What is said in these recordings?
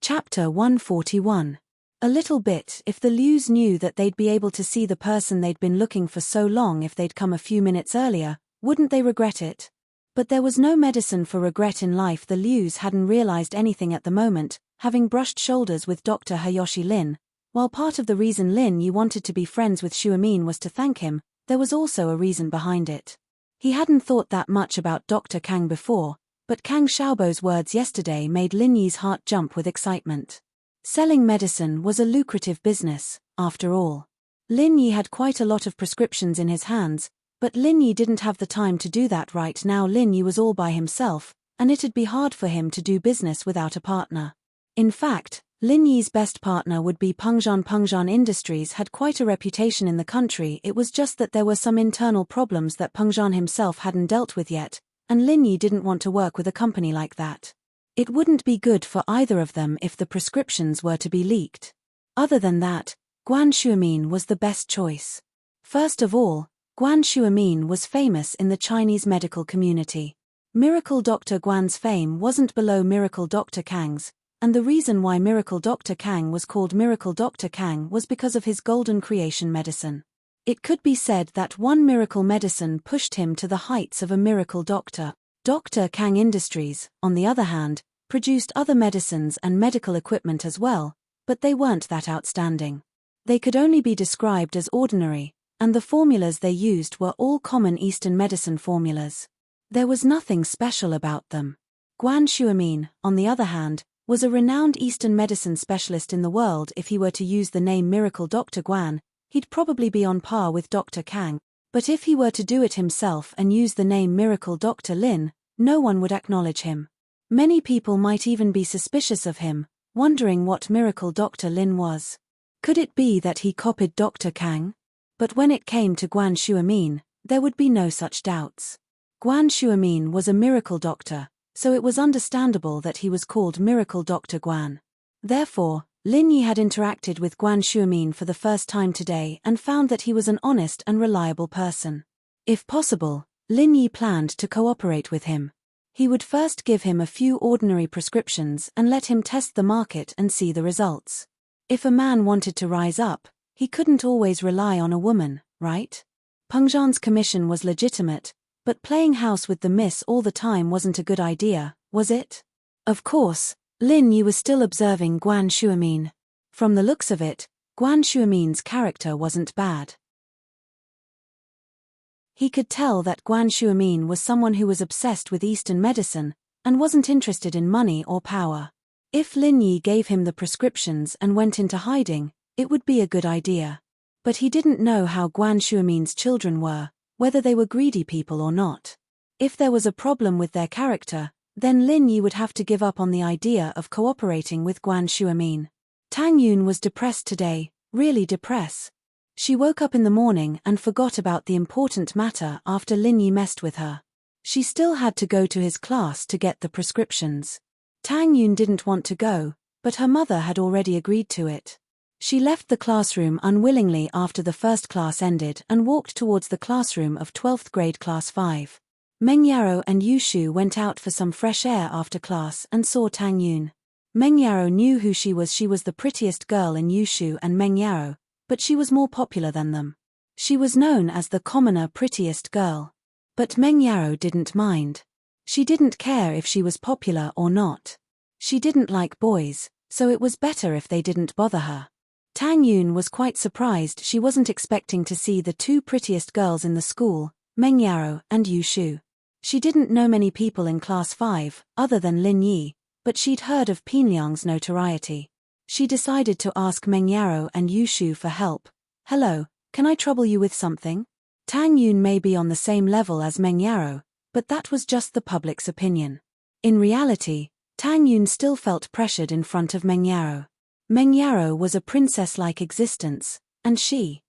Chapter 141. A little bit. If the Lius knew that they'd be able to see the person they'd been looking for so long if they'd come a few minutes earlier, wouldn't they regret it? But there was no medicine for regret in life. The Lius hadn't realized anything at the moment, having brushed shoulders with Dr. Hayashi Lin. While part of the reason Lin Yi wanted to be friends with Xuemin was to thank him, there was also a reason behind it. He hadn't thought that much about Dr. Kang before, but Kang Xiaobo's words yesterday made Lin Yi's heart jump with excitement. Selling medicine was a lucrative business, after all. Lin Yi had quite a lot of prescriptions in his hands, but Lin Yi didn't have the time to do that right now. Lin Yi was all by himself, and it'd be hard for him to do business without a partner. In fact, Lin Yi's best partner would be Pengzhan. Pengzhan Industries had quite a reputation in the country. It was just that there were some internal problems that Pengzhan himself hadn't dealt with yet, and Lin Yi didn't want to work with a company like that. It wouldn't be good for either of them if the prescriptions were to be leaked. Other than that, Guan Xuemin was the best choice. First of all, Guan Xuemin was famous in the Chinese medical community. Miracle Dr. Guan's fame wasn't below Miracle Dr. Kang's, and the reason why Miracle Dr. Kang was called Miracle Dr. Kang was because of his golden creation medicine. It could be said that one miracle medicine pushed him to the heights of a miracle doctor. Dr. Kang Industries, on the other hand, produced other medicines and medical equipment as well, but they weren't that outstanding. They could only be described as ordinary, and the formulas they used were all common Eastern medicine formulas. There was nothing special about them. Guan Xuemin, on the other hand, was a renowned Eastern medicine specialist in the world. If he were to use the name Miracle Dr. Guan, he'd probably be on par with Dr. Kang, but if he were to do it himself and use the name Miracle Dr. Lin, no one would acknowledge him. Many people might even be suspicious of him, wondering what Miracle Dr. Lin was. Could it be that he copied Dr. Kang? But when it came to Guan Xuemin, there would be no such doubts. Guan Xuemin was a miracle doctor, so it was understandable that he was called Miracle Dr. Guan. Therefore, Lin Yi had interacted with Guan Xuemin for the first time today and found that he was an honest and reliable person. If possible, Lin Yi planned to cooperate with him. He would first give him a few ordinary prescriptions and let him test the market and see the results. If a man wanted to rise up, he couldn't always rely on a woman, right? Pengzhan's commission was legitimate, but playing house with the miss all the time wasn't a good idea, was it? Of course, Lin Yi was still observing Guan Xuemin. From the looks of it, Guan Xuemin's character wasn't bad. He could tell that Guan Xuemin was someone who was obsessed with Eastern medicine, and wasn't interested in money or power. If Lin Yi gave him the prescriptions and went into hiding, it would be a good idea. But he didn't know how Guan Xuemin's children were, whether they were greedy people or not. If there was a problem with their character, then Lin Yi would have to give up on the idea of cooperating with Guan Xuemin. Tang Yun was depressed today, really depressed. She woke up in the morning and forgot about the important matter after Lin Yi messed with her. She still had to go to his class to get the prescriptions. Tang Yun didn't want to go, but her mother had already agreed to it. She left the classroom unwillingly after the first class ended and walked towards the classroom of 12th grade class 5. Meng Yaro and Yu Shu went out for some fresh air after class and saw Tang Yun. Meng Yaro knew who she was. She was the prettiest girl in Yu Shu and Meng Yaro, but she was more popular than them. She was known as the commoner prettiest girl. But Meng Yaro didn't mind. She didn't care if she was popular or not. She didn't like boys, so it was better if they didn't bother her. Tang Yun was quite surprised. She wasn't expecting to see the two prettiest girls in the school, Meng Yaro and Yu Shu. She didn't know many people in class 5, other than Lin Yi, but she'd heard of Pinliang's notoriety. She decided to ask Meng Yaro and Yu Shu for help. "Hello, can I trouble you with something?" Tang Yun may be on the same level as Meng Yaro, but that was just the public's opinion. In reality, Tang Yun still felt pressured in front of Meng Yaro. Meng Yaro was a princess-like existence, and she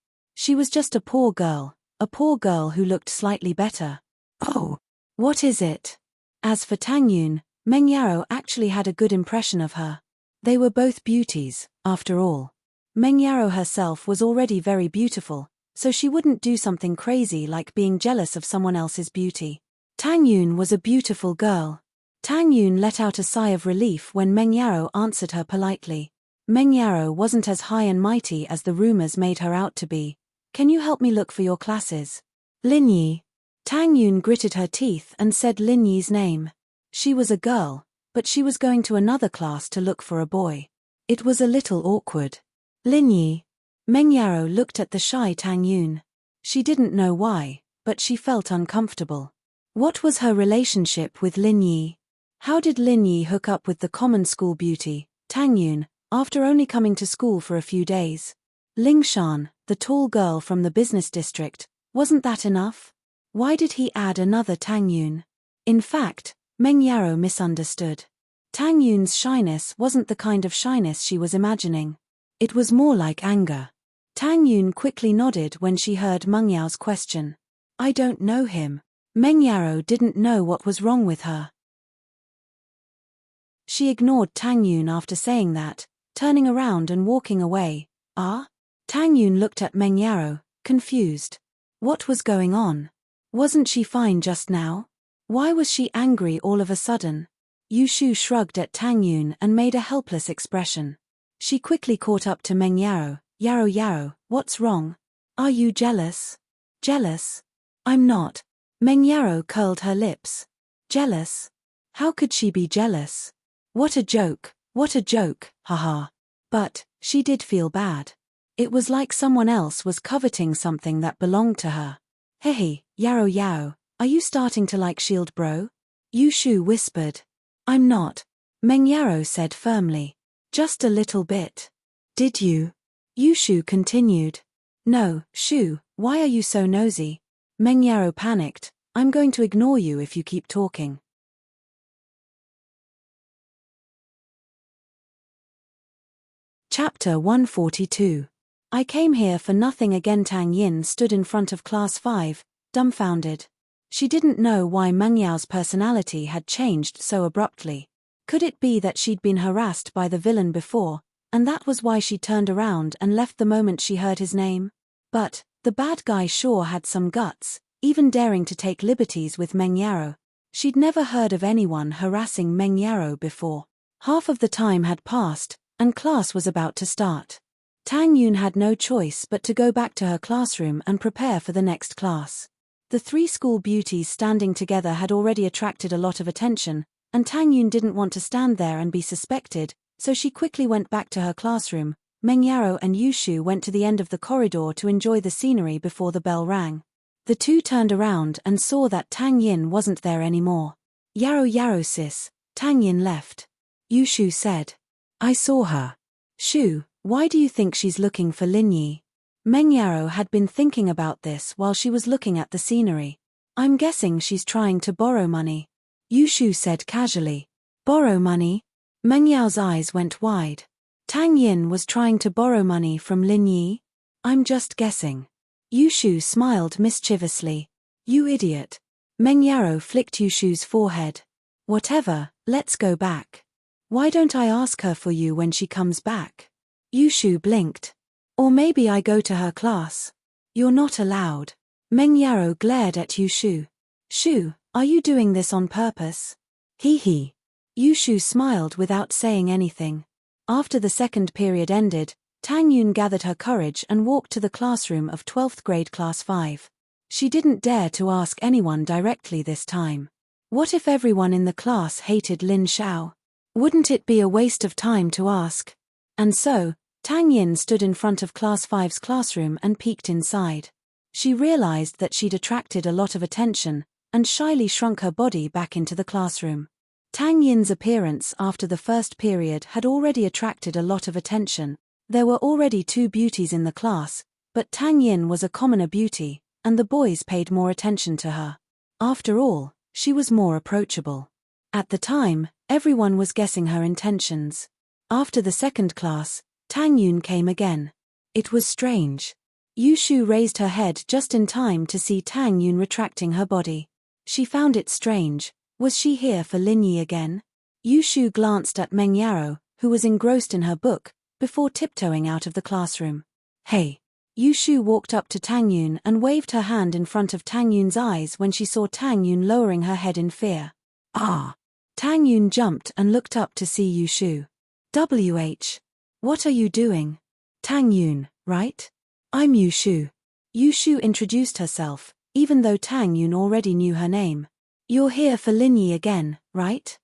was just a poor girl who looked slightly better. "Oh, what is it?" As for Tang Yun, Meng Yaro actually had a good impression of her. They were both beauties, after all. Meng Yaro herself was already very beautiful, so she wouldn't do something crazy like being jealous of someone else's beauty. Tang Yun was a beautiful girl. Tang Yun let out a sigh of relief when Meng Yaro answered her politely. Meng Yaro wasn't as high and mighty as the rumors made her out to be. Can you help me look for your classes? Lin Yi. Tang Yun gritted her teeth and said Lin Yi's name. She was a girl, but she was going to another class to look for a boy. It was a little awkward. Lin Yi. Meng Yaro looked at the shy Tang Yun. She didn't know why, but she felt uncomfortable. What was her relationship with Lin Yi? How did Lin Yi hook up with the common school beauty, Tang Yun, after only coming to school for a few days? Ling Shan, the tall girl from the business district, wasn't that enough? Why did he add another Tang Yun? In fact, Meng Yaro misunderstood. Tang Yun's shyness wasn't the kind of shyness she was imagining. It was more like anger. Tang Yun quickly nodded when she heard Meng Yao's question. I don't know him. Meng Yaro didn't know what was wrong with her. She ignored Tang Yun after saying that, turning around and walking away. Ah? Tang Yun looked at Meng Yaro, confused. What was going on? Wasn't she fine just now? Why was she angry all of a sudden? Yu Shu shrugged at Tang Yun and made a helpless expression. She quickly caught up to Meng Yaro. Yaro, what's wrong? Are you jealous? Jealous? I'm not. Meng Yaro curled her lips. Jealous? How could she be jealous? What a joke, haha. But, she did feel bad. It was like someone else was coveting something that belonged to her. Hey, Yaro, are you starting to like Shield Bro? Yu Shu whispered. I'm not. Meng Yaro said firmly. Just a little bit. Did you? Yu Shu continued. No, Shu, why are you so nosy? Meng Yaro panicked. I'm going to ignore you if you keep talking. Chapter 142. I came here for nothing again. Tang Yin stood in front of Class 5, dumbfounded. She didn't know why Meng Yao's personality had changed so abruptly. Could it be that she'd been harassed by the villain before, and that was why she turned around and left the moment she heard his name? But, the bad guy sure had some guts, even daring to take liberties with Meng Yaro. She'd never heard of anyone harassing Meng Yaro before. Half of the time had passed, and class was about to start. Tang Yun had no choice but to go back to her classroom and prepare for the next class. The three school beauties standing together had already attracted a lot of attention, and Tang Yun didn't want to stand there and be suspected, so she quickly went back to her classroom. Meng Yaro and Yu Shu went to the end of the corridor to enjoy the scenery before the bell rang. The two turned around and saw that Tang Yin wasn't there anymore. Yaro sis, Tang Yin left. Yu Shu said. I saw her. Shu, why do you think she's looking for Lin Yi? Meng Yaro had been thinking about this while she was looking at the scenery. I'm guessing she's trying to borrow money. Yu Shu said casually. Borrow money? Meng Yao's eyes went wide. Tang Yin was trying to borrow money from Lin Yi? I'm just guessing. Yu Shu smiled mischievously. You idiot. Meng Yaro flicked Yu Shu's forehead. Whatever, let's go back. Why don't I ask her for you when she comes back? Yu Shu blinked. Or maybe I go to her class. You're not allowed. Meng Yaro glared at Yu Shu. Shu, are you doing this on purpose? Hee. Yu Shu smiled without saying anything. After the second period ended, Tang Yun gathered her courage and walked to the classroom of 12th grade class 5. She didn't dare to ask anyone directly this time. What if everyone in the class hated Lin Xiao? Wouldn't it be a waste of time to ask? And so, Tang Yin stood in front of class 5's classroom and peeked inside. She realized that she'd attracted a lot of attention, and shyly shrunk her body back into the classroom. Tang Yin's appearance after the first period had already attracted a lot of attention. There were already 2 beauties in the class, but Tang Yin was a commoner beauty, and the boys paid more attention to her. After all, she was more approachable. At the time, everyone was guessing her intentions. After the second class, Tang Yun came again. It was strange. Yu Shu raised her head just in time to see Tang Yun retracting her body. She found it strange. Was she here for Lin Yi again? Yu Shu glanced at Meng Yaro, who was engrossed in her book, before tiptoeing out of the classroom. Hey! Yu Shu walked up to Tang Yun and waved her hand in front of Tang Yun's eyes when she saw Tang Yun lowering her head in fear. Ah! Tang Yun jumped and looked up to see Yu Shu. "WH. What are you doing?" "Tang Yun, right? I'm Yu Shu." Yu Shu introduced herself, even though Tang Yun already knew her name. "You're here for Lin Yi again, right?"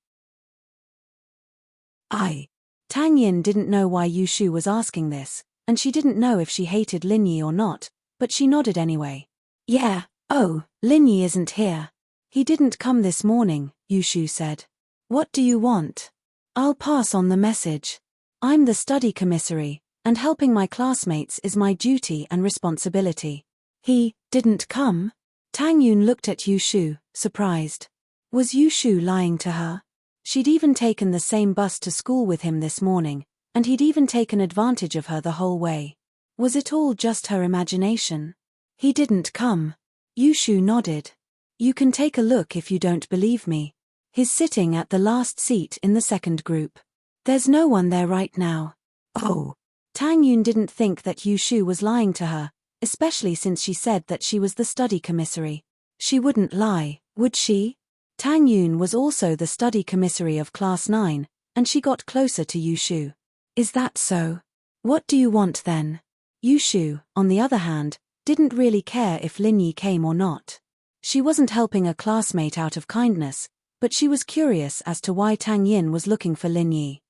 Tang Yin didn't know why Yu Shu was asking this, and she didn't know if she hated Lin Yi or not, but she nodded anyway. "Yeah, oh, Lin Yi isn't here. He didn't come this morning," Yu Shu said. "What do you want?" "I'll pass on the message. I'm the study commissary, and helping my classmates is my duty and responsibility." "He didn't come?" Tang Yun looked at Yu Shu, surprised. Was Yu Shu lying to her? She'd even taken the same bus to school with him this morning, and he'd even taken advantage of her the whole way. Was it all just her imagination? "He didn't come." Yu Shu nodded. "You can take a look if you don't believe me. He's sitting at the last seat in the second group. There's no one there right now." "Oh." Tang Yun didn't think that Yu Shu was lying to her, especially since she said that she was the study commissary. She wouldn't lie, would she? Tang Yun was also the study commissary of Class 9, and she got closer to Yu Shu. "Is that so? What do you want then?" Yu Shu, on the other hand, didn't really care if Lin Yi came or not. She wasn't helping a classmate out of kindness, but she was curious as to why Tang Yin was looking for Lin Yi.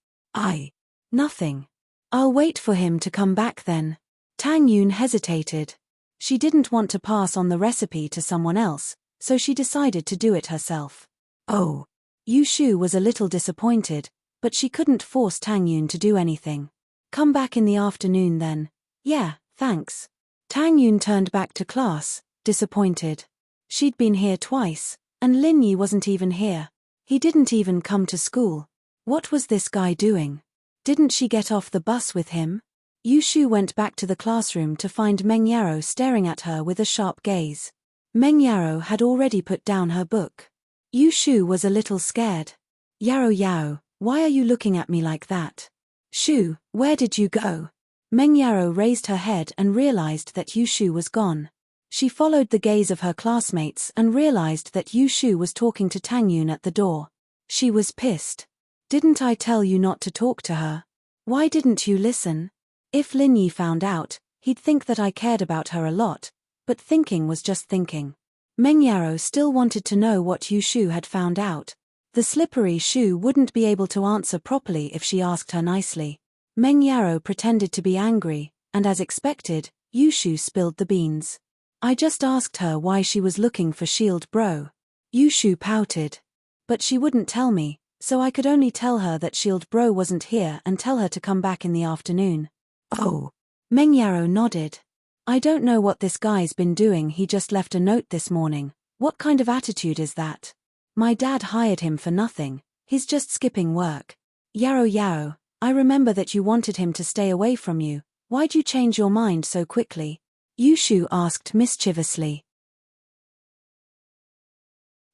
Nothing. I'll wait for him to come back then." Tang Yun hesitated. She didn't want to pass on the recipe to someone else, so she decided to do it herself. "Oh." Yu Shu was a little disappointed, but she couldn't force Tang Yun to do anything. "Come back in the afternoon then." "Yeah, thanks." Tang Yun turned back to class, disappointed. She'd been here twice, and Lin Yi wasn't even here. He didn't even come to school. What was this guy doing? Didn't she get off the bus with him? Yu Shu went back to the classroom to find Meng Yarrow staring at her with a sharp gaze. Meng Yarrow had already put down her book. Yu Shu was a little scared. Yarrow, why are you looking at me like that?" "Shu, where did you go?" Meng Yarrow raised her head and realized that Yu Shu was gone. She followed the gaze of her classmates and realized that Yu Shu was talking to Tang Yun at the door. She was pissed. "Didn't I tell you not to talk to her? Why didn't you listen? If Lin Yi found out, he'd think that I cared about her a lot, but thinking was just thinking." Meng Yarrow still wanted to know what Yu Shu had found out. The slippery Shu wouldn't be able to answer properly if she asked her nicely. Meng Yarrow pretended to be angry, and as expected, Yu Shu spilled the beans. "I just asked her why she was looking for Shield Bro." Yu Shu pouted. "But she wouldn't tell me, so I could only tell her that Shield Bro wasn't here and tell her to come back in the afternoon." "Oh." Meng Yarrow nodded. "I don't know what this guy's been doing. He just left a note this morning. What kind of attitude is that? My dad hired him for nothing. He's just skipping work." Yarrow, I remember that you wanted him to stay away from you. Why'd you change your mind so quickly?" Yu Shu asked mischievously.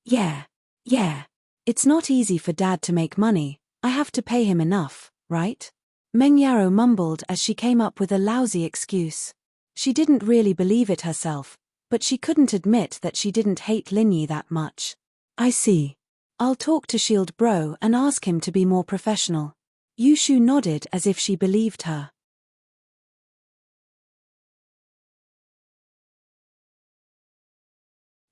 Yeah. It's not easy for dad to make money. I have to pay him enough, right?" Meng Yarrow mumbled as she came up with a lousy excuse. She didn't really believe it herself, but she couldn't admit that she didn't hate Lin Yi that much. "I see. I'll talk to Shield Bro and ask him to be more professional." Yu Shu nodded as if she believed her.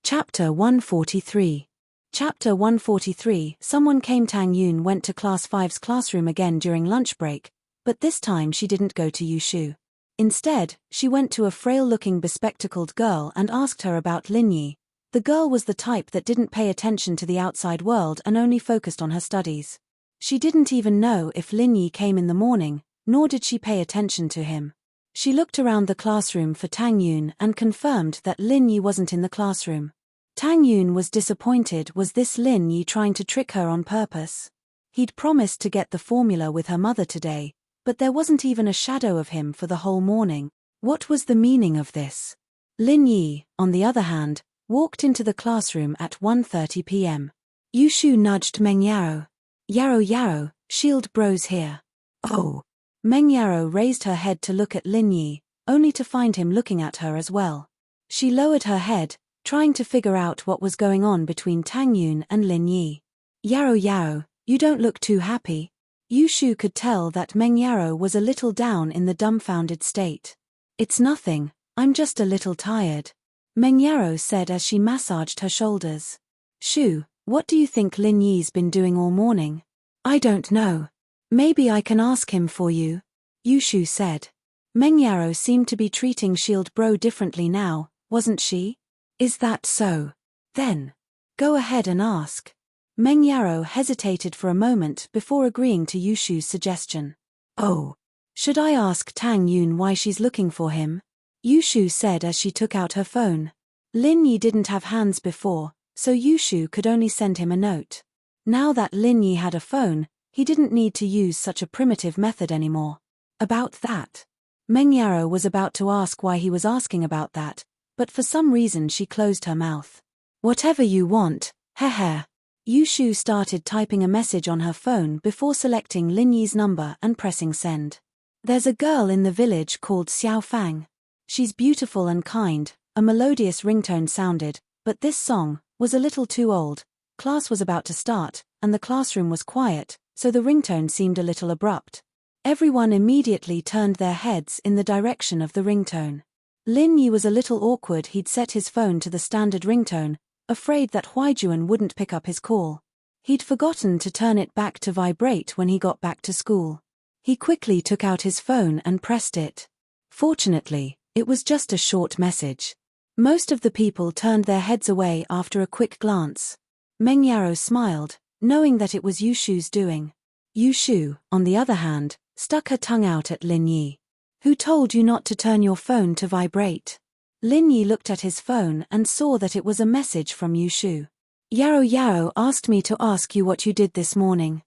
Chapter 143. Chapter 143. Someone came. Tang Yun went to Class 5's classroom again during lunch break, but this time she didn't go to Yu Shu. Instead, she went to a frail-looking bespectacled girl and asked her about Lin Yi. The girl was the type that didn't pay attention to the outside world and only focused on her studies. She didn't even know if Lin Yi came in the morning, nor did she pay attention to him. She looked around the classroom for Tang Yun and confirmed that Lin Yi wasn't in the classroom. Tang Yun was disappointed. Was this Lin Yi trying to trick her on purpose? He'd promised to get the formula with her mother today, but there wasn't even a shadow of him for the whole morning. What was the meaning of this? Lin Yi, on the other hand, walked into the classroom at 1:30 p.m. Yu Shu nudged Meng Yarrow. Yarrow, Shield Bro's here." "Oh." Meng Yarrow raised her head to look at Lin Yi, only to find him looking at her as well. She lowered her head, trying to figure out what was going on between Tang Yun and Lin Yi. Yarrow Yarrow, you don't look too happy. Yushu could tell that Meng Yarrow was a little down in the dumbfounded state. It's nothing, I'm just a little tired, Meng Yarrow said as she massaged her shoulders. Shu, what do you think Lin Yi's been doing all morning? I don't know. Maybe I can ask him for you, Yushu said. Meng Yarrow seemed to be treating Shield Bro differently now, wasn't she? Is that so? Then, go ahead and ask. Meng Yarrow hesitated for a moment before agreeing to Yushu's suggestion. Oh, should I ask Tang Yun why she's looking for him? Yushu said as she took out her phone. Lin Yi didn't have hands before, so Yushu could only send him a note. Now that Lin Yi had a phone, he didn't need to use such a primitive method anymore. About that. Meng Yarrow was about to ask why he was asking about that, but for some reason she closed her mouth. Whatever you want, heh. Yushu started typing a message on her phone before selecting Lin Yi's number and pressing send. There's a girl in the village called Xiao Fang. She's beautiful and kind, a melodious ringtone sounded, but this song was a little too old. Class was about to start, and the classroom was quiet, so the ringtone seemed a little abrupt. Everyone immediately turned their heads in the direction of the ringtone. Lin Yi was a little awkward. He'd set his phone to the standard ringtone, afraid that Huaijuan wouldn't pick up his call. He'd forgotten to turn it back to vibrate when he got back to school. He quickly took out his phone and pressed it. Fortunately, it was just a short message. Most of the people turned their heads away after a quick glance. Meng Yarrow smiled, knowing that it was Yushu's doing. Yushu, on the other hand, stuck her tongue out at Lin Yi. Who told you not to turn your phone to vibrate? Lin Yi looked at his phone and saw that it was a message from Yushu. Yarrow asked me to ask you what you did this morning.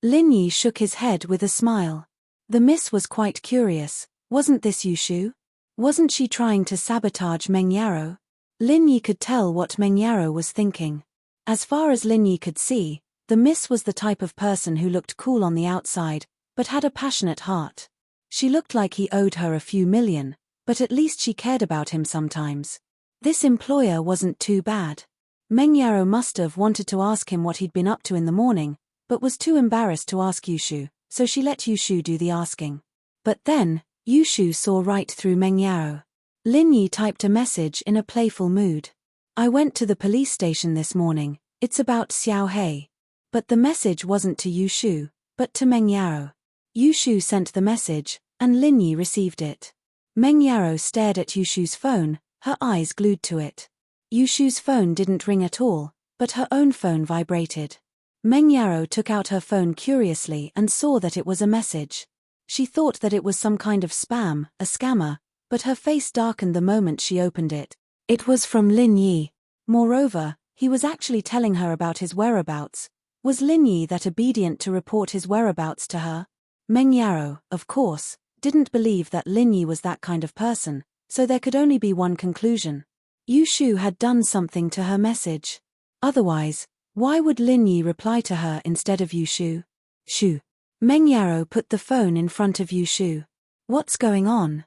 Lin Yi shook his head with a smile. The miss was quite curious. Wasn't this Yushu? Wasn't she trying to sabotage Meng Yarrow? Lin Yi could tell what Meng Yarrow was thinking. As far as Lin Yi could see, the miss was the type of person who looked cool on the outside, but had a passionate heart. She looked like he owed her a few million, but at least she cared about him sometimes. This employer wasn't too bad. Meng Yarrow must have wanted to ask him what he'd been up to in the morning, but was too embarrassed to ask Yushu, so she let Yushu do the asking. But then, Yushu saw right through Meng Yarrow. Lin Yi typed a message in a playful mood. I went to the police station this morning, it's about Xiao Hei. But the message wasn't to Yushu, but to Meng Yarrow. Yushu sent the message, and Lin Yi received it. Meng Yarrow stared at Yushu's phone, her eyes glued to it. Yushu's phone didn't ring at all, but her own phone vibrated. Meng Yarrow took out her phone curiously and saw that it was a message. She thought that it was some kind of spam, a scammer, but her face darkened the moment she opened it. It was from Lin Yi. Moreover, he was actually telling her about his whereabouts. Was Lin Yi that obedient to report his whereabouts to her? Meng Yarrow, of course, didn't believe that Lin Yi was that kind of person, so there could only be one conclusion. Yushu had done something to her message. Otherwise, why would Lin Yi reply to her instead of Yushu? Shu. Meng Yarrow put the phone in front of Yushu. What's going on?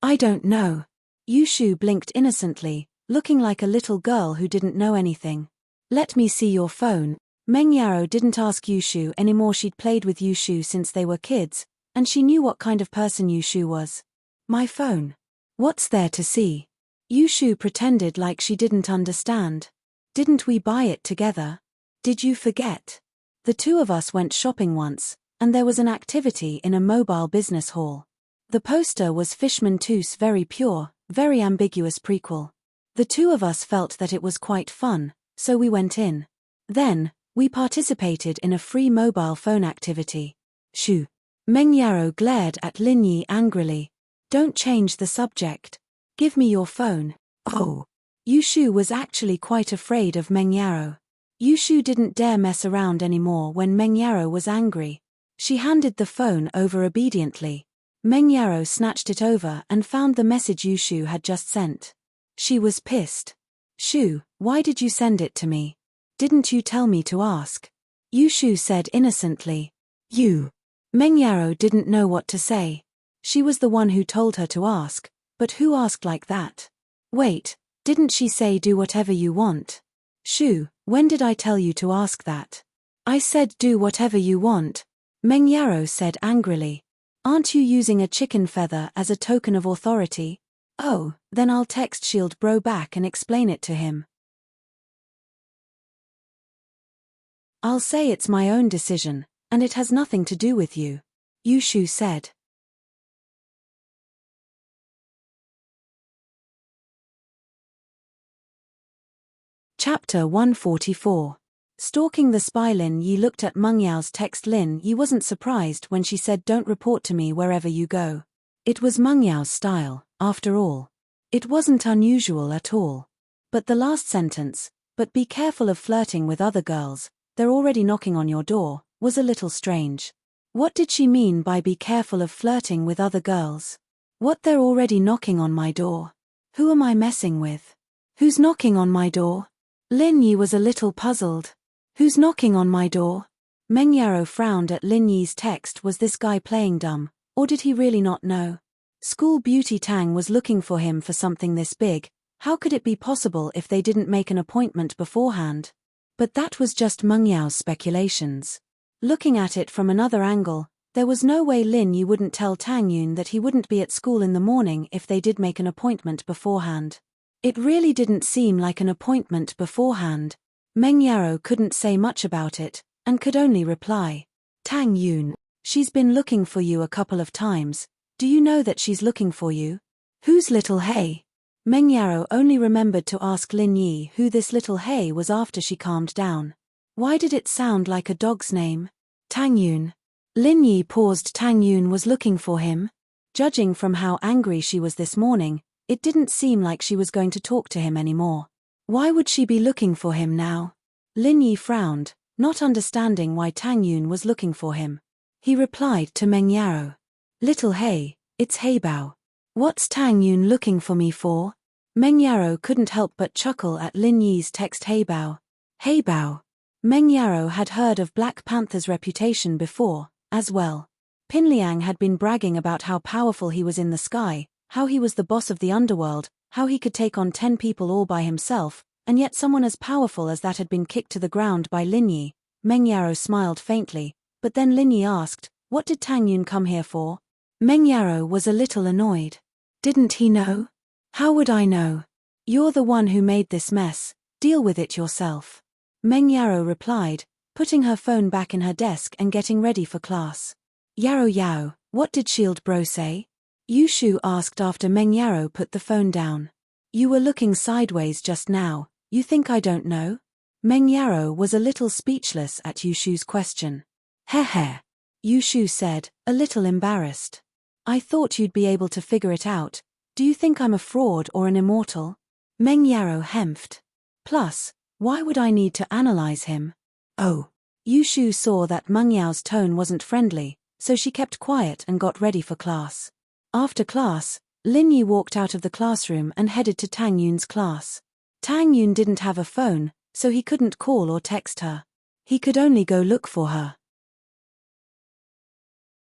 I don't know. Yushu blinked innocently, looking like a little girl who didn't know anything. Let me see your phone. Meng Yarrow didn't ask Yushu anymore. She'd played with Yushu since they were kids, and she knew what kind of person Yushu was. My phone. What's there to see? Yushu pretended like she didn't understand. Didn't we buy it together? Did you forget? The two of us went shopping once, and there was an activity in a mobile business hall. The poster was Fishman Tooth's very pure, very ambiguous prequel. The two of us felt that it was quite fun, so we went in. Then, we participated in a free mobile phone activity. Shoo. Meng Yarrow glared at Lin Yi angrily. Don't change the subject. Give me your phone. Oh. Yushu was actually quite afraid of Meng Yarrow. Yushu didn't dare mess around anymore when Meng Yarrow was angry. She handed the phone over obediently. Meng Yarrow snatched it over and found the message Yushu had just sent. She was pissed. Shu, why did you send it to me? Didn't you tell me to ask? Yushu said innocently. You. Meng Yarrow didn't know what to say. She was the one who told her to ask, but who asked like that? Wait, Didn't she say do whatever you want? Shu, when did I tell you to ask that? I said do whatever you want, Meng Yaro said angrily. Aren't you using a chicken feather as a token of authority? Oh, then I'll text Shield Bro back and explain it to him. I'll say it's my own decision, and it has nothing to do with you, Yushu said. Chapter 144. Stalking the spy. Lin Yi looked at Meng Yao's text. Lin Yi wasn't surprised when she said don't report to me wherever you go. It was Meng Yao's style, after all. It wasn't unusual at all. But the last sentence, but be careful of flirting with other girls, they're already knocking on your door, was a little strange. What did she mean by be careful of flirting with other girls? What, they're already knocking on my door? Who am I messing with? Who's knocking on my door? Lin Yi was a little puzzled. Who's knocking on my door? Meng Yaro frowned at Lin Yi's text. Was this guy playing dumb, or did he really not know? School beauty Tang was looking for him for something this big. How could it be possible if they didn't make an appointment beforehand? But that was just Meng Yao's speculations. Looking at it from another angle, there was no way Lin Yi wouldn't tell Tang Yun that he wouldn't be at school in the morning if they did make an appointment beforehand. It really didn't seem like an appointment beforehand. Meng Yaro couldn't say much about it, and could only reply, Tang Yun, she's been looking for you a couple of times. Do you know that she's looking for you? Who's little Hey? Meng Yaro only remembered to ask Lin Yi who this little Hey was after she calmed down. Why did it sound like a dog's name? Tang Yun. Lin Yi paused. Tang Yun was looking for him? Judging from how angry she was this morning, it didn't seem like she was going to talk to him anymore. Why would she be looking for him now? Lin Yi frowned, not understanding why Tang Yun was looking for him. He replied to Meng Yaro, Little Hey, it's Heibao. What's Tang Yun looking for me for? Meng Yaro couldn't help but chuckle at Lin Yi's text. Heibao. Heibao. Meng Yaro had heard of Black Panther's reputation before, as well. Pin Liang had been bragging about how powerful he was in the sky, how he was the boss of the underworld, how he could take on 10 people all by himself, and yet someone as powerful as that had been kicked to the ground by Lin Yi. Meng Yaro smiled faintly, but then Lin Yi asked, what did Tang Yun come here for? Meng Yaro was a little annoyed. Didn't he know? How would I know? You're the one who made this mess, deal with it yourself. Meng Yaro replied, putting her phone back in her desk and getting ready for class. Yaro Yao, what did Shield Bro say? Yushu asked after Meng Yaro put the phone down. You were looking sideways just now, you think I don't know? Meng Yaro was a little speechless at Yushu's question. Heh. Yushu said, a little embarrassed. I thought you'd be able to figure it out. Do you think I'm a fraud or an immortal? Meng Yaro hemphed. Plus, why would I need to analyze him? Oh. Yushu saw that Meng Yao's tone wasn't friendly, so she kept quiet and got ready for class. After class, Lin Yi walked out of the classroom and headed to Tang Yun's class. Tang Yun didn't have a phone, so he couldn't call or text her. He could only go look for her.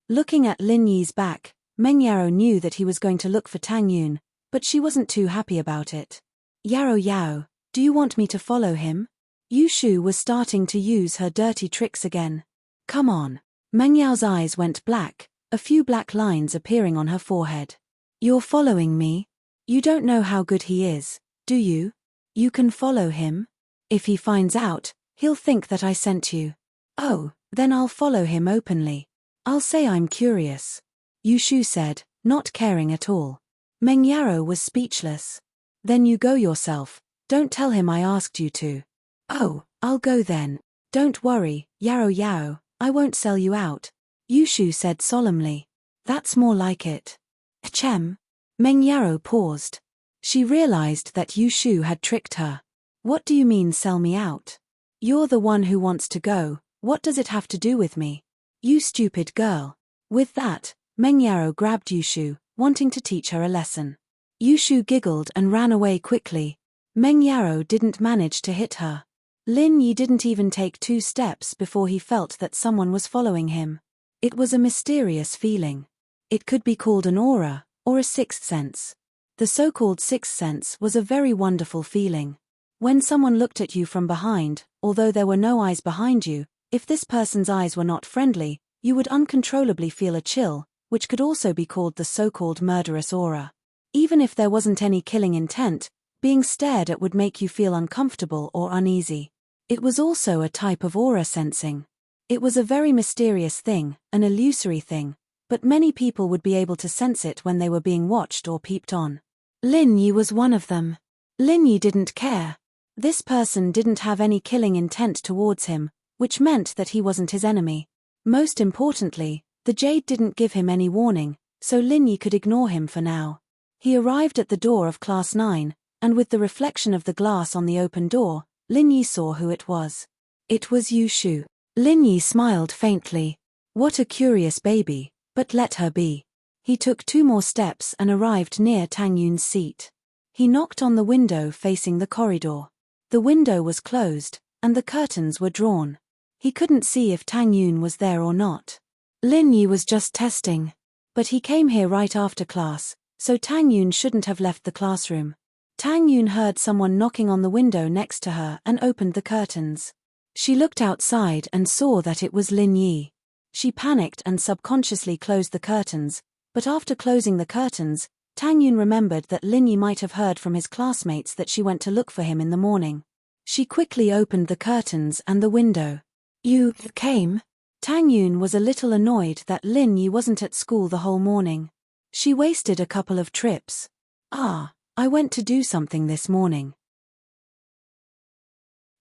Looking at Lin Yi's back, Meng Yaro knew that he was going to look for Tang Yun, but she wasn't too happy about it. Yaro Yao, do you want me to follow him? Yushu was starting to use her dirty tricks again. Come on. Meng Yao's eyes went black, a few black lines appearing on her forehead. You're following me? You don't know how good he is, do you? You can follow him? If he finds out, he'll think that I sent you. Oh, then I'll follow him openly. I'll say I'm curious. Yushu said, not caring at all. Meng Yaro was speechless. Then you go yourself, don't tell him I asked you to. Oh, I'll go then. Don't worry, Yaro Yao, I won't sell you out. Yushu said solemnly. That's more like it. Achem. Meng Yaro paused. She realized that Yushu had tricked her. What do you mean sell me out? You're the one who wants to go, what does it have to do with me? You stupid girl. With that, Meng Yaro grabbed Yushu, wanting to teach her a lesson. Yushu giggled and ran away quickly. Meng Yaro didn't manage to hit her. Lin Yi didn't even take 2 steps before he felt that someone was following him. It was a mysterious feeling. It could be called an aura, or a sixth sense. The so-called sixth sense was a very wonderful feeling. When someone looked at you from behind, although there were no eyes behind you, if this person's eyes were not friendly, you would uncontrollably feel a chill, which could also be called the so-called murderous aura. Even if there wasn't any killing intent, being stared at would make you feel uncomfortable or uneasy. It was also a type of aura sensing. It was a very mysterious thing, an illusory thing, but many people would be able to sense it when they were being watched or peeped on. Lin Yi was one of them. Lin Yi didn't care. This person didn't have any killing intent towards him, which meant that he wasn't his enemy. Most importantly, the jade didn't give him any warning, so Lin Yi could ignore him for now. He arrived at the door of Class 9, and with the reflection of the glass on the open door, Lin Yi saw who it was. It was Yu Shu. Lin Yi smiled faintly. What a curious baby, but let her be. He took 2 more steps and arrived near Tang Yun's seat. He knocked on the window facing the corridor. The window was closed, and the curtains were drawn. He couldn't see if Tang Yun was there or not. Lin Yi was just testing. But he came here right after class, so Tang Yun shouldn't have left the classroom. Tang Yun heard someone knocking on the window next to her and opened the curtains. She looked outside and saw that it was Lin Yi. She panicked and subconsciously closed the curtains, but after closing the curtains, Tang Yun remembered that Lin Yi might have heard from his classmates that she went to look for him in the morning. She quickly opened the curtains and the window. You came? Tang Yun was a little annoyed that Lin Yi wasn't at school the whole morning. She wasted a couple of trips. I went to do something this morning.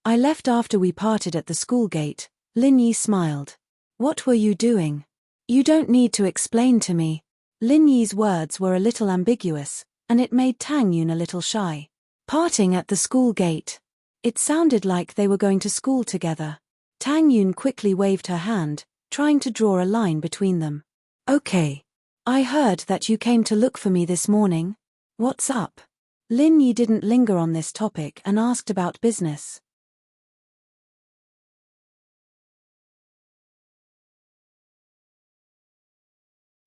I left after we parted at the school gate. Lin Yi smiled. What were you doing? You don't need to explain to me. Lin Yi's words were a little ambiguous, and it made Tang Yun a little shy. Parting at the school gate. It sounded like they were going to school together. Tang Yun quickly waved her hand, trying to draw a line between them. Okay. I heard that you came to look for me this morning. What's up? Lin Yi didn't linger on this topic and asked about business.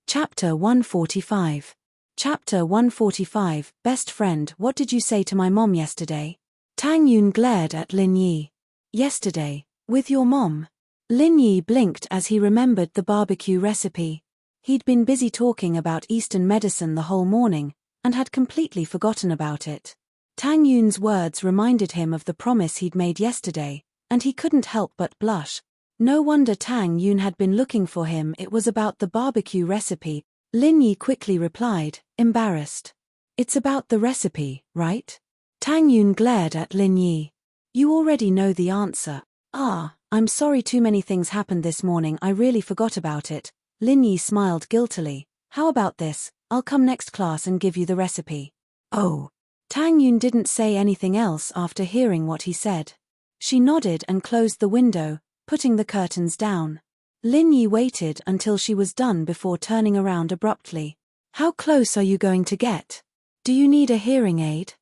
Chapter 145. Chapter 145. Best friend, what did you say to my mom yesterday? Tang Yun glared at Lin Yi. Yesterday, with your mom? Lin Yi blinked as he remembered the barbecue recipe. He'd been busy talking about Eastern medicine the whole morning, and had completely forgotten about it. Tang Yun's words reminded him of the promise he'd made yesterday, and he couldn't help but blush. No wonder Tang Yun had been looking for him, it was about the barbecue recipe. Lin Yi quickly replied, embarrassed. It's about the recipe, right? Tang Yun glared at Lin Yi. You already know the answer. I'm sorry, too many things happened this morning, I really forgot about it. Lin Yi smiled guiltily. How about this, I'll come next class and give you the recipe. Oh. Tang Yun didn't say anything else after hearing what he said. She nodded and closed the window, putting the curtains down. Lin Yi waited until she was done before turning around abruptly. How close are you going to get? Do you need a hearing aid?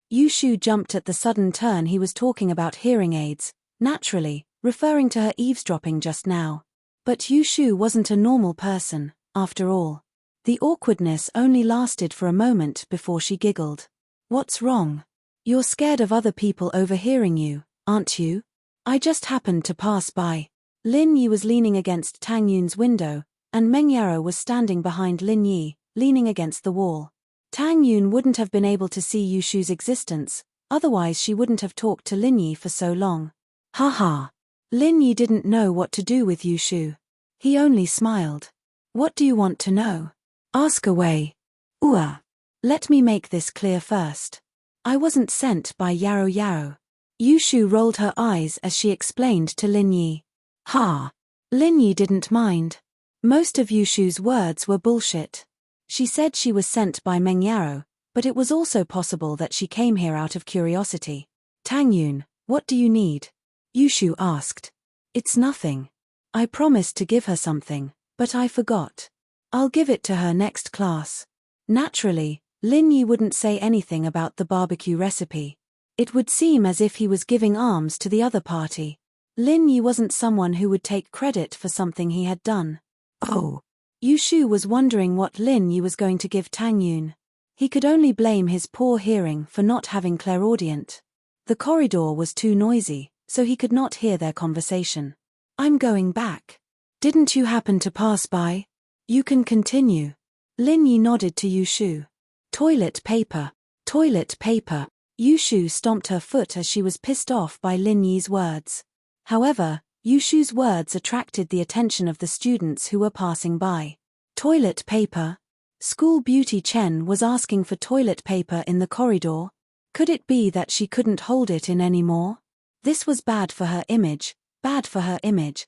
Yu Shu jumped at the sudden turn. He was talking about hearing aids, naturally, referring to her eavesdropping just now. But Yu Shu wasn't a normal person, after all. The awkwardness only lasted for a moment before she giggled. What's wrong? You're scared of other people overhearing you, aren't you? I just happened to pass by. Lin Yi was leaning against Tang Yun's window, and Meng Yaro was standing behind Lin Yi, leaning against the wall. Tang Yun wouldn't have been able to see Yu Shu's existence, otherwise she wouldn't have talked to Lin Yi for so long. Haha. Lin Yi didn't know what to do with Yu Shu. He only smiled. What do you want to know? Ask away. Let me make this clear first. I wasn't sent by Yaro Yaro. Yu Shu rolled her eyes as she explained to Lin Yi. Lin Yi didn't mind. Most of Yu Shu's words were bullshit. She said she was sent by Meng Yaro, but it was also possible that she came here out of curiosity. Tang Yun, what do you need? Yu Shu asked. It's nothing. I promised to give her something, but I forgot. I'll give it to her next class. Naturally, Lin Yi wouldn't say anything about the barbecue recipe. It would seem as if he was giving alms to the other party. Lin Yi wasn't someone who would take credit for something he had done. Yu Shu was wondering what Lin Yi was going to give Tang Yun. He could only blame his poor hearing for not having clairaudient. The corridor was too noisy, so he could not hear their conversation. I'm going back. Didn't you happen to pass by? You can continue. Lin Yi nodded to Yushu. Toilet paper. Toilet paper. Yushu stomped her foot as she was pissed off by Lin Yi's words. However, Yushu's words attracted the attention of the students who were passing by. Toilet paper? School beauty Chen was asking for toilet paper in the corridor. Could it be that she couldn't hold it in anymore? This was bad for her image, bad for her image.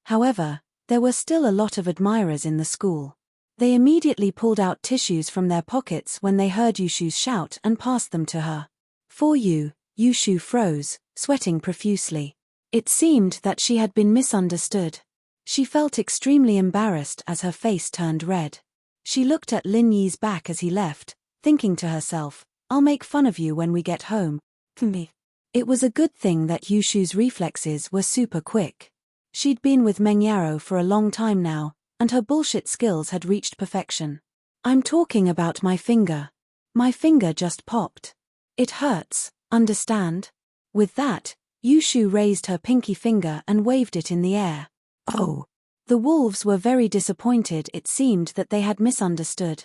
However, there were still a lot of admirers in the school. They immediately pulled out tissues from their pockets when they heard Yushu's shout and passed them to her. For you, Yushu froze, sweating profusely. It seemed that she had been misunderstood. She felt extremely embarrassed as her face turned red. She looked at Lin Yi's back as he left, thinking to herself, I'll make fun of you when we get home. It was a good thing that Yushu's reflexes were super quick. She'd been with Meng Yaro for a long time now, and her bullshit skills had reached perfection. I'm talking about my finger. My finger just popped. It hurts, understand? With that, Yushu raised her pinky finger and waved it in the air. Oh. The wolves were very disappointed. It seemed that they had misunderstood.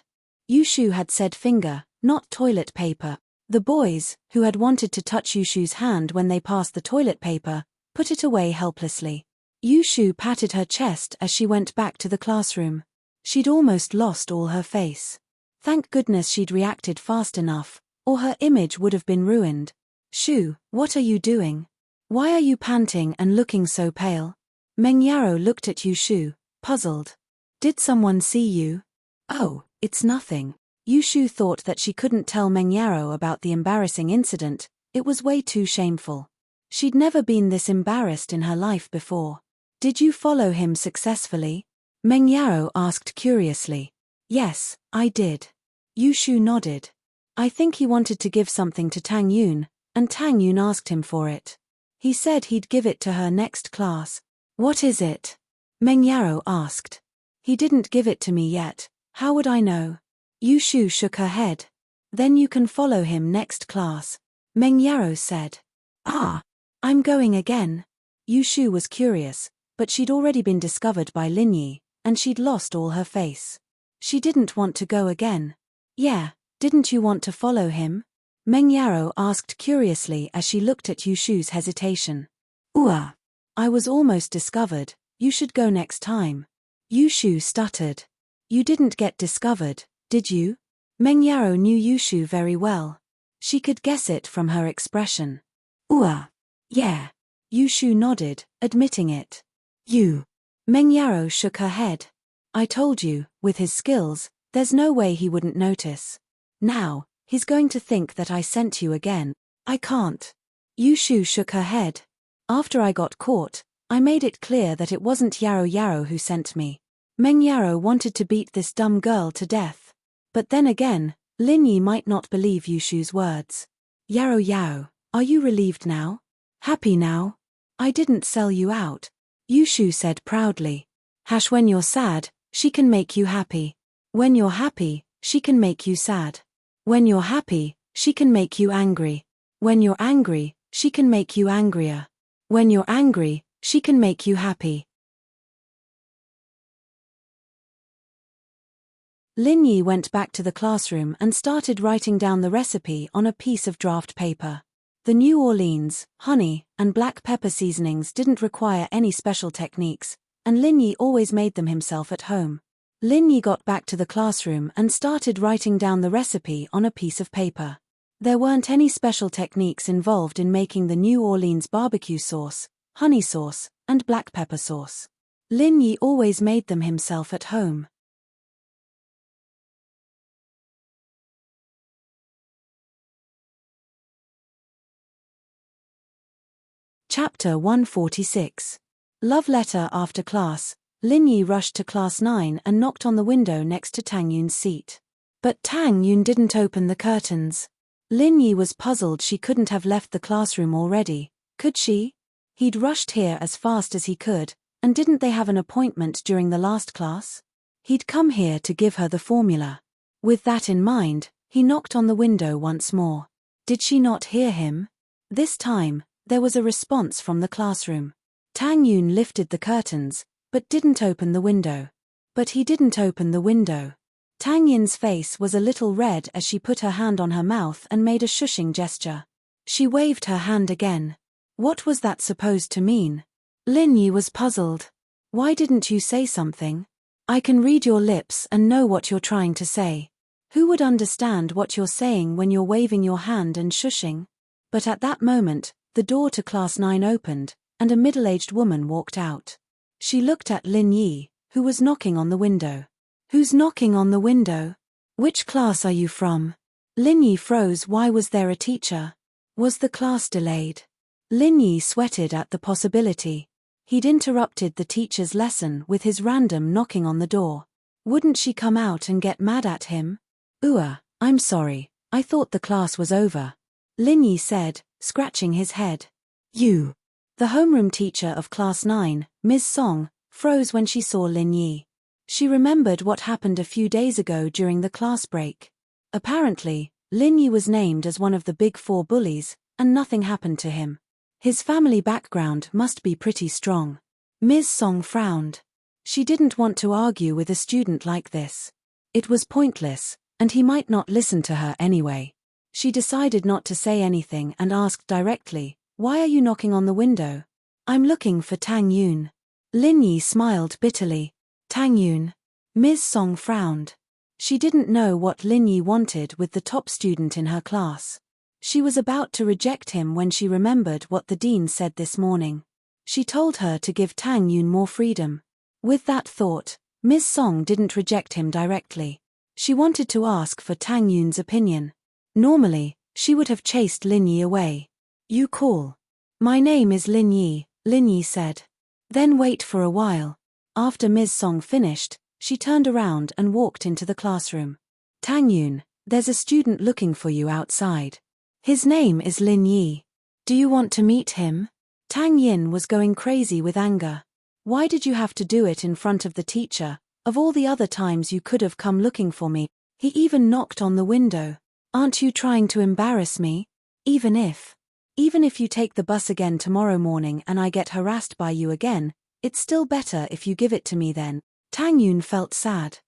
Yushu had said finger, not toilet paper. The boys, who had wanted to touch Yushu's hand when they passed the toilet paper, put it away helplessly. Yushu patted her chest as she went back to the classroom. She'd almost lost all her face. Thank goodness she'd reacted fast enough, or her image would have been ruined. Shu, what are you doing? Why are you panting and looking so pale? Meng Yaro looked at Yushu, puzzled. Did someone see you? Oh, it's nothing. Yushu thought that she couldn't tell Meng Yaro about the embarrassing incident. It was way too shameful. She'd never been this embarrassed in her life before. Did you follow him successfully? Meng Yaro asked curiously. Yes, I did. Yushu nodded. I think he wanted to give something to Tang Yun, and Tang Yun asked him for it. He said he'd give it to her next class. What is it? Meng Yaro asked. He didn't give it to me yet. How would I know? Yushu shook her head. Then you can follow him next class. Meng Yaro said. Ah, I'm going again. Yushu was curious, but she'd already been discovered by Lin Yi, and she'd lost all her face. She didn't want to go again. Yeah, didn't you want to follow him? Meng Yaro asked curiously as she looked at Yushu's hesitation. I was almost discovered. You should go next time. Yushu stuttered. You didn't get discovered, did you? Meng Yaro knew Yushu very well. She could guess it from her expression. Yeah. Yushu nodded, admitting it. You. Meng Yaro shook her head. I told you, with his skills, there's no way he wouldn't notice. Now, he's going to think that I sent you again. I can't. Yushu shook her head. After I got caught, I made it clear that it wasn't Yaro Yaro who sent me. Meng Yaro wanted to beat this dumb girl to death. But then again, Lin Yi might not believe Yushu's words. Yaro Yaro, are you relieved now? Happy now? I didn't sell you out. Yushu said proudly. When you're sad, she can make you happy. When you're happy, she can make you sad. When you're happy, she can make you angry. When you're angry, she can make you angrier. When you're angry, she can make you happy. Lin Yi went back to the classroom and started writing down the recipe on a piece of draft paper. The New Orleans, honey, and black pepper seasonings didn't require any special techniques, and Lin Yi always made them himself at home. Lin Yi got back to the classroom and started writing down the recipe on a piece of paper. There weren't any special techniques involved in making the New Orleans barbecue sauce, honey sauce, and black pepper sauce. Lin Yi always made them himself at home. Chapter 146. Love Letter. After class, Lin Yi rushed to class 9 and knocked on the window next to Tang Yun's seat. But Tang Yun didn't open the curtains. Lin Yi was puzzled. She couldn't have left the classroom already, could she? He'd rushed here as fast as he could, and didn't they have an appointment during the last class? He'd come here to give her the formula. With that in mind, he knocked on the window once more. Did she not hear him? This time, there was a response from the classroom. Tang Yun lifted the curtains, but didn't open the window. But he didn't open the window. Tang Yin's face was a little red as she put her hand on her mouth and made a shushing gesture. She waved her hand again. What was that supposed to mean? Lin Yi was puzzled. Why didn't you say something? I can read your lips and know what you're trying to say. Who would understand what you're saying when you're waving your hand and shushing? But at that moment, the door to Class 9 opened, and a middle-aged woman walked out. She looked at Lin Yi, who was knocking on the window. Who's knocking on the window? Which class are you from? Lin Yi froze. Why was there a teacher? Was the class delayed? Lin Yi sweated at the possibility. He'd interrupted the teacher's lesson with his random knocking on the door. Wouldn't she come out and get mad at him? I'm sorry, I thought the class was over. Lin Yi said, scratching his head. You. The homeroom teacher of Class 9, Ms. Song, froze when she saw Lin Yi. She remembered what happened a few days ago during the class break. Apparently, Lin Yi was named as one of the Big Four bullies, and nothing happened to him. His family background must be pretty strong. Ms. Song frowned. She didn't want to argue with a student like this. It was pointless, and he might not listen to her anyway. She decided not to say anything and asked directly, "Why are you knocking on the window?" "I'm looking for Tang Yun." Lin Yi smiled bitterly. Tang Yun. Ms. Song frowned. She didn't know what Lin Yi wanted with the top student in her class. She was about to reject him when she remembered what the dean said this morning. She told her to give Tang Yun more freedom. With that thought, Ms. Song didn't reject him directly. She wanted to ask for Tang Yun's opinion. Normally, she would have chased Lin Yi away. "You call." "My name is Lin Yi," Lin Yi said. "Then wait for a while." After Ms. Song finished, she turned around and walked into the classroom. "Tang Yun, there's a student looking for you outside. His name is Lin Yi. Do you want to meet him?" Tang Yin was going crazy with anger. "Why did you have to do it in front of the teacher? Of all the other times you could have come looking for me. He even knocked on the window. Aren't you trying to embarrass me? Even if you take the bus again tomorrow morning and I get harassed by you again, it's still better if you give it to me then." Tang Yun felt sad.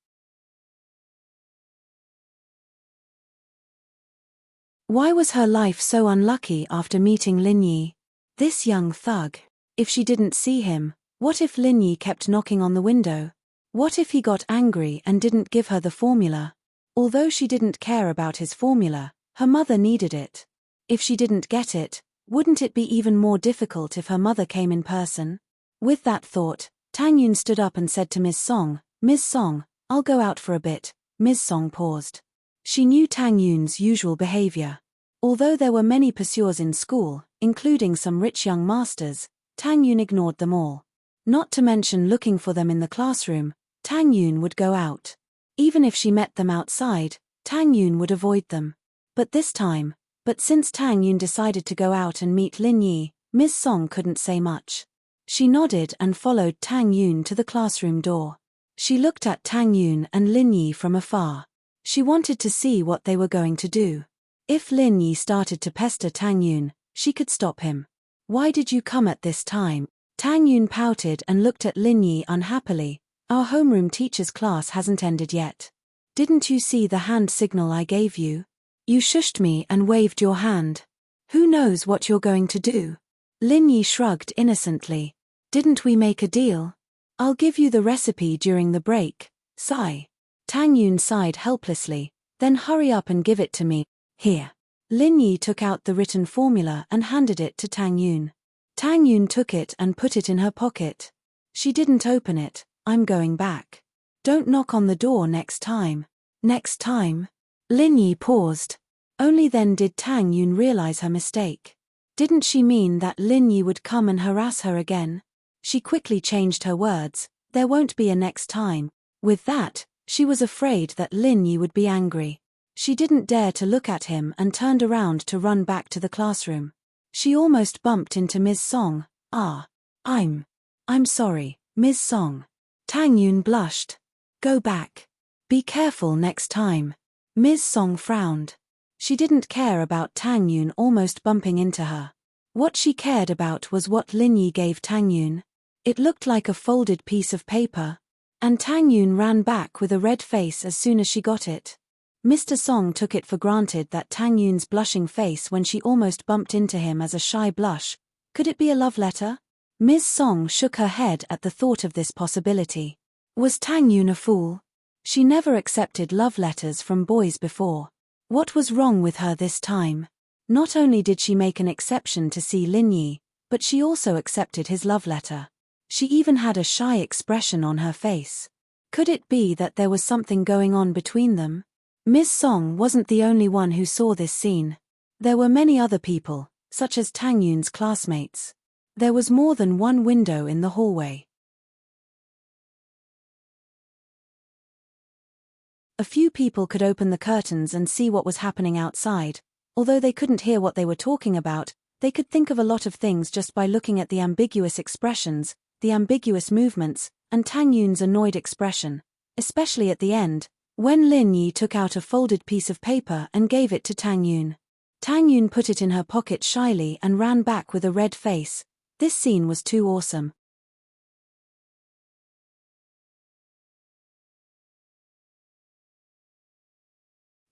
Why was her life so unlucky after meeting Lin Yi? This young thug. If she didn't see him, what if Lin Yi kept knocking on the window? What if he got angry and didn't give her the formula? Although she didn't care about his formula, her mother needed it. If she didn't get it, wouldn't it be even more difficult if her mother came in person? With that thought, Tang Yun stood up and said to Ms. Song, "Ms. Song, I'll go out for a bit." Ms. Song paused. She knew Tang Yun's usual behavior. Although there were many pursuers in school, including some rich young masters, Tang Yun ignored them all. Not to mention looking for them in the classroom, Tang Yun would go out. Even if she met them outside, Tang Yun would avoid them. But since Tang Yun decided to go out and meet Lin Yi, Ms. Song couldn't say much. She nodded and followed Tang Yun to the classroom door. She looked at Tang Yun and Lin Yi from afar. She wanted to see what they were going to do. If Lin Yi started to pester Tang Yun, she could stop him. "Why did you come at this time?" Tang Yun pouted and looked at Lin Yi unhappily. "Our homeroom teacher's class hasn't ended yet. Didn't you see the hand signal I gave you? You shushed me and waved your hand. Who knows what you're going to do?" Lin Yi shrugged innocently. "Didn't we make a deal? I'll give you the recipe during the break." Sigh. Tang Yun sighed helplessly. "Then hurry up and give it to me." "Here." Lin Yi took out the written formula and handed it to Tang Yun. Tang Yun took it and put it in her pocket. She didn't open it. "I'm going back. Don't knock on the door next time." "Next time?" Lin Yi paused. Only then did Tang Yun realize her mistake. Didn't she mean that Lin Yi would come and harass her again? She quickly changed her words. "There won't be a next time." With that, she was afraid that Lin Yi would be angry. She didn't dare to look at him and turned around to run back to the classroom. She almost bumped into Ms. Song. I'm sorry, Ms. Song." Tang Yun blushed. Go back. Be careful next time. Ms. Song frowned. She didn't care about Tang Yun almost bumping into her. What she cared about was what Lin Yi gave Tang Yun. It looked like a folded piece of paper. And Tang Yun ran back with a red face as soon as she got it. Mr. Song took it for granted that Tang Yun's blushing face when she almost bumped into him as a shy blush. Could it be a love letter? Ms. Song shook her head at the thought of this possibility. Was Tang Yun a fool? She never accepted love letters from boys before. What was wrong with her this time? Not only did she make an exception to see Lin Yi, but she also accepted his love letter. She even had a shy expression on her face. Could it be that there was something going on between them? Ms. Song wasn't the only one who saw this scene. There were many other people, such as Tang Yun's classmates. There was more than one window in the hallway. A few people could open the curtains and see what was happening outside. Although they couldn't hear what they were talking about, they could think of a lot of things just by looking at the ambiguous expressions, the ambiguous movements, and Tang Yun's annoyed expression, especially at the end, when Lin Yi took out a folded piece of paper and gave it to Tang Yun. Tang Yun put it in her pocket shyly and ran back with a red face. This scene was too awesome.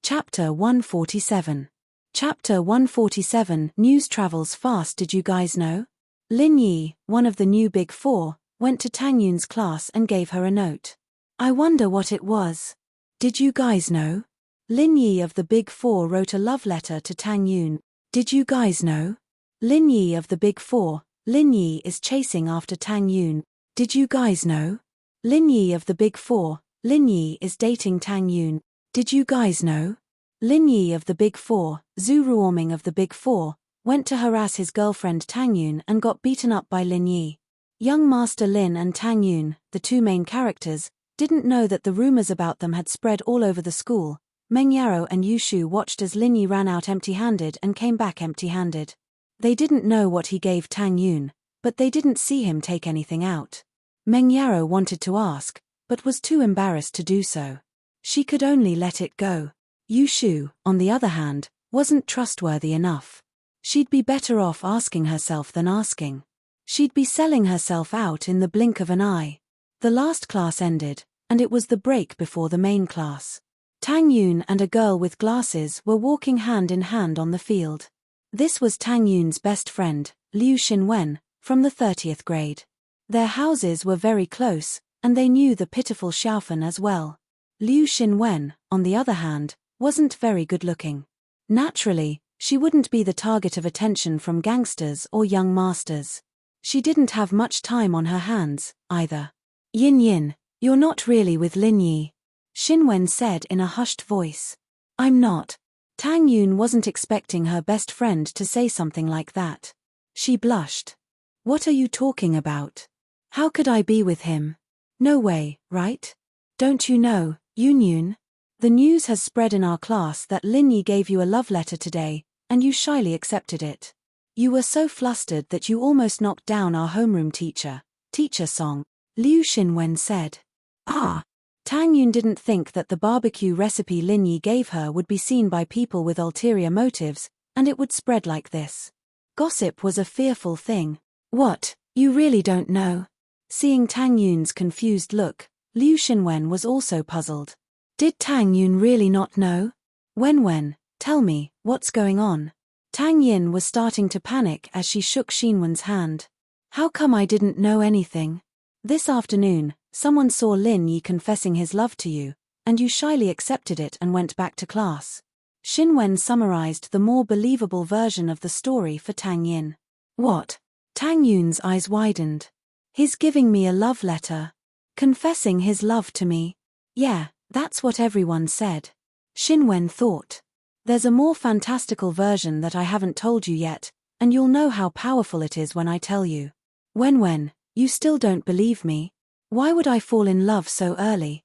Chapter 147. Chapter 147. News travels fast. Did you guys know? Lin Yi, one of the new Big Four, went to Tang Yun's class and gave her a note. I wonder what it was. Did you guys know? Lin Yi of the Big Four wrote a love letter to Tang Yun. Did you guys know? Lin Yi of the Big Four, Lin Yi is chasing after Tang Yun. Did you guys know? Lin Yi of the Big Four, Lin Yi is dating Tang Yun. Did you guys know? Lin Yi of the Big Four, Zhu Ruoming of the Big Four, went to harass his girlfriend Tang Yun and got beaten up by Lin Yi. Young Master Lin and Tang Yun, the two main characters, didn't know that the rumors about them had spread all over the school. Meng Yaro and Yu Shu watched as Lin Yi ran out empty-handed and came back empty-handed. They didn't know what he gave Tang Yun, but they didn't see him take anything out. Meng Yaro wanted to ask, but was too embarrassed to do so. She could only let it go. Yu Shu, on the other hand, wasn't trustworthy enough. She'd be better off asking herself than asking. She'd be selling herself out in the blink of an eye. The last class ended, and it was the break before the main class. Tang Yun and a girl with glasses were walking hand in hand on the field. This was Tang Yun's best friend, Liu Xinwen, from the 30th grade. Their houses were very close, and they knew the pitiful Xiaofan as well. Liu Xinwen, on the other hand, wasn't very good-looking. Naturally, she wouldn't be the target of attention from gangsters or young masters. She didn't have much time on her hands, either. Yin Yin, you're not really with Lin Yi, Xinwen said in a hushed voice. I'm not. Tang Yun wasn't expecting her best friend to say something like that. She blushed. What are you talking about? How could I be with him? No way, right? Don't you know, Yun Yun? The news has spread in our class that Lin Yi gave you a love letter today, and you shyly accepted it. You were so flustered that you almost knocked down our homeroom teacher, Teacher Song, Liu Xinwen said. Ah! Tang Yun didn't think that the barbecue recipe Lin Yi gave her would be seen by people with ulterior motives, and it would spread like this. Gossip was a fearful thing. What, you really don't know? Seeing Tang Yun's confused look, Liu Xinwen was also puzzled. Did Tang Yun really not know? Wen, tell me, what's going on? Tang Yin was starting to panic as she shook Xinwen's hand. How come I didn't know anything? This afternoon, someone saw Lin Yi confessing his love to you, and you shyly accepted it and went back to class. Xinwen summarized the more believable version of the story for Tang Yin. What? Tang Yun's eyes widened. He's giving me a love letter. Confessing his love to me. Yeah, that's what everyone said. Xinwen thought. There's a more fantastical version that I haven't told you yet, and you'll know how powerful it is when I tell you. Wen, you still don't believe me? Why would I fall in love so early?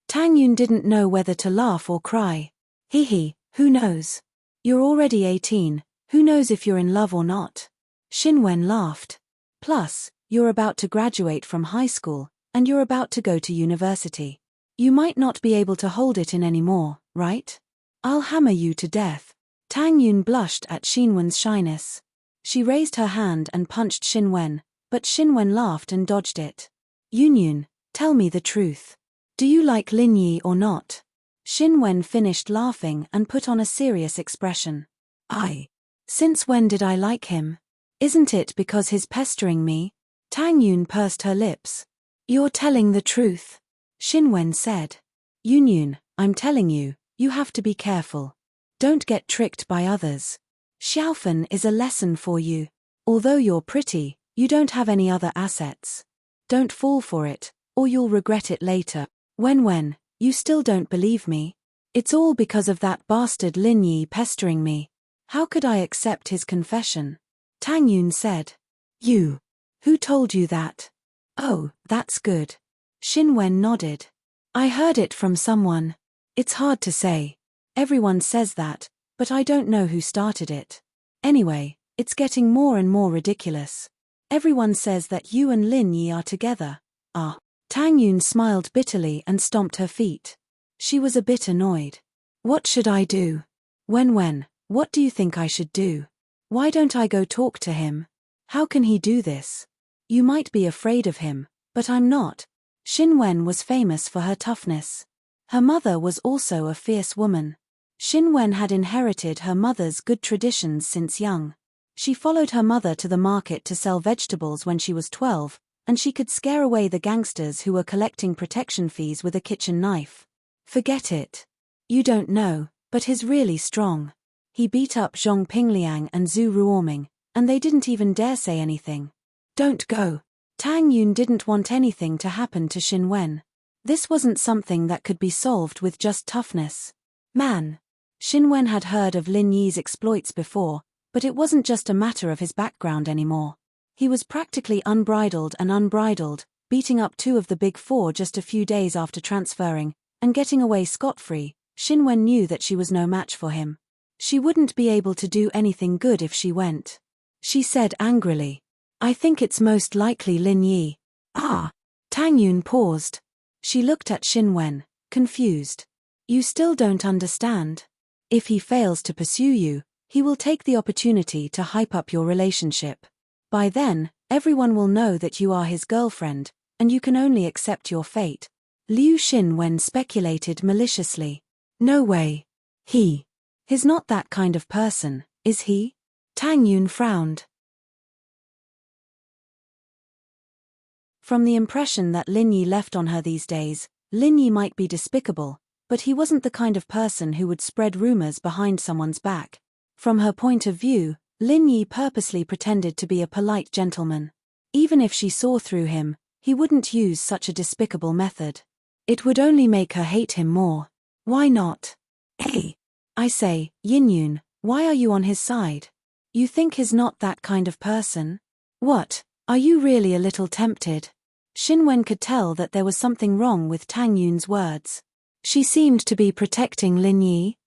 Tang Yun didn't know whether to laugh or cry. Who knows? You're already 18, who knows if you're in love or not? Xinwen laughed. Plus, you're about to graduate from high school, and you're about to go to university. You might not be able to hold it in anymore, right? I'll hammer you to death. Tang Yun blushed at Xinwen's shyness. She raised her hand and punched Xinwen, but Xinwen laughed and dodged it. Yun, tell me the truth. Do you like Lin Yi or not? Xinwen finished laughing and put on a serious expression. Since when did I like him? Isn't it because he's pestering me? Tang Yun pursed her lips. You're telling the truth, Xinwen said. Yun, I'm telling you, you have to be careful. Don't get tricked by others. Xiaofan is a lesson for you. Although you're pretty, you don't have any other assets. Don't fall for it, or you'll regret it later. When, you still don't believe me? It's all because of that bastard Lin Yi pestering me. How could I accept his confession? Tang Yun said. You. Who told you that? Oh, that's good. Xinwen nodded. I heard it from someone. It's hard to say. Everyone says that, but I don't know who started it. Anyway, it's getting more and more ridiculous. Everyone says that you and Lin Yi are together. Tang Yun smiled bitterly and stomped her feet. She was a bit annoyed. What should I do? When, what do you think I should do? Why don't I go talk to him? How can he do this? You might be afraid of him, but I'm not. Xinwen was famous for her toughness. Her mother was also a fierce woman. Xinwen had inherited her mother's good traditions since young. She followed her mother to the market to sell vegetables when she was 12, and she could scare away the gangsters who were collecting protection fees with a kitchen knife. Forget it. You don't know, but he's really strong. He beat up Zhong Pingliang and Zhu Ruoming, and they didn't even dare say anything. Don't go. Tang Yun didn't want anything to happen to Xinwen. This wasn't something that could be solved with just toughness. Man. Xinwen had heard of Lin Yi's exploits before, but it wasn't just a matter of his background anymore. He was practically unbridled, beating up 2 of the Big Four just a few days after transferring, and getting away scot-free. Xinwen knew that she was no match for him. She wouldn't be able to do anything good if she went. She said angrily. I think it's most likely Lin Yi. Tang Yun paused. She looked at Xinwen, confused. You still don't understand? If he fails to pursue you, he will take the opportunity to hype up your relationship. By then, everyone will know that you are his girlfriend, and you can only accept your fate. Liu Xinwen speculated maliciously. No way. He's not that kind of person, is he? Tang Yun frowned. From the impression that Lin Yi left on her these days, Lin Yi might be despicable, but he wasn't the kind of person who would spread rumors behind someone's back. From her point of view, Lin Yi purposely pretended to be a polite gentleman. Even if she saw through him, he wouldn't use such a despicable method. It would only make her hate him more. Why not? Hey! I say, Yin, why are you on his side? You think he's not that kind of person? What? Are you really a little tempted? Xinwen could tell that there was something wrong with Tang Yun's words. She seemed to be protecting Lin Yi.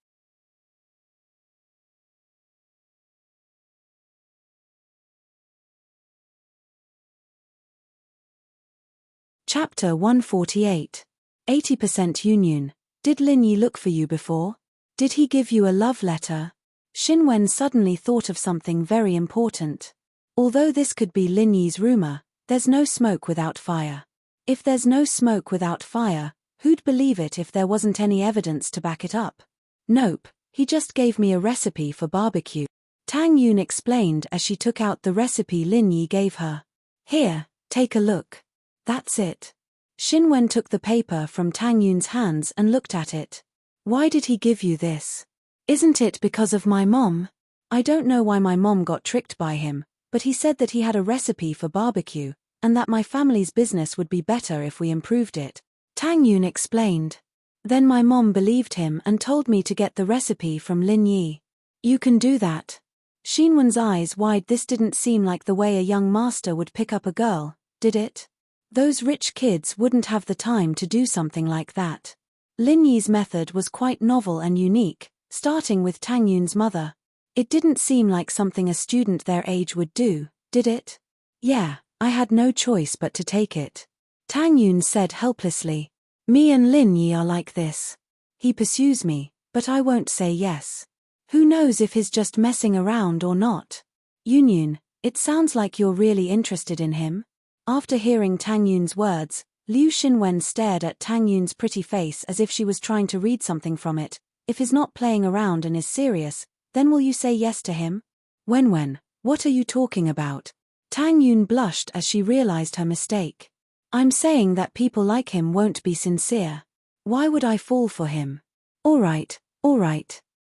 Chapter 148. 80% Union. Did Lin Yi look for you before? Did he give you a love letter? Xinwen suddenly thought of something very important. Although this could be Lin Yi's rumor, there's no smoke without fire. If there's no smoke without fire, who'd believe it if there wasn't any evidence to back it up? Nope, he just gave me a recipe for barbecue. Tang Yun explained as she took out the recipe Lin Yi gave her. Here, take a look. That's it. Xinwen took the paper from Tang Yun's hands and looked at it. Why did he give you this? Isn't it because of my mom? I don't know why my mom got tricked by him, but he said that he had a recipe for barbecue, and that my family's business would be better if we improved it. Tang Yun explained. Then my mom believed him and told me to get the recipe from Lin Yi. You can do that. Xinwen's eyes wide. This didn't seem like the way a young master would pick up a girl, did it? Those rich kids wouldn't have the time to do something like that. Lin Yi's method was quite novel and unique, starting with Tang Yun's mother. It didn't seem like something a student their age would do, did it? Yeah, I had no choice but to take it. Tang Yun said helplessly. Me and Lin Yi are like this. He pursues me, but I won't say yes. Who knows if he's just messing around or not? Yun, it sounds like you're really interested in him. After hearing Tang Yun's words, Liu Xinwen stared at Tang Yun's pretty face as if she was trying to read something from it. If he's not playing around and is serious, then will you say yes to him? When, what are you talking about? Tang Yun blushed as she realized her mistake. I'm saying that people like him won't be sincere. Why would I fall for him? All right.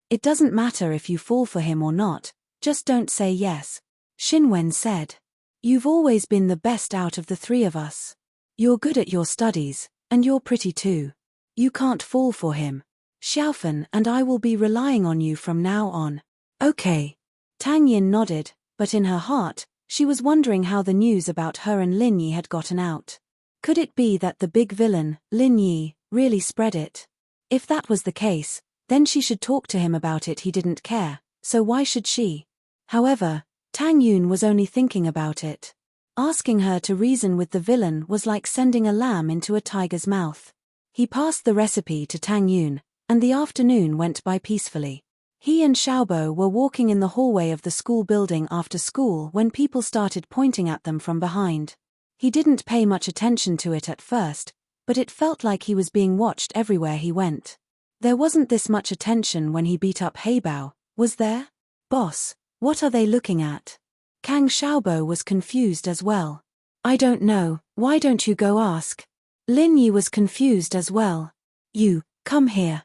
It doesn't matter if you fall for him or not, just don't say yes. Xinwen said. You've always been the best out of the three of us. You're good at your studies, and you're pretty too. You can't fall for him. Xiaofan and I will be relying on you from now on. Okay. Tang Yin nodded, but in her heart, she was wondering how the news about her and Lin Yi had gotten out. Could it be that the big villain, Lin Yi, really spread it? If that was the case, then she should talk to him about it. He didn't care, so why should she? However, Tang Yun was only thinking about it. Asking her to reason with the villain was like sending a lamb into a tiger's mouth. He passed the recipe to Tang Yun, and the afternoon went by peacefully. He and Xiaobo were walking in the hallway of the school building after school when people started pointing at them from behind. He didn't pay much attention to it at first, but it felt like he was being watched everywhere he went. There wasn't this much attention when he beat up Heibao, was there? Boss, what are they looking at? Kang Xiaobo was confused as well. I don't know, why don't you go ask? Lin Yi was confused as well. You, come here.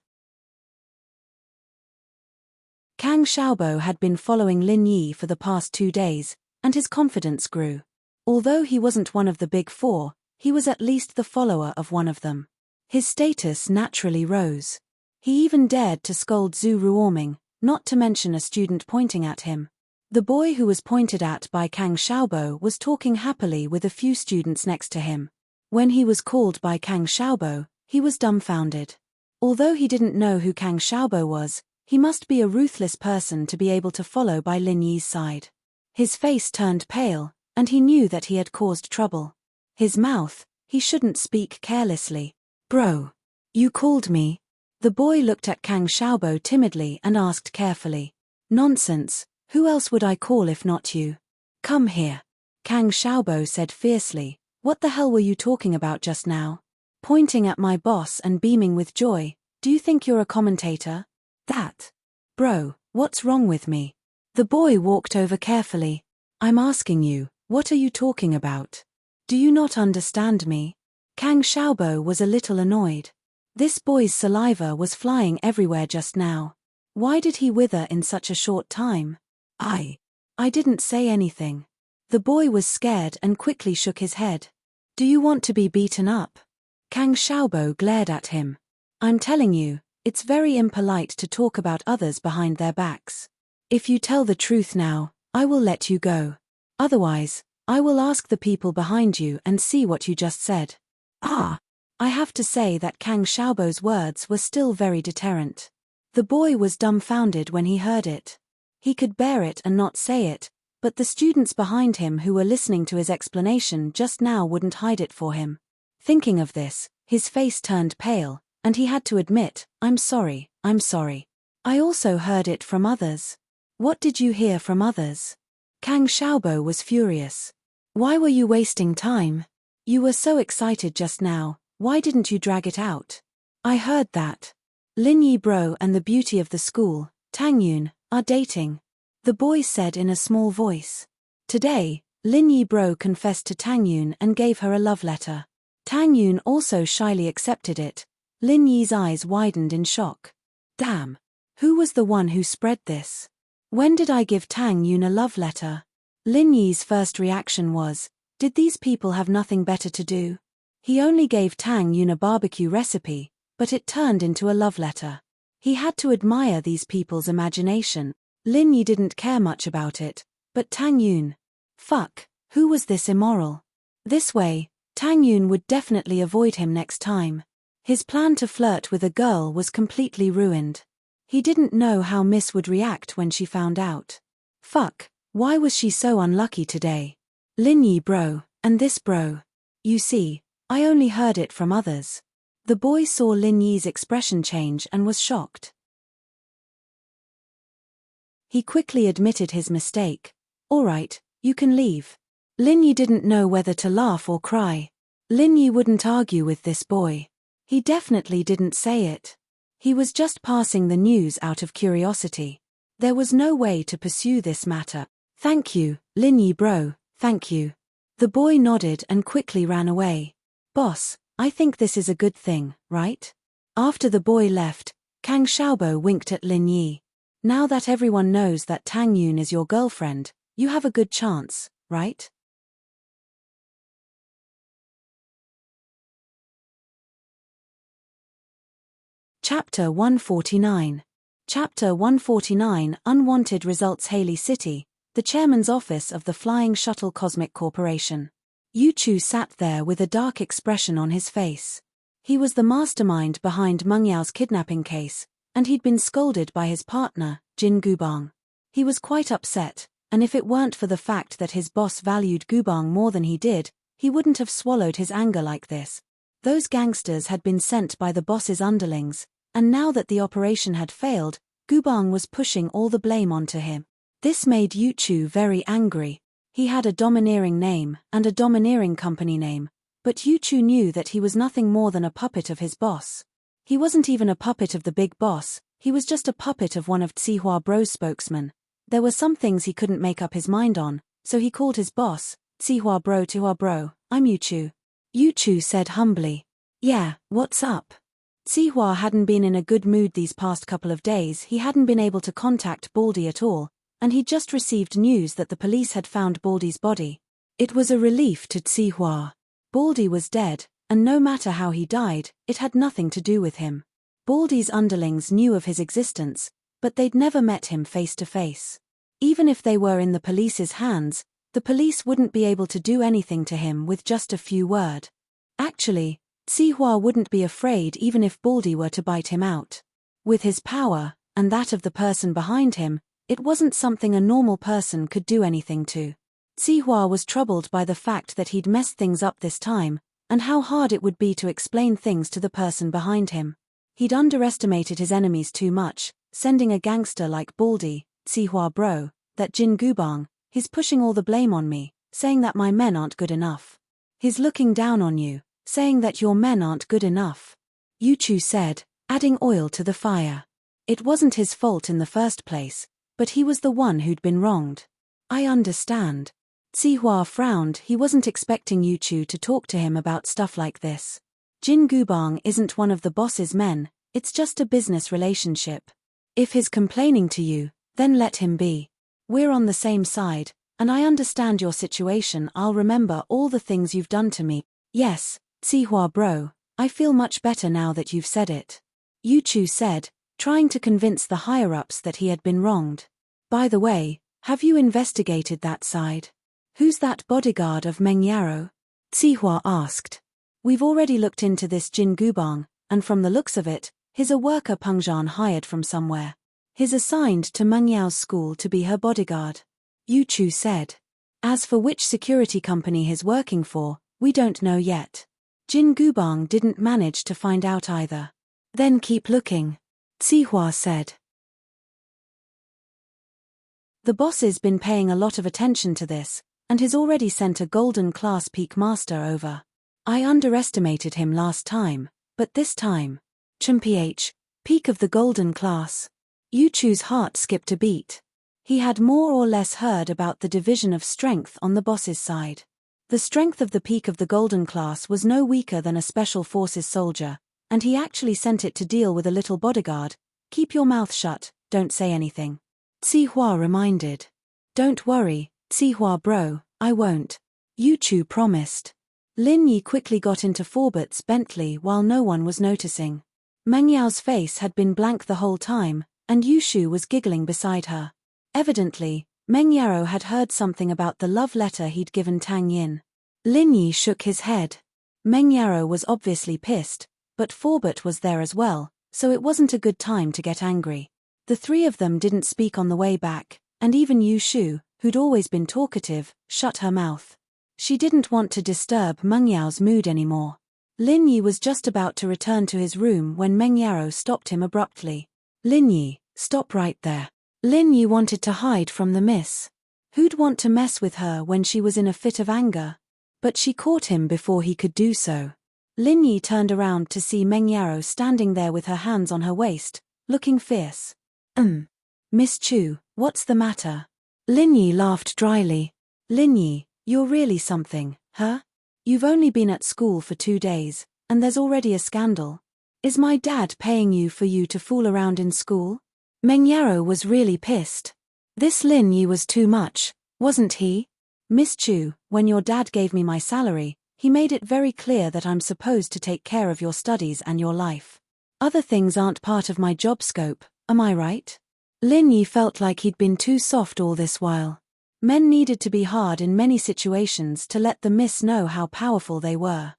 Kang Xiaobo had been following Lin Yi for the past 2 days, and his confidence grew. Although he wasn't one of the big four, he was at least the follower of one of them. His status naturally rose. He even dared to scold Zhu Ruoming, not to mention a student pointing at him. The boy who was pointed at by Kang Xiaobo was talking happily with a few students next to him. When he was called by Kang Xiaobo, he was dumbfounded. Although he didn't know who Kang Xiaobo was, he must be a ruthless person to be able to follow by Lin Yi's side. His face turned pale, and he knew that he had caused trouble. His mouth, he shouldn't speak carelessly. Bro. You called me? The boy looked at Kang Xiaobo timidly and asked carefully. Nonsense, who else would I call if not you? Come here. Kang Xiaobo said fiercely. What the hell were you talking about just now? Pointing at my boss and beaming with joy. Do you think you're a commentator? That. Bro, what's wrong with me? The boy walked over carefully. I'm asking you, what are you talking about? Do you not understand me? Kang Xiaobo was a little annoyed. This boy's saliva was flying everywhere just now. Why did he wither in such a short time? I didn't say anything. The boy was scared and quickly shook his head. Do you want to be beaten up? Kang Xiaobo glared at him. I'm telling you, it's very impolite to talk about others behind their backs. If you tell the truth now, I will let you go. Otherwise, I will ask the people behind you and see what you just said. I have to say that Kang Xiaobo's words were still very deterrent. The boy was dumbfounded when he heard it. He could bear it and not say it, but the students behind him who were listening to his explanation just now wouldn't hide it for him. Thinking of this, his face turned pale, and he had to admit, I'm sorry. I also heard it from others. What did you hear from others? Kang Xiaobo was furious. Why were you wasting time? You were so excited just now, why didn't you drag it out? I heard that Lin Yi bro and the beauty of the school, Tang Yun, are dating. The boy said in a small voice. Today, Lin Yi bro confessed to Tang Yun and gave her a love letter. Tang Yun also shyly accepted it. Lin Yi's eyes widened in shock. Damn. Who was the one who spread this? When did I give Tang Yun a love letter? Lin Yi's first reaction was, did these people have nothing better to do? He only gave Tang Yun a barbecue recipe, but it turned into a love letter. He had to admire these people's imagination. Lin Yi didn't care much about it, but Tang Yun. Fuck, who was this immoral? This way, Tang Yun would definitely avoid him next time. His plan to flirt with a girl was completely ruined. He didn't know how Miss would react when she found out. Fuck, Why was she so unlucky today? Lin Yi bro, and this bro. You see, I only heard it from others. The boy saw Lin Yi's expression change and was shocked. He quickly admitted his mistake. All right, you can leave. Lin Yi didn't know whether to laugh or cry. Lin Yi wouldn't argue with this boy. He definitely didn't say it. He was just passing the news out of curiosity. There was no way to pursue this matter. Thank you, Lin Yi bro, thank you. The boy nodded and quickly ran away. Boss, I think this is a good thing, right? After the boy left, Kang Xiaobo winked at Lin Yi. Now that everyone knows that Tang Yun is your girlfriend, you have a good chance, right? Chapter 149. Chapter 149 Unwanted Results Haley City, the chairman's office of the Flying Shuttle Cosmic Corporation. Yu Chu sat there with a dark expression on his face. He was the mastermind behind Meng Yao's kidnapping case, and he'd been scolded by his partner, Jin Gubang. He was quite upset, and if it weren't for the fact that his boss valued Gubang more than he did, he wouldn't have swallowed his anger like this. Those gangsters had been sent by the boss's underlings, and now that the operation had failed, Gubang was pushing all the blame onto him. This made Yu Chu very angry. He had a domineering name and a domineering company name, but Yu Chu knew that he was nothing more than a puppet of his boss. He wasn't even a puppet of the big boss, he was just a puppet of one of Tsihua Bro's spokesmen. There were some things he couldn't make up his mind on, so he called his boss, Tsihua Bro, I'm Yu Chu. Yu Chu said humbly. Yeah, what's up? Tsihua hadn't been in a good mood these past couple of days. He hadn't been able to contact Baldy at all, and he'd just received news that the police had found Baldy's body. It was a relief to Tsihua. Baldy was dead, and no matter how he died, it had nothing to do with him. Baldy's underlings knew of his existence, but they'd never met him face to face. Even if they were in the police's hands, the police wouldn't be able to do anything to him with just a few words. Actually, Tsihua wouldn't be afraid even if Baldy were to bite him out. With his power, and that of the person behind him, it wasn't something a normal person could do anything to. Tsihua was troubled by the fact that he'd messed things up this time, and how hard it would be to explain things to the person behind him. He'd underestimated his enemies too much, sending a gangster like Baldy, Tsihua Bro, that Jin Gubang, he's pushing all the blame on me, saying that my men aren't good enough. He's looking down on you, saying that your men aren't good enough. Yu Chu said, adding oil to the fire. It wasn't his fault in the first place, but he was the one who'd been wronged. I understand. Tsihua frowned. He wasn't expecting Yu Chu to talk to him about stuff like this. Jin Gubang isn't one of the boss's men, it's just a business relationship. If he's complaining to you, then let him be. We're on the same side, and I understand your situation. I'll remember all the things you've done to me. Yes, Tsihua Bro, I feel much better now that you've said it. Yu Chu said, trying to convince the higher-ups that he had been wronged. By the way, have you investigated that side? Who's that bodyguard of Meng Yaro? Tsihua asked. We've already looked into this Jin Gubang, and from the looks of it, he's a worker Pengzhan hired from somewhere. He's assigned to Meng Yao's school to be her bodyguard. Yu Chu said. As for which security company he's working for, we don't know yet. Jin Gubang didn't manage to find out either. Then keep looking. Tsihua said. The boss's been paying a lot of attention to this, and has already sent a golden class peak master over. I underestimated him last time, but this time. Chumph, peak of the golden class. Yu Chu's heart skipped a beat. He had more or less heard about the division of strength on the boss's side. The strength of the peak of the golden class was no weaker than a special forces soldier, and he actually sent it to deal with a little bodyguard. Keep your mouth shut, don't say anything. Tsihua reminded. Don't worry, Tsihua Bro, I won't. Yu Chu promised. Lin Yi quickly got into Forbert's Bentley while no one was noticing. Meng Yao's face had been blank the whole time, and Yu Chu was giggling beside her. Evidently, Meng Yaro had heard something about the love letter he'd given Tang Yin. Lin Yi shook his head. Meng Yaro was obviously pissed, but Forbert was there as well, so it wasn't a good time to get angry. The three of them didn't speak on the way back, and even Yu Shu, who'd always been talkative, shut her mouth. She didn't want to disturb Meng Yao's mood anymore. Lin Yi was just about to return to his room when Meng Yao stopped him abruptly. Lin Yi, stop right there. Lin Yi wanted to hide from the miss. Who'd want to mess with her when she was in a fit of anger? But she caught him before he could do so. Lin Yi turned around to see Meng Yao standing there with her hands on her waist, looking fierce. Miss Chu, what's the matter? Lin Yi laughed dryly. Lin Yi, you're really something, huh? You've only been at school for 2 days, and there's already a scandal. Is my dad paying you for you to fool around in school? Meng Yao was really pissed. This Lin Yi was too much, wasn't he? Miss Chu, when your dad gave me my salary, he made it very clear that I'm supposed to take care of your studies and your life. Other things aren't part of my job scope, am I right? Lin Yi felt like he'd been too soft all this while. Men needed to be hard in many situations to let the miss know how powerful they were.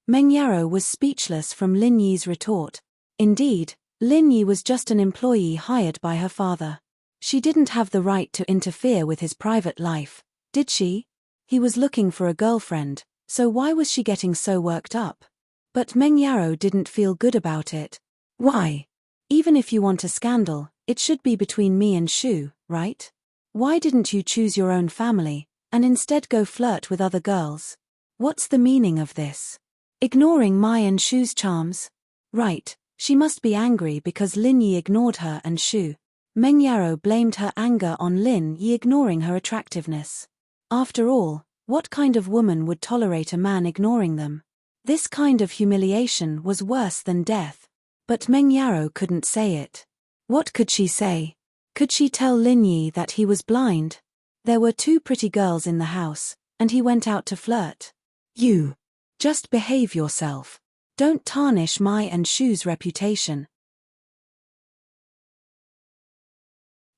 Meng Yao was speechless from Lin Yi's retort. Indeed, Lin Yi was just an employee hired by her father. She didn't have the right to interfere with his private life, did she? He was looking for a girlfriend, so why was she getting so worked up? But Meng Yao didn't feel good about it. Why? Even if you want a scandal, it should be between me and Shu, right? Why didn't you choose your own family, and instead go flirt with other girls? What's the meaning of this? Ignoring my and Shu's charms? Right, she must be angry because Lin Yi ignored her and Shu. Meng Yao blamed her anger on Lin Yi ignoring her attractiveness. After all, what kind of woman would tolerate a man ignoring them? This kind of humiliation was worse than death. But Meng Yao couldn't say it. What could she say? Could she tell Lin Yi that he was blind? There were 2 pretty girls in the house, and he went out to flirt. You. Just behave yourself. Don't tarnish my and Shu's reputation.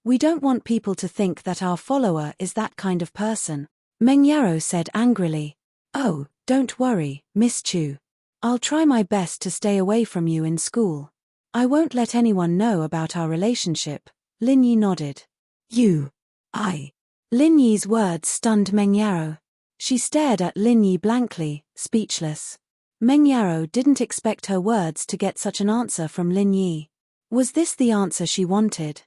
We don't want people to think that our follower is that kind of person, Meng Yao said angrily. Oh, don't worry, Miss Chu. I'll try my best to stay away from you in school. I won't let anyone know about our relationship. Lin Yi nodded. Lin Yi's words stunned Meng Yao. She stared at Lin Yi blankly, speechless. Meng Yao didn't expect her words to get such an answer from Lin Yi. Was this the answer she wanted?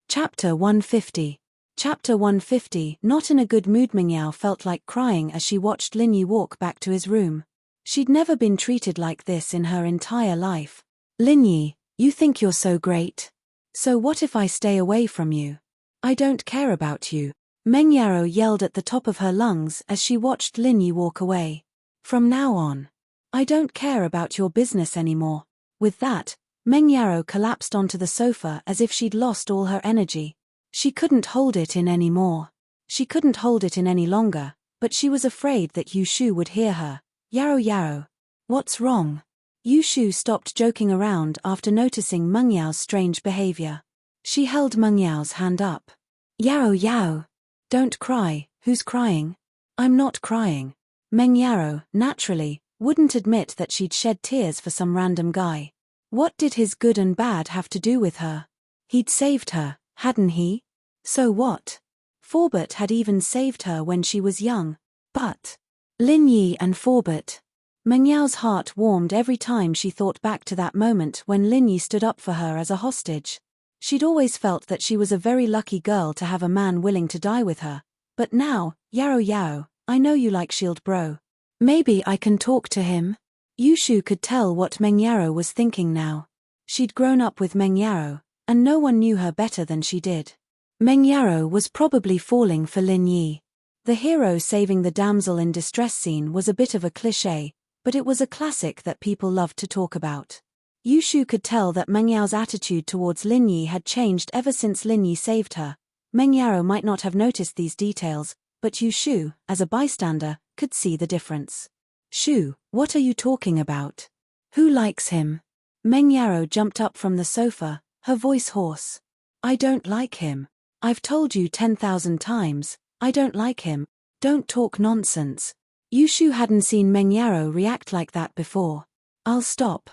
Chapter 150. Chapter 150. Not in a good mood. Meng Yao felt like crying as she watched Lin Yi walk back to his room. She'd never been treated like this in her entire life. Lin Yi, you think you're so great. So what if I stay away from you? I don't care about you. Meng Yao yelled at the top of her lungs as she watched Lin Yi walk away. From now on, I don't care about your business anymore. With that, Meng Yao collapsed onto the sofa as if she'd lost all her energy. She couldn't hold it in any more. She couldn't hold it in any longer, but she was afraid that Yu Shu would hear her. Yao. What's wrong? Yu Shu stopped joking around after noticing Meng Yao's strange behavior. She held Meng Yao's hand up. Yao. Don't cry, who's crying? I'm not crying. Meng Yao, naturally, wouldn't admit that she'd shed tears for some random guy. What did his good and bad have to do with her? He'd saved her, hadn't he? So what? Forbert had even saved her when she was young. But Lin Yi and Forbert. Meng Yao's heart warmed every time she thought back to that moment when Lin Yi stood up for her as a hostage. She'd always felt that she was a very lucky girl to have a man willing to die with her. But now, Yao, I know you like Shield Bro. Maybe I can talk to him? Yu Shu could tell what Meng Yao was thinking now. She'd grown up with Meng Yao, and no one knew her better than she did. Meng Yao was probably falling for Lin Yi. The hero saving the damsel in distress scene was a bit of a cliché, but it was a classic that people loved to talk about. Yu Shu could tell that Meng Yao's attitude towards Lin Yi had changed ever since Lin Yi saved her. Meng Yao might not have noticed these details, but Yu Shu, as a bystander, could see the difference. Shu, what are you talking about? Who likes him? Meng Yao jumped up from the sofa, her voice hoarse. I don't like him. I've told you 10,000 times, I don't like him. Don't talk nonsense. Yu Shu hadn't seen Meng Yao react like that before. I'll stop.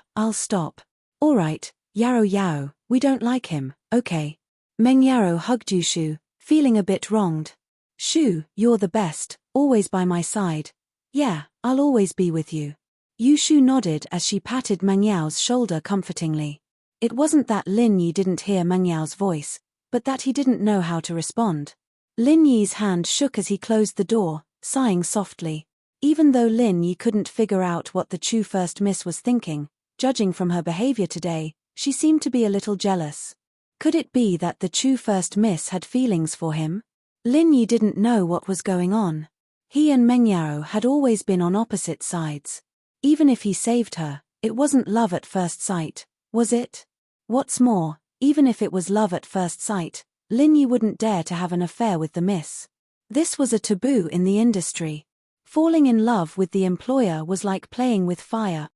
Alright, Yaro Yao, we don't like him, okay. Meng Yaro hugged Yushu, feeling a bit wronged. Shu, you're the best, always by my side. Yeah, I'll always be with you. Yushu nodded as she patted Meng Yao's shoulder comfortingly. It wasn't that Lin Yi didn't hear Meng Yao's voice, but that he didn't know how to respond. Lin Yi's hand shook as he closed the door, sighing softly. Even though Lin Yi couldn't figure out what the Chu First Miss was thinking, judging from her behavior today, she seemed to be a little jealous. Could it be that the Chu First Miss had feelings for him? Lin Yi didn't know what was going on. He and Meng Yao had always been on opposite sides. Even if he saved her, it wasn't love at first sight, was it? What's more, even if it was love at first sight, Lin Yi wouldn't dare to have an affair with the miss. This was a taboo in the industry. Falling in love with the employer was like playing with fire.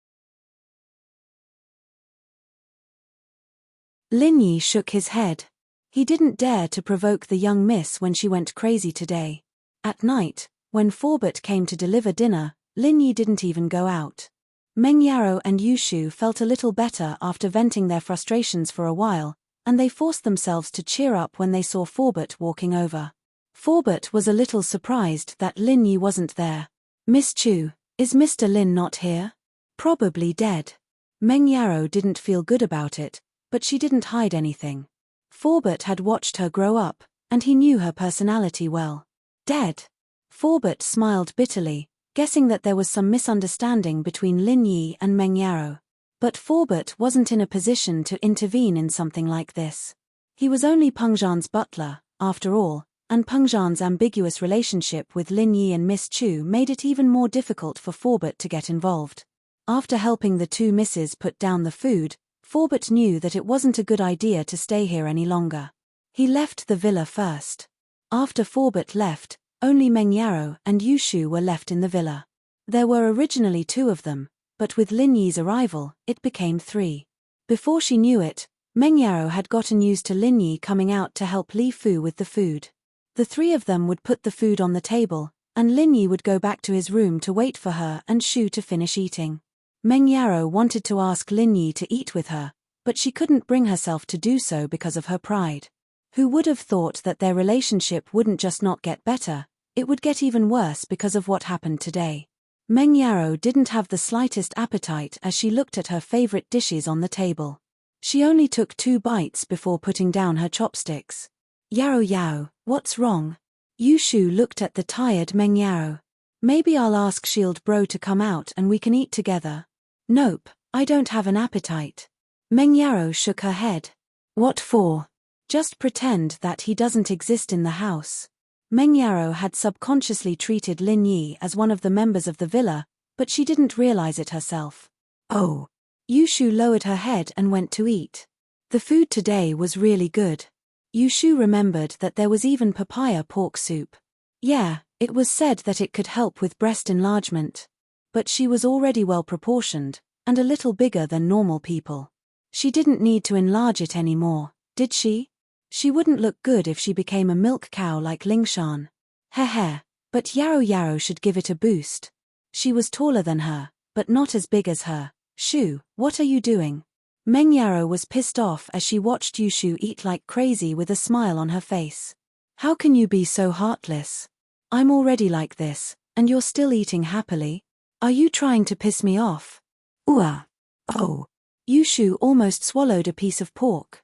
Lin Yi shook his head. He didn't dare to provoke the young miss when she went crazy today. At night, when Forbert came to deliver dinner, Lin Yi didn't even go out. Meng Yao and Yushu felt a little better after venting their frustrations for a while, and they forced themselves to cheer up when they saw Forbert walking over. Forbert was a little surprised that Lin Yi wasn't there. Miss Chu, is Mr. Lin not here? Probably dead. Meng Yao didn't feel good about it, but she didn't hide anything. Forbert had watched her grow up, and he knew her personality well. Dead? Forbert smiled bitterly, guessing that there was some misunderstanding between Lin Yi and Meng Yao. But Forbert wasn't in a position to intervene in something like this. He was only Peng Zhan's butler, after all, and Peng Zhan's ambiguous relationship with Lin Yi and Miss Chu made it even more difficult for Forbert to get involved. After helping the two misses put down the food, Forbert knew that it wasn't a good idea to stay here any longer. He left the villa first. After Forbert left, only Meng Yao and Yushu were left in the villa. There were originally 2 of them, but with Lin Yi's arrival, it became 3. Before she knew it, Meng Yao had gotten used to Lin Yi coming out to help Li Fu with the food. The 3 of them would put the food on the table, and Lin Yi would go back to his room to wait for her and Shu to finish eating. Meng Yao wanted to ask Lin Yi to eat with her, but she couldn't bring herself to do so because of her pride. Who would have thought that their relationship wouldn't just not get better, it would get even worse because of what happened today. Meng Yao didn't have the slightest appetite as she looked at her favorite dishes on the table. She only took 2 bites before putting down her chopsticks. Yao, what's wrong? Yushu looked at the tired Meng Yao. Maybe I'll ask Shield Bro to come out and we can eat together. Nope, I don't have an appetite. Meng Yao shook her head. What for? Just pretend that he doesn't exist in the house. Meng Yao had subconsciously treated Lin Yi as one of the members of the villa, but she didn't realize it herself. Oh. Yushu lowered her head and went to eat. The food today was really good. Yushu remembered that there was even papaya pork soup. Yeah, it was said that it could help with breast enlargement. But she was already well proportioned, and a little bigger than normal people. She didn't need to enlarge it anymore, did she? She wouldn't look good if she became a milk cow like Lingshan. Heh, but Yao should give it a boost. She was taller than her, but not as big as her. Shu, what are you doing? Meng Yao was pissed off as she watched Yushu eat like crazy with a smile on her face. How can you be so heartless? I'm already like this, and you're still eating happily? Are you trying to piss me off? Oh. Yushu almost swallowed a piece of pork.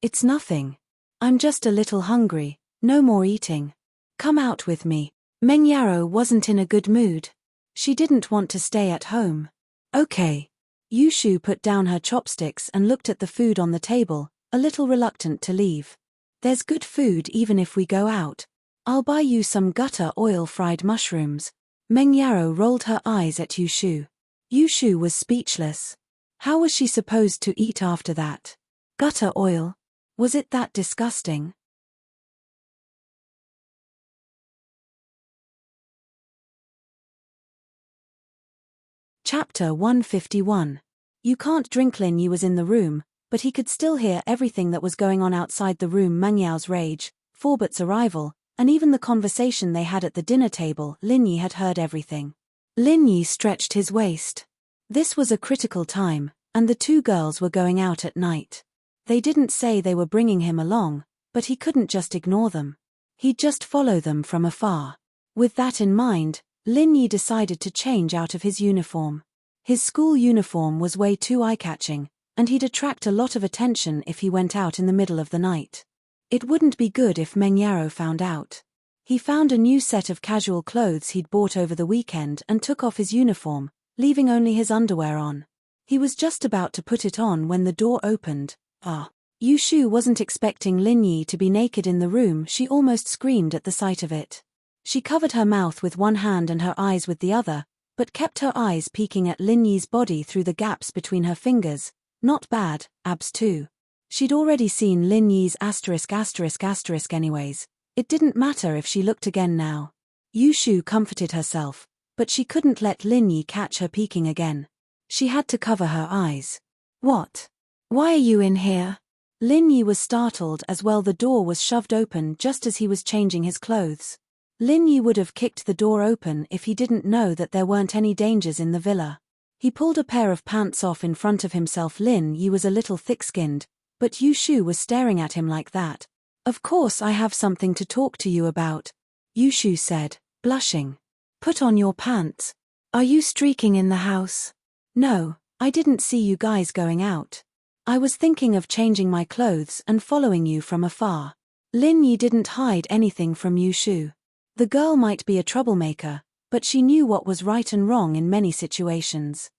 It's nothing. I'm just a little hungry, no more eating. Come out with me. Meng Yao wasn't in a good mood. She didn't want to stay at home. Okay. Yushu put down her chopsticks and looked at the food on the table, a little reluctant to leave. There's good food even if we go out. I'll buy you some gutter oil fried mushrooms. Meng Yao rolled her eyes at Yushu. Yushu was speechless. How was she supposed to eat after that? Gutter oil? Was it that disgusting? Chapter 151. You can't drink. Lin Yi was in the room, but he could still hear everything that was going on outside the room. Meng Yao's rage, Forbert's arrival, and even the conversation they had at the dinner table. Lin Yi had heard everything. Lin Yi stretched his waist. This was a critical time, and the two girls were going out at night. They didn't say they were bringing him along, but he couldn't just ignore them. He'd just follow them from afar. With that in mind, Lin Yi decided to change out of his uniform. His school uniform was way too eye-catching, and he'd attract a lot of attention if he went out in the middle of the night. It wouldn't be good if Meng Yaro found out. He found a new set of casual clothes he'd bought over the weekend and took off his uniform, leaving only his underwear on. He was just about to put it on when the door opened. Yu Shu wasn't expecting Lin Yi to be naked in the room. She almost screamed at the sight of it. She covered her mouth with one hand and her eyes with the other, but kept her eyes peeking at Lin Yi's body through the gaps between her fingers. Not bad, abs too. She'd already seen Lin Yi's **** anyways. It didn't matter if she looked again now. Yu Shu comforted herself, but she couldn't let Lin Yi catch her peeking again. She had to cover her eyes. What? Why are you in here? Lin Yi was startled as well. The door was shoved open just as he was changing his clothes. Lin Yi would have kicked the door open if he didn't know that there weren't any dangers in the villa. He pulled a pair of pants off in front of himself. Lin Yi was a little thick-skinned, but Yu Shu was staring at him like that. Of course I have something to talk to you about, Yu Shu said, blushing. Put on your pants. Are you streaking in the house? No, I didn't see you guys going out. I was thinking of changing my clothes and following you from afar. Lin Yi didn't hide anything from Yu Shu. The girl might be a troublemaker, but she knew what was right and wrong in many situations.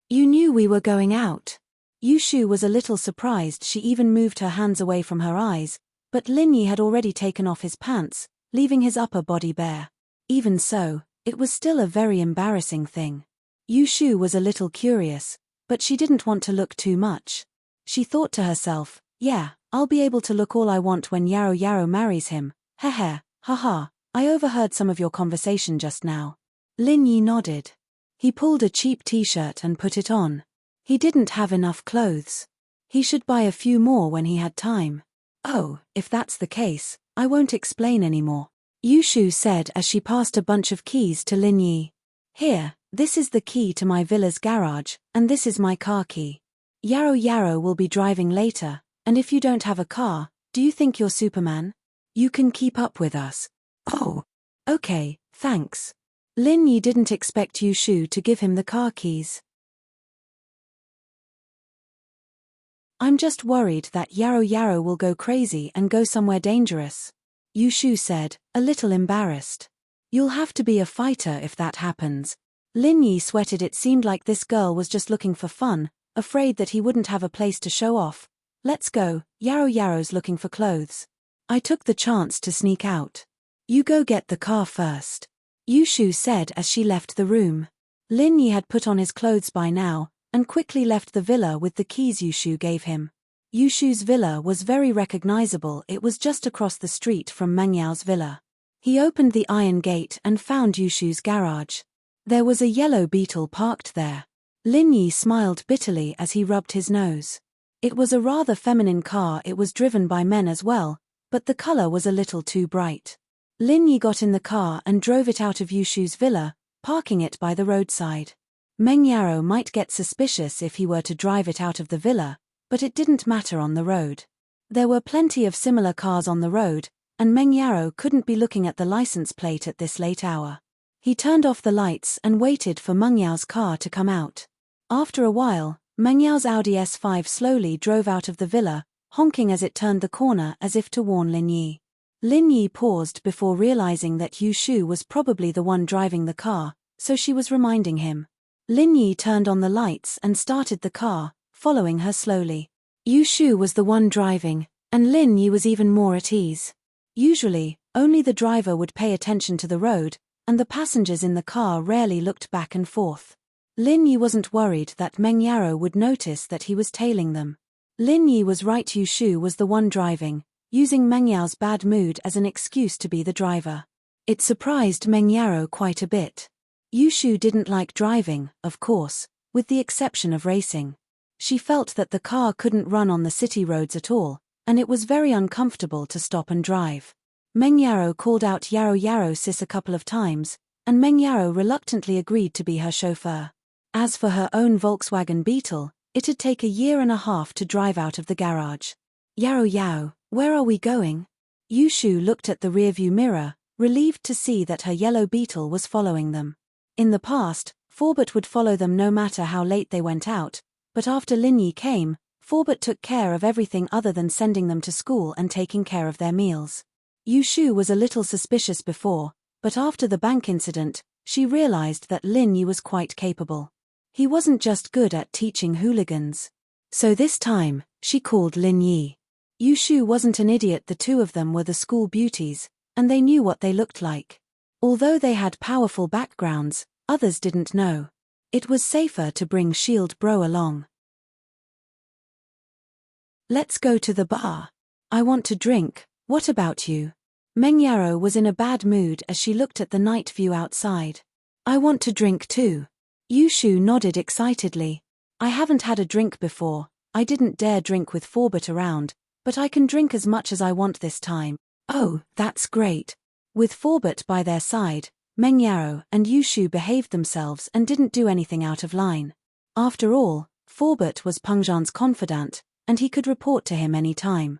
You knew we were going out. Yu Shu was a little surprised. She even moved her hands away from her eyes, but Lin Yi had already taken off his pants, leaving his upper body bare. Even so, it was still a very embarrassing thing. Yu Shu was a little curious, but she didn't want to look too much. She thought to herself, yeah, I'll be able to look all I want when Yaro Yaro marries him. Heh, haha, I overheard some of your conversation just now. Lin Yi nodded. He pulled a cheap t-shirt and put it on. He didn't have enough clothes. He should buy a few more when he had time. Oh, if that's the case, I won't explain anymore, Yu Shu said as she passed a bunch of keys to Lin Yi. Here, this is the key to my villa's garage, and this is my car key. Yaro Yaro will be driving later, and if you don't have a car, do you think you're Superman? You can keep up with us. Oh. Okay, thanks. Lin Yi didn't expect Yu Shu to give him the car keys. I'm just worried that Yaro Yaro will go crazy and go somewhere dangerous, Yu Shu said, a little embarrassed. You'll have to be a fighter if that happens. Lin Yi sweated. It seemed like this girl was just looking for fun, afraid that he wouldn't have a place to show off. Let's go, Yaro Yaro's looking for clothes. I took the chance to sneak out. You go get the car first, Yu Shu said as she left the room. Lin Yi had put on his clothes by now, and quickly left the villa with the keys Yu Shu gave him. Yu Shu's villa was very recognizable. It was just across the street from Meng Yao's villa. He opened the iron gate and found Yu Shu's garage. There was a yellow Beetle parked there. Lin Yi smiled bitterly as he rubbed his nose. It was a rather feminine car. It was driven by men as well, but the color was a little too bright. Lin Yi got in the car and drove it out of Yu Shu's villa, parking it by the roadside. Meng Yaro might get suspicious if he were to drive it out of the villa, but it didn't matter on the road. There were plenty of similar cars on the road, and Meng Yaro couldn't be looking at the license plate at this late hour. He turned off the lights and waited for Meng Yao's car to come out. After a while, Meng Yao's Audi S5 slowly drove out of the villa, honking as it turned the corner as if to warn Lin Yi. Lin Yi paused before realizing that Yu Shu was probably the one driving the car, so she was reminding him. Lin Yi turned on the lights and started the car, following her slowly. Yu Shu was the one driving, and Lin Yi was even more at ease. Usually, only the driver would pay attention to the road, and the passengers in the car rarely looked back and forth. Lin Yi wasn't worried that Meng Yaro would notice that he was tailing them. Lin Yi was right. Yu Shu was the one driving, using Meng Yao's bad mood as an excuse to be the driver. It surprised Meng Yaro quite a bit. Yu Shu didn't like driving, of course, with the exception of racing. She felt that the car couldn't run on the city roads at all, and it was very uncomfortable to stop and drive. Meng Yaro called out Yaro Yaro sis a couple of times, and Meng Yaro reluctantly agreed to be her chauffeur. As for her own Volkswagen Beetle, it'd take a year and a half to drive out of the garage. Yao Yao, where are we going? Yushu looked at the rearview mirror, relieved to see that her yellow Beetle was following them. In the past, Forbert would follow them no matter how late they went out, but after Linyi came, Forbert took care of everything other than sending them to school and taking care of their meals. Yushu was a little suspicious before, but after the bank incident, she realized that Linyi was quite capable. He wasn't just good at teaching hooligans. So this time, she called Linyi. Yushu wasn't an idiot. The two of them were the school beauties, and they knew what they looked like. Although they had powerful backgrounds, others didn't know. It was safer to bring Shield Bro along. Let's go to the bar. I want to drink, what about you? Mengyaro was in a bad mood as she looked at the night view outside. I want to drink too. Yushu nodded excitedly. I haven't had a drink before, I didn't dare drink with Forbert around, but I can drink as much as I want this time. Oh, that's great. With Forbert by their side, Mengyaro and Yushu behaved themselves and didn't do anything out of line. After all, Forbert was Pengzhan's confidant, and he could report to him any time.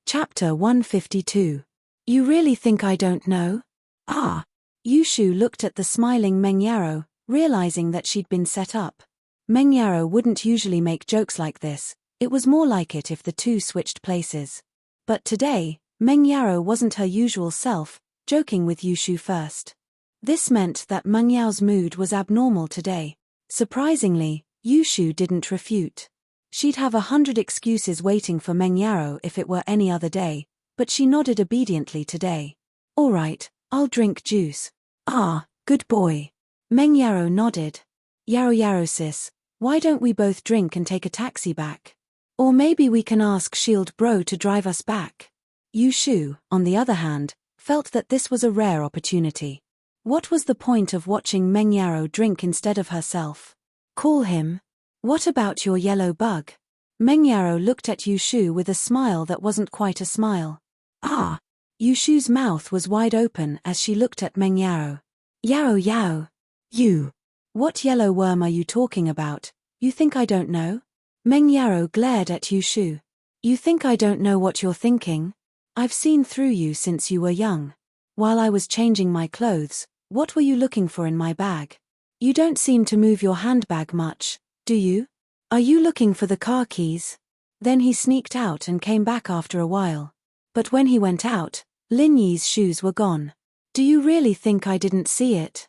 Chapter 152. You really think I don't know? Ah. Yushu looked at the smiling Mengyaro, realizing that she'd been set up. Mengyaro wouldn't usually make jokes like this, it was more like it if the two switched places. But today, Mengyaro wasn't her usual self, joking with Yushu first. This meant that Mengyao's mood was abnormal today. Surprisingly, Yushu didn't refute. She'd have 100 excuses waiting for Mengyaro if it were any other day, but she nodded obediently today. All right, I'll drink juice. Ah, good boy. Mengyaro nodded. Yaro sis, why don't we both drink and take a taxi back? Or maybe we can ask Shield Bro to drive us back. Yushu, on the other hand, felt that this was a rare opportunity. What was the point of watching Mengyaro drink instead of herself? Call him. What about your yellow bug? Mengyaro looked at Yushu with a smile that wasn't quite a smile. Ah! Yushu's mouth was wide open as she looked at Mengyaro. Yao Yao. You. What yellow worm are you talking about? You think I don't know? Mengyaro glared at Yushu. You think I don't know what you're thinking? I've seen through you since you were young. While I was changing my clothes, what were you looking for in my bag? You don't seem to move your handbag much, do you? Are you looking for the car keys? Then he sneaked out and came back after a while. But when he went out, Linyi's shoes were gone. Do you really think I didn't see it?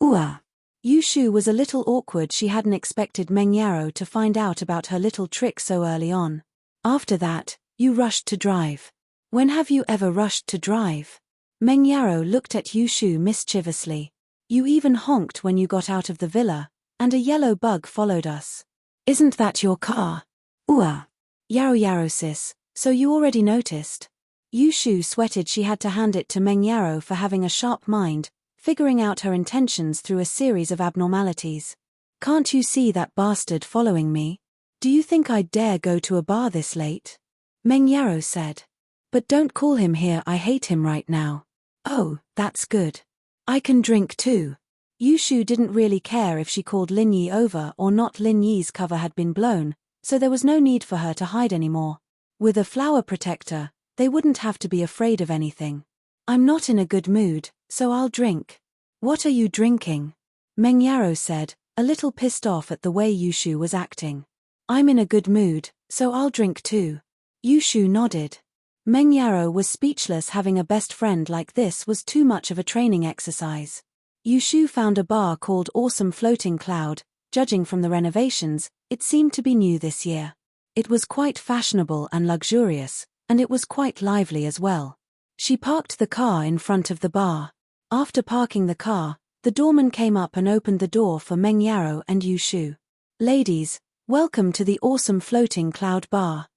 Ooh. Yushu was a little awkward. She hadn't expected Mengyaro to find out about her little trick so early on. After that, you rushed to drive. When have you ever rushed to drive? Mengyaro looked at Yushu mischievously. You even honked when you got out of the villa, and a yellow bug followed us. Isn't that your car? Ooh. Yaro sis, so you already noticed? Yushu sweated. She had to hand it to Mengyaro for having a sharp mind, figuring out her intentions through a series of abnormalities. Can't you see that bastard following me? Do you think I'd dare go to a bar this late? Mengyaro said. But don't call him here, I hate him right now. Oh, that's good. I can drink too. Yushu didn't really care if she called Linyi over or not. Linyi's cover had been blown, so there was no need for her to hide anymore. With a flower protector, they wouldn't have to be afraid of anything. I'm not in a good mood, so I'll drink. What are you drinking? Mengyaro said, a little pissed off at the way Yushu was acting. I'm in a good mood, so I'll drink too. Yushu nodded. Mengyaro was speechless. Having a best friend like this was too much of a training exercise. Yushu found a bar called Awesome Floating Cloud. Judging from the renovations, it seemed to be new this year. It was quite fashionable and luxurious, and it was quite lively as well. She parked the car in front of the bar. After parking the car, the doorman came up and opened the door for Mengyaro and Yushu. Ladies, welcome to the Awesome Floating Cloud Bar.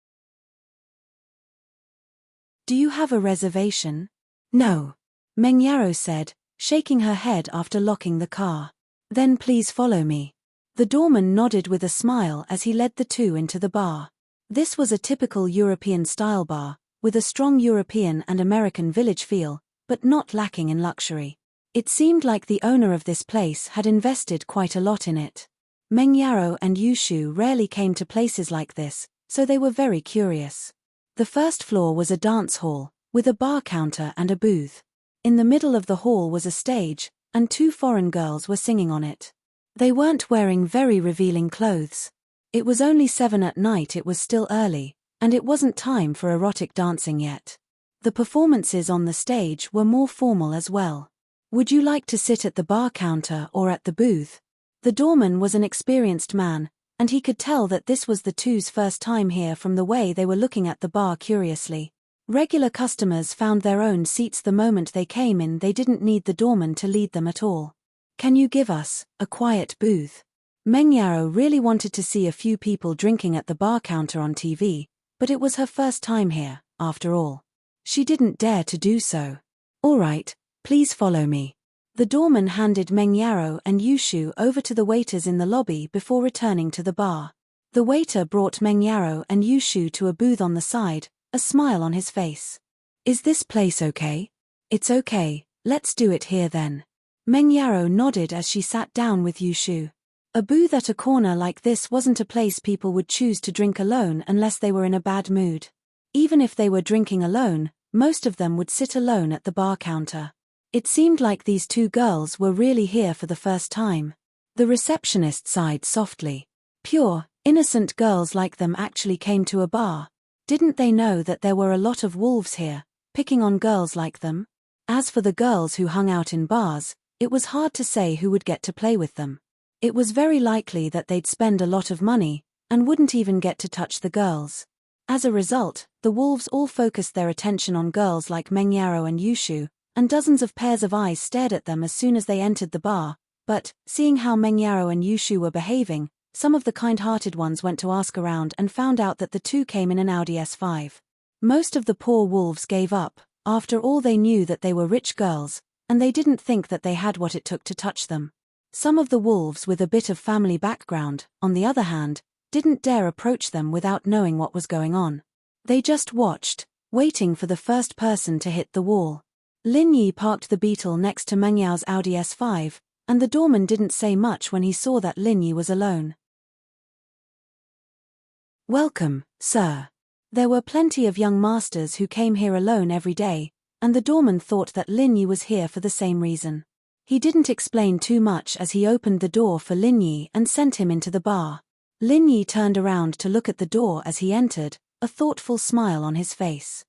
Do you have a reservation? No. Mengyaro said, shaking her head after locking the car. Then please follow me. The doorman nodded with a smile as he led the two into the bar. This was a typical European-style bar, with a strong European and American village feel, but not lacking in luxury. It seemed like the owner of this place had invested quite a lot in it. Meng Yaro and Yushu rarely came to places like this, so they were very curious. The first floor was a dance hall, with a bar counter and a booth. In the middle of the hall was a stage, and 2 foreign girls were singing on it. They weren't wearing very revealing clothes. It was only 7 at night, it was still early, and it wasn't time for erotic dancing yet. The performances on the stage were more formal as well. Would you like to sit at the bar counter or at the booth? The doorman was an experienced man, and he could tell that this was the two's first time here from the way they were looking at the bar curiously. Regular customers found their own seats the moment they came in. They didn't need the doorman to lead them at all. Can you give us a quiet booth? Meng Yaro really wanted to see a few people drinking at the bar counter on TV, but it was her first time here, after all. She didn't dare to do so. All right, please follow me. The doorman handed Meng Yaro and Yushu over to the waiters in the lobby before returning to the bar. The waiter brought Meng Yaro and Yushu to a booth on the side, a smile on his face. Is this place okay? It's okay, let's do it here then. Meng Yaro nodded as she sat down with Yushu. A booth at a corner like this wasn't a place people would choose to drink alone unless they were in a bad mood. Even if they were drinking alone, most of them would sit alone at the bar counter. It seemed like these 2 girls were really here for the first time. The receptionist sighed softly. Pure, innocent girls like them actually came to a bar. Didn't they know that there were a lot of wolves here, picking on girls like them? As for the girls who hung out in bars, it was hard to say who would get to play with them. It was very likely that they'd spend a lot of money, and wouldn't even get to touch the girls. As a result, the wolves all focused their attention on girls like Meng Yaro and Yushu, and dozens of pairs of eyes stared at them as soon as they entered the bar, but, seeing how Meng Yaro and Yushu were behaving, some of the kind-hearted ones went to ask around and found out that the 2 came in an Audi S5. Most of the poor wolves gave up. After all, they knew that they were rich girls, and they didn't think that they had what it took to touch them. Some of the wolves with a bit of family background, on the other hand, didn't dare approach them without knowing what was going on. They just watched, waiting for the first person to hit the wall. Lin Yi parked the Beetle next to Meng Yao's Audi S5, and the doorman didn't say much when he saw that Lin Yi was alone. Welcome, sir. There were plenty of young masters who came here alone every day, and the doorman thought that Lin Yi was here for the same reason. He didn't explain too much as he opened the door for Lin Yi and sent him into the bar. Lin Yi turned around to look at the door as he entered, a thoughtful smile on his face.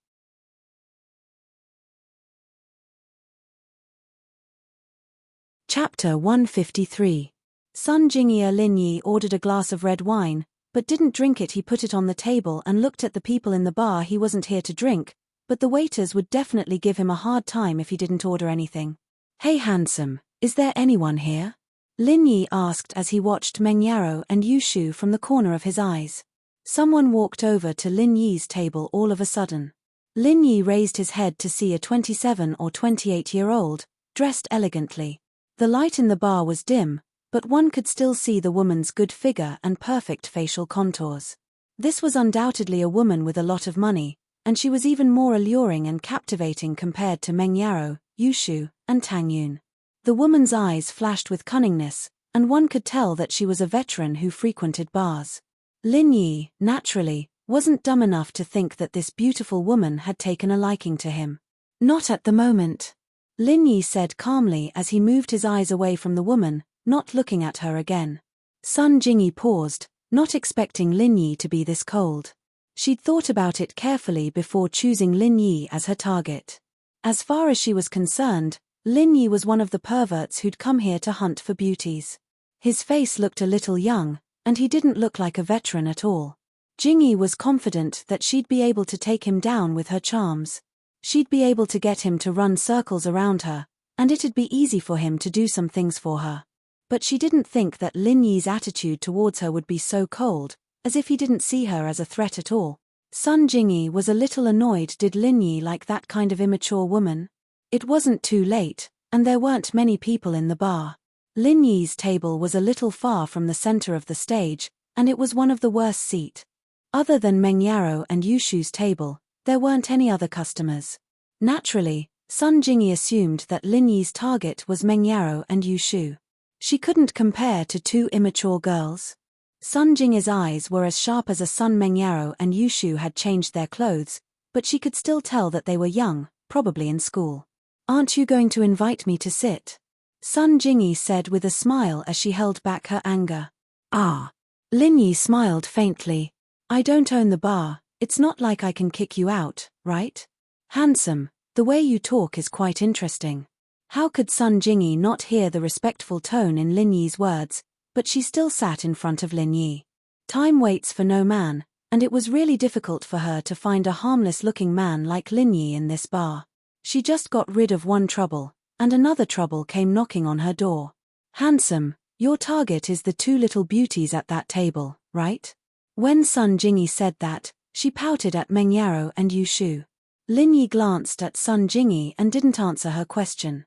Chapter 153. Sun Jingye. Lin Yi ordered a glass of red wine, but didn't drink it. He put it on the table and looked at the people in the bar. He wasn't here to drink, but the waiters would definitely give him a hard time if he didn't order anything. Hey handsome, is there anyone here? Lin Yi asked as he watched Meng Yaro and Yushu from the corner of his eyes. Someone walked over to Lin Yi's table all of a sudden. Lin Yi raised his head to see a 27 or 28-year-old, dressed elegantly. The light in the bar was dim, but one could still see the woman's good figure and perfect facial contours. This was undoubtedly a woman with a lot of money, and she was even more alluring and captivating compared to Meng Yaro, Yushu, and Tang Yun. The woman's eyes flashed with cunningness, and one could tell that she was a veteran who frequented bars. Lin Yi, naturally, wasn't dumb enough to think that this beautiful woman had taken a liking to him. Not at the moment. Lin Yi said calmly as he moved his eyes away from the woman, not looking at her again. Sun Jingyi paused, not expecting Lin Yi to be this cold. She'd thought about it carefully before choosing Lin Yi as her target. As far as she was concerned, Lin Yi was one of the perverts who'd come here to hunt for beauties. His face looked a little young, and he didn't look like a veteran at all. Jingyi was confident that she'd be able to take him down with her charms. She'd be able to get him to run circles around her, and it'd be easy for him to do some things for her. But she didn't think that Lin Yi's attitude towards her would be so cold, as if he didn't see her as a threat at all. Sun Jingyi was a little annoyed. Did Lin Yi like that kind of immature woman? It wasn't too late, and there weren't many people in the bar. Lin Yi's table was a little far from the center of the stage, and it was one of the worst seats. Other than Meng Yaro and Yushu's table, there weren't any other customers. Naturally, Sun Jingyi assumed that Lin Yi's target was Meng Yaro and Yu Shu. She couldn't compare to two immature girls. Sun Jingyi's eyes were as sharp as a sun. Meng Yaro and Yu Shu had changed their clothes, but she could still tell that they were young, probably in school. "Aren't you going to invite me to sit?" Sun Jingyi said with a smile as she held back her anger. "Ah." Lin Yi smiled faintly. "I don't own the bar, it's not like I can kick you out, right? Handsome, the way you talk is quite interesting." How could Sun Jingyi not hear the respectful tone in Lin Yi's words, but she still sat in front of Lin Yi. Time waits for no man, and it was really difficult for her to find a harmless-looking man like Lin Yi in this bar. She just got rid of one trouble, and another trouble came knocking on her door. "Handsome, your target is the two little beauties at that table, right?" When Sun Jingyi said that, she pouted at Meng Yaro and Yu Shu. Lin Yi glanced at Sun Jingyi and didn't answer her question.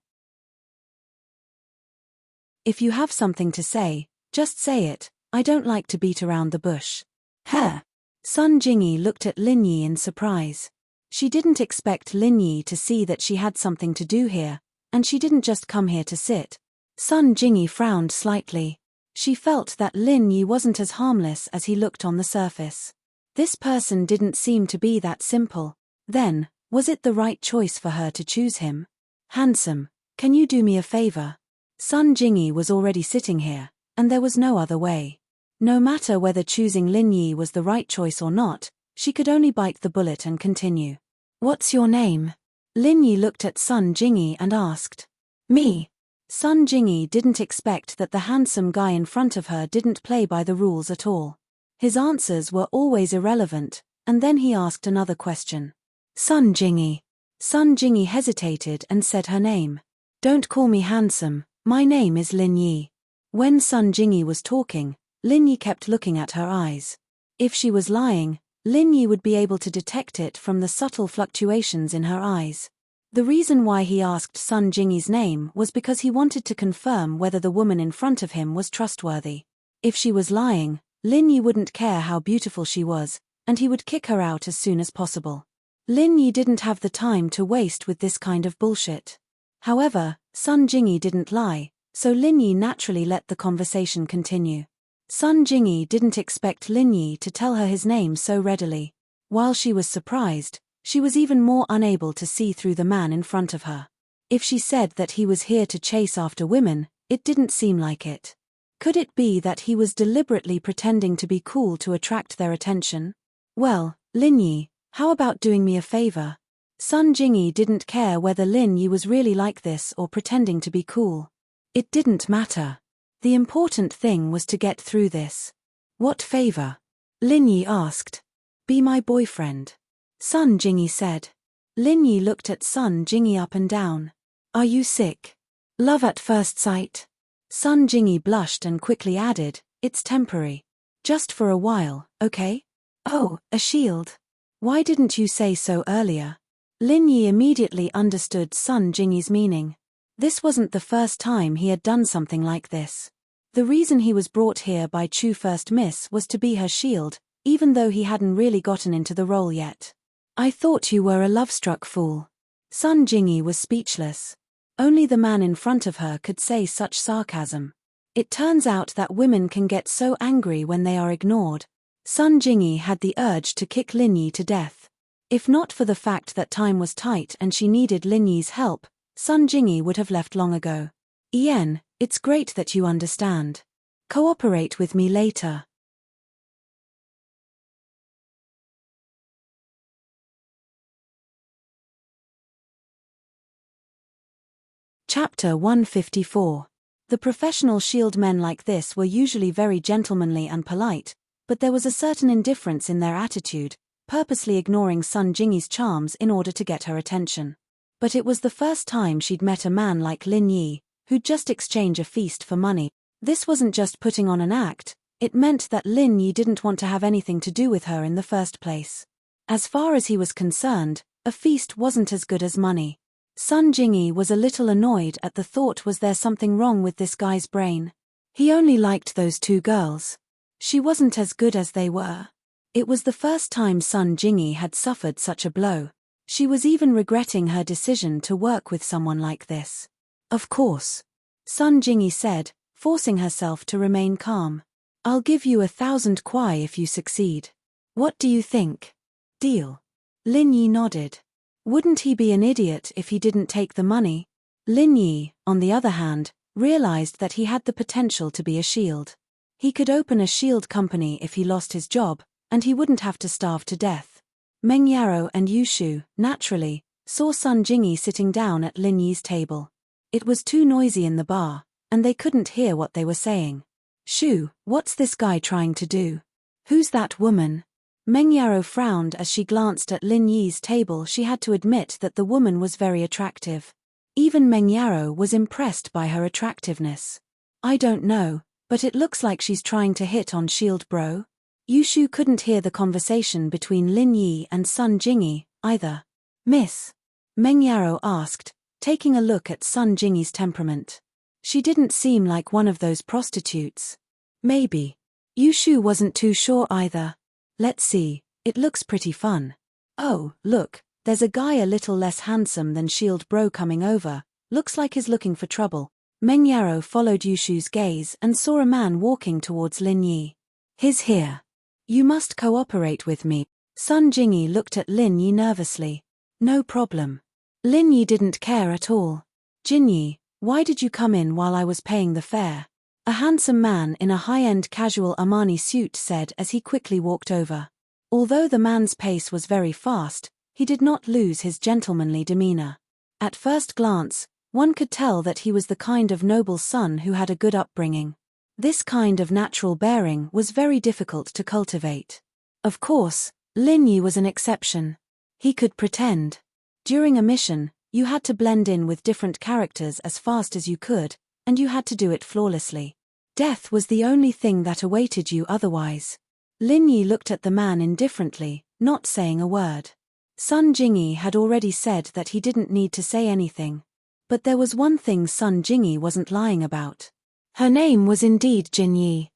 "If you have something to say, just say it, I don't like to beat around the bush." "Huh?" Sun Jingyi looked at Lin Yi in surprise. She didn't expect Lin Yi to see that she had something to do here, and she didn't just come here to sit. Sun Jingyi frowned slightly. She felt that Lin Yi wasn't as harmless as he looked on the surface. This person didn't seem to be that simple. Then, was it the right choice for her to choose him? "Handsome, can you do me a favor?" Sun Jingyi was already sitting here, and there was no other way. No matter whether choosing Lin Yi was the right choice or not, she could only bite the bullet and continue. "What's your name?" Lin Yi looked at Sun Jingyi and asked. "Me." Sun Jingyi didn't expect that the handsome guy in front of her didn't play by the rules at all. His answers were always irrelevant, and then he asked another question. "Sun Jingyi." Sun Jingyi hesitated and said her name. "Don't call me handsome, my name is Lin Yi." When Sun Jingyi was talking, Lin Yi kept looking at her eyes. If she was lying, Lin Yi would be able to detect it from the subtle fluctuations in her eyes. The reason why he asked Sun Jingyi's name was because he wanted to confirm whether the woman in front of him was trustworthy. If she was lying, Lin Yi wouldn't care how beautiful she was, and he would kick her out as soon as possible. Lin Yi didn't have the time to waste with this kind of bullshit. However, Sun Jingyi didn't lie, so Lin Yi naturally let the conversation continue. Sun Jingyi didn't expect Lin Yi to tell her his name so readily. While she was surprised, she was even more unable to see through the man in front of her. If she said that he was here to chase after women, it didn't seem like it. Could it be that he was deliberately pretending to be cool to attract their attention? "Well, Lin Yi, how about doing me a favor?" Sun Jingyi didn't care whether Lin Yi was really like this or pretending to be cool. It didn't matter. The important thing was to get through this. "What favor?" Lin Yi asked. "Be my boyfriend," Sun Jingyi said. Lin Yi looked at Sun Jingyi up and down. "Are you sick? Love at first sight?" Sun Jingyi blushed and quickly added, "It's temporary. Just for a while, okay?" "Oh, a shield. Why didn't you say so earlier?" Lin Yi immediately understood Sun Jingyi's meaning. This wasn't the first time he had done something like this. The reason he was brought here by Chu First Miss was to be her shield, even though he hadn't really gotten into the role yet. "I thought you were a love-struck fool." Sun Jingyi was speechless. Only the man in front of her could say such sarcasm. It turns out that women can get so angry when they are ignored. Sun Jingyi had the urge to kick Lin Yi to death. If not for the fact that time was tight and she needed Lin Yi's help, Sun Jingyi would have left long ago. "Ian, it's great that you understand. Cooperate with me later." Chapter 154. The professional shield men like this were usually very gentlemanly and polite, but there was a certain indifference in their attitude, purposely ignoring Sun Jingyi's charms in order to get her attention. But it was the first time she'd met a man like Lin Yi, who'd just exchange a feast for money. This wasn't just putting on an act, it meant that Lin Yi didn't want to have anything to do with her in the first place. As far as he was concerned, a feast wasn't as good as money. Sun Jingyi was a little annoyed at the thought, was there something wrong with this guy's brain? He only liked those two girls. She wasn't as good as they were. It was the first time Sun Jingyi had suffered such a blow. She was even regretting her decision to work with someone like this. Of course. Sun Jingyi said, forcing herself to remain calm. I'll give you 1,000 kwai if you succeed. What do you think? Deal. Lin Yi nodded. Wouldn't he be an idiot if he didn't take the money? Lin Yi, on the other hand, realized that he had the potential to be a shield. He could open a shield company if he lost his job, and he wouldn't have to starve to death. Meng Yaro and Yu Shu, naturally, saw Sun Jingyi sitting down at Lin Yi's table. It was too noisy in the bar, and they couldn't hear what they were saying. Shu, what's this guy trying to do? Who's that woman? Meng Yaro frowned as she glanced at Lin Yi's table. She had to admit that the woman was very attractive. Even Meng Yaro was impressed by her attractiveness. I don't know, but it looks like she's trying to hit on Shield Bro. Yu Shu couldn't hear the conversation between Lin Yi and Sun Jingyi, either. Miss? Meng Yaro asked, taking a look at Sun Jingyi's temperament. She didn't seem like one of those prostitutes. Maybe. Yu Shu wasn't too sure either. Let's see, it looks pretty fun. Oh, look, there's a guy a little less handsome than Shield Bro coming over, looks like he's looking for trouble. Meng Yaro followed Yu Shu's gaze and saw a man walking towards Lin Yi. He's here. You must cooperate with me. Sun Jingyi looked at Lin Yi nervously. No problem. Lin Yi didn't care at all. Jinyi, why did you come in while I was paying the fare? A handsome man in a high-end casual Armani suit said as he quickly walked over. Although the man's pace was very fast, he did not lose his gentlemanly demeanor. At first glance, one could tell that he was the kind of noble son who had a good upbringing. This kind of natural bearing was very difficult to cultivate. Of course, Lin Yi was an exception. He could pretend. During a mission, you had to blend in with different characters as fast as you could, and you had to do it flawlessly. Death was the only thing that awaited you otherwise. Lin Yi looked at the man indifferently, not saying a word. Sun Jingyi had already said that he didn't need to say anything. But there was one thing Sun Jingyi wasn't lying about. Her name was indeed Jin Yi.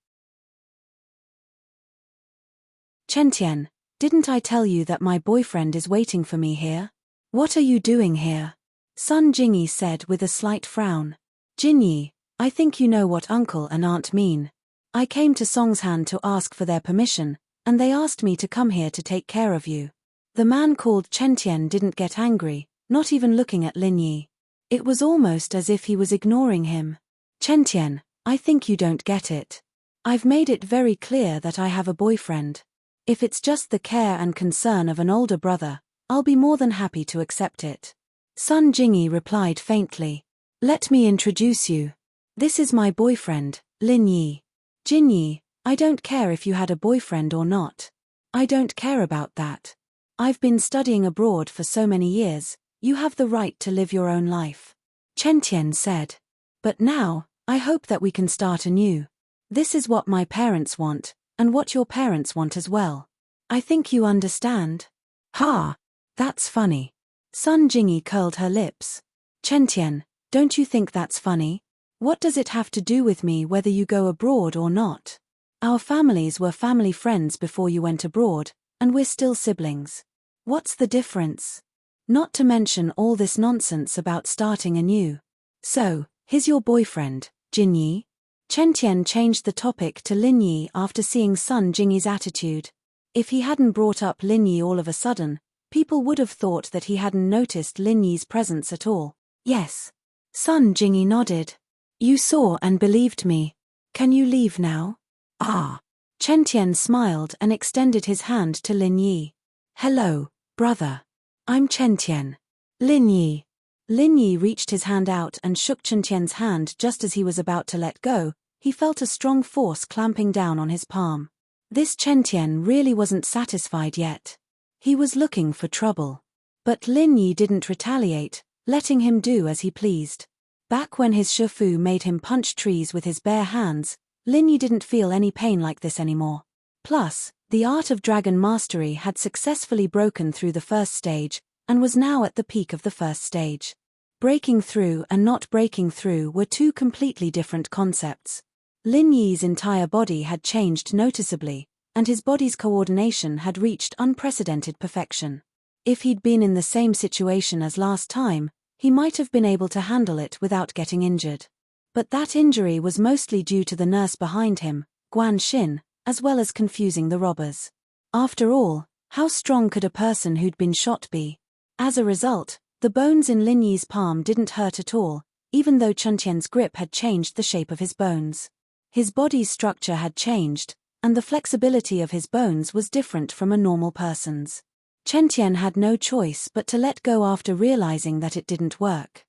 Chentian, didn't I tell you that my boyfriend is waiting for me here? What are you doing here? Sun Jingyi said with a slight frown. Jin Yi, I think you know what uncle and aunt mean. I came to Songshan to ask for their permission, and they asked me to come here to take care of you. The man called Chentian didn't get angry, not even looking at Lin Yi. It was almost as if he was ignoring him. Chentian, I think you don't get it. I've made it very clear that I have a boyfriend. If it's just the care and concern of an older brother, I'll be more than happy to accept it. Sun Jingyi replied faintly. Let me introduce you. This is my boyfriend, Lin Yi. Jin Yi, I don't care if you had a boyfriend or not. I don't care about that. I've been studying abroad for so many years, you have the right to live your own life. Chentian said. But now, I hope that we can start anew. This is what my parents want, and what your parents want as well. I think you understand. Ha! That's funny. Sun Jingyi curled her lips. Chentian, don't you think that's funny? What does it have to do with me whether you go abroad or not? Our families were family friends before you went abroad, and we're still siblings. What's the difference? Not to mention all this nonsense about starting anew. So, here's your boyfriend, Jin Yi. Chentian changed the topic to Lin Yi after seeing Sun Jingyi's attitude. If he hadn't brought up Lin Yi all of a sudden, people would have thought that he hadn't noticed Lin Yi's presence at all. Yes. Sun Jingyi nodded. You saw and believed me. Can you leave now? Ah. Chentian smiled and extended his hand to Lin Yi. Hello, brother. I'm Chentian. Lin Yi. Lin Yi reached his hand out and shook Chentian's hand just as he was about to let go. He felt a strong force clamping down on his palm. This Chentian really wasn't satisfied yet. He was looking for trouble. But Lin Yi didn't retaliate, letting him do as he pleased. Back when his Shifu made him punch trees with his bare hands, Lin Yi didn't feel any pain like this anymore. Plus, the art of dragon mastery had successfully broken through the first stage, and was now at the peak of the first stage. Breaking through and not breaking through were two completely different concepts. Lin Yi's entire body had changed noticeably, and his body's coordination had reached unprecedented perfection. If he'd been in the same situation as last time, he might have been able to handle it without getting injured. But that injury was mostly due to the nurse behind him, Guan Xin, as well as confusing the robbers. After all, how strong could a person who'd been shot be? As a result, the bones in Lin Yi's palm didn't hurt at all, even though Chen Tian's grip had changed the shape of his bones. His body's structure had changed, and the flexibility of his bones was different from a normal person's. Chen Tian had no choice but to let go after realizing that it didn't work.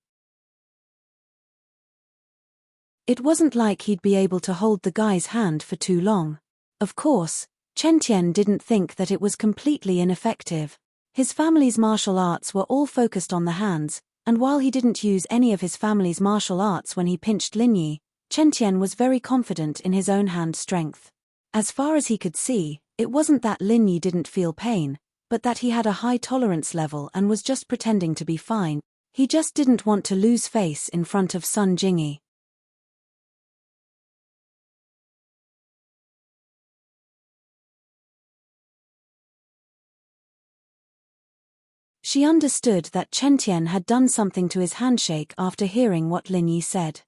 It wasn't like he'd be able to hold the guy's hand for too long. Of course, Chen Tian didn't think that it was completely ineffective. His family's martial arts were all focused on the hands, and while he didn't use any of his family's martial arts when he pinched Lin Yi, Chen Tian was very confident in his own hand strength. As far as he could see, it wasn't that Lin Yi didn't feel pain, but that he had a high tolerance level and was just pretending to be fine. He just didn't want to lose face in front of Sun Jingyi. She understood that Chen Tian had done something to his handshake after hearing what Lin Yi said.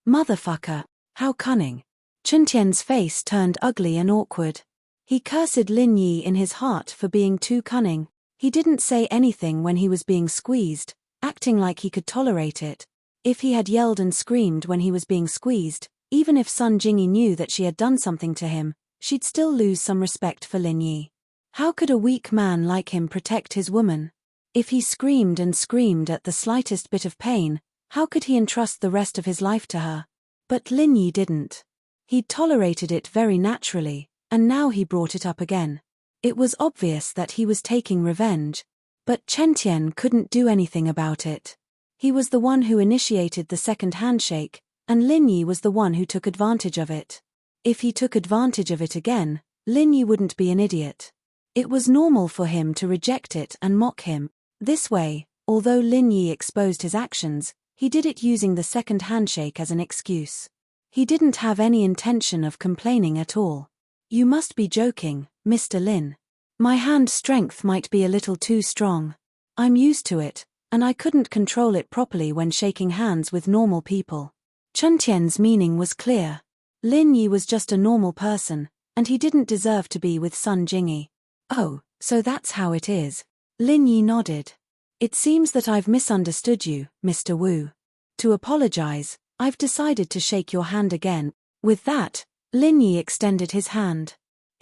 Motherfucker, how cunning. Chen Tian's face turned ugly and awkward. He cursed Lin Yi in his heart for being too cunning. He didn't say anything when he was being squeezed, acting like he could tolerate it. If he had yelled and screamed when he was being squeezed, even if Sun Jingyi knew that she had done something to him, she'd still lose some respect for Lin Yi. How could a weak man like him protect his woman? If he screamed and screamed at the slightest bit of pain, how could he entrust the rest of his life to her? But Lin Yi didn't. He'd tolerated it very naturally, and now he brought it up again. It was obvious that he was taking revenge. But Chen Tian couldn't do anything about it. He was the one who initiated the second handshake, and Lin Yi was the one who took advantage of it. If he took advantage of it again, Lin Yi wouldn't be an idiot. It was normal for him to reject it and mock him. This way, although Lin Yi exposed his actions, he did it using the second handshake as an excuse. He didn't have any intention of complaining at all. You must be joking, Mr. Lin. My hand strength might be a little too strong. I'm used to it, and I couldn't control it properly when shaking hands with normal people. Chen Tian's meaning was clear. Lin Yi was just a normal person, and he didn't deserve to be with Sun Jingyi. Oh, so that's how it is. Lin Yi nodded. It seems that I've misunderstood you, Mr. Wu. To apologize, I've decided to shake your hand again. With that, Lin Yi extended his hand.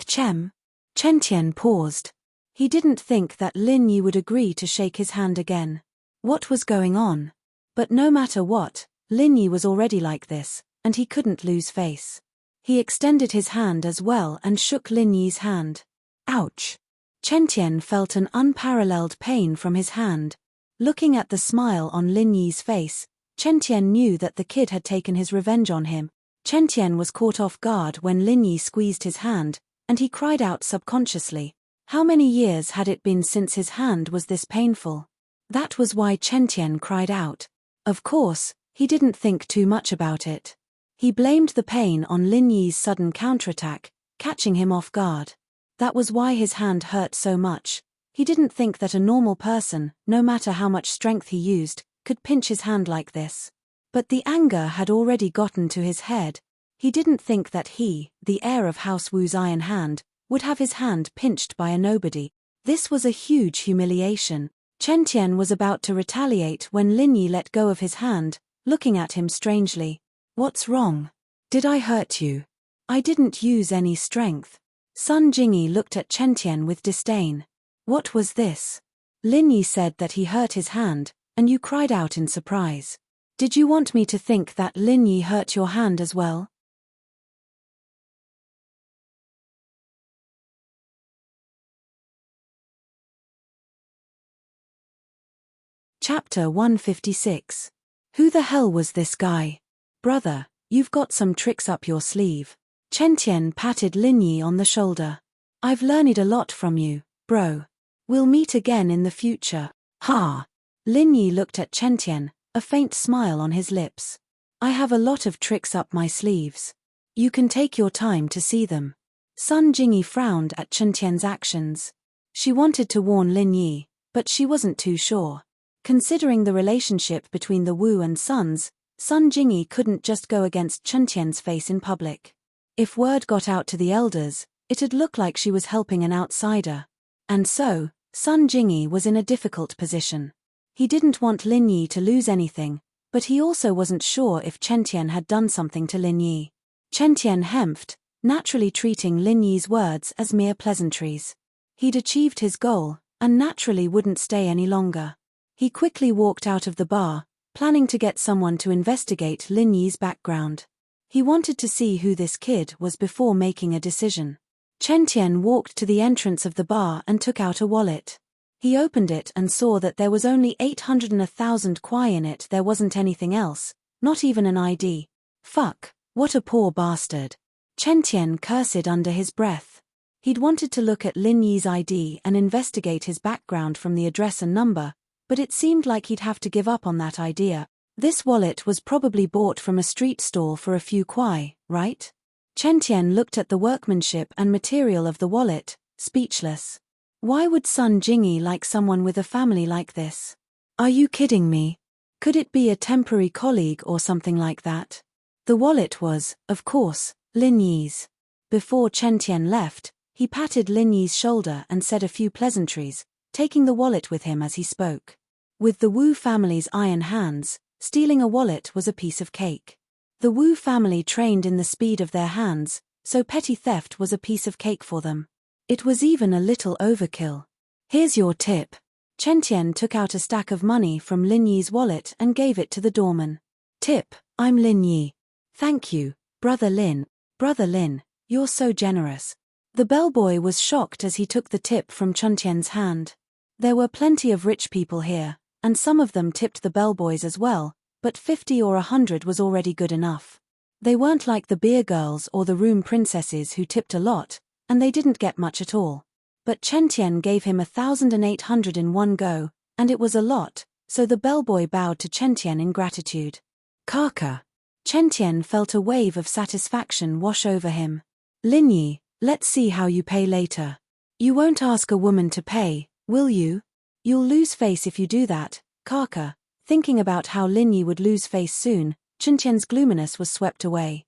Chen Tian paused. He didn't think that Lin Yi would agree to shake his hand again. What was going on? But no matter what, Lin Yi was already like this, and he couldn't lose face. He extended his hand as well and shook Lin Yi's hand. Ouch! Chen Tian felt an unparalleled pain from his hand. Looking at the smile on Lin Yi's face, Chen Tian knew that the kid had taken his revenge on him. Chen Tian was caught off guard when Lin Yi squeezed his hand, and he cried out subconsciously. How many years had it been since his hand was this painful? That was why Chen Tian cried out. Of course, he didn't think too much about it. He blamed the pain on Lin Yi's sudden counterattack, catching him off guard. That was why his hand hurt so much. He didn't think that a normal person, no matter how much strength he used, could pinch his hand like this. But the anger had already gotten to his head. He didn't think that he, the heir of House Wu's iron hand, would have his hand pinched by a nobody. This was a huge humiliation. Chen Tian was about to retaliate when Lin Yi let go of his hand, looking at him strangely. What's wrong? Did I hurt you? I didn't use any strength. Sun Jingyi looked at Chen Tian with disdain. What was this? Lin Yi said that he hurt his hand, and you cried out in surprise. Did you want me to think that Lin Yi hurt your hand as well? Chapter 156. Who the hell was this guy? Brother, you've got some tricks up your sleeve. Chen Tian patted Lin Yi on the shoulder. I've learned a lot from you, bro. We'll meet again in the future. Ha! Lin Yi looked at Chen Tian, a faint smile on his lips. I have a lot of tricks up my sleeves. You can take your time to see them. Sun Jingyi frowned at Chen Tian's actions. She wanted to warn Lin Yi, But she wasn't too sure. Considering the relationship between the Wu and sons, Sun Jingyi couldn't just go against Chen Tian's face in public. If word got out to the elders, it'd look like she was helping an outsider. And so, Sun Jingyi was in a difficult position. He didn't want Lin Yi to lose anything, but he also wasn't sure if Chen Tian had done something to Lin Yi. Chen Tian hemphed, naturally treating Lin Yi's words as mere pleasantries. He'd achieved his goal, and naturally wouldn't stay any longer. He quickly walked out of the bar, planning to get someone to investigate Lin Yi's background. He wanted to see who this kid was before making a decision. Chen Tian walked to the entrance of the bar and took out a wallet. He opened it and saw that there was only 800 and 1,000 kuai in it. There wasn't anything else, not even an ID. Fuck, what a poor bastard. Chen Tian cursed under his breath. He'd wanted to look at Lin Yi's ID and investigate his background from the address and number, but it seemed like he'd have to give up on that idea. This wallet was probably bought from a street stall for a few kuai, right? Chen Tian looked at the workmanship and material of the wallet, speechless. Why would Sun Jingyi like someone with a family like this? Are you kidding me? Could it be a temporary colleague or something like that? The wallet was, of course, Lin Yi's. Before Chen Tian left, he patted Lin Yi's shoulder and said a few pleasantries, taking the wallet with him as he spoke. With the Wu family's iron hands, stealing a wallet was a piece of cake. The Wu family trained in the speed of their hands, so petty theft was a piece of cake for them. It was even a little overkill. Here's your tip. Chen Tian took out a stack of money from Lin Yi's wallet and gave it to the doorman. Tip, I'm Lin Yi. Thank you, Brother Lin. Brother Lin, you're so generous. The bellboy was shocked as he took the tip from Chen Tian's hand. There were plenty of rich people here, and some of them tipped the bellboys as well, but 50 or 100 was already good enough. They weren't like the beer girls or the room princesses who tipped a lot, and they didn't get much at all. But Chen Tian gave him 1,800 in one go, and it was a lot, so the bellboy bowed to Chen Tian in gratitude. Kaka. Chen Tian felt a wave of satisfaction wash over him. Lin Yi, let's see how you pay later. You won't ask a woman to pay, will you? You'll lose face if you do that, Kaka. Thinking about how Lin Yi would lose face soon, Chen Tian's gloominess was swept away.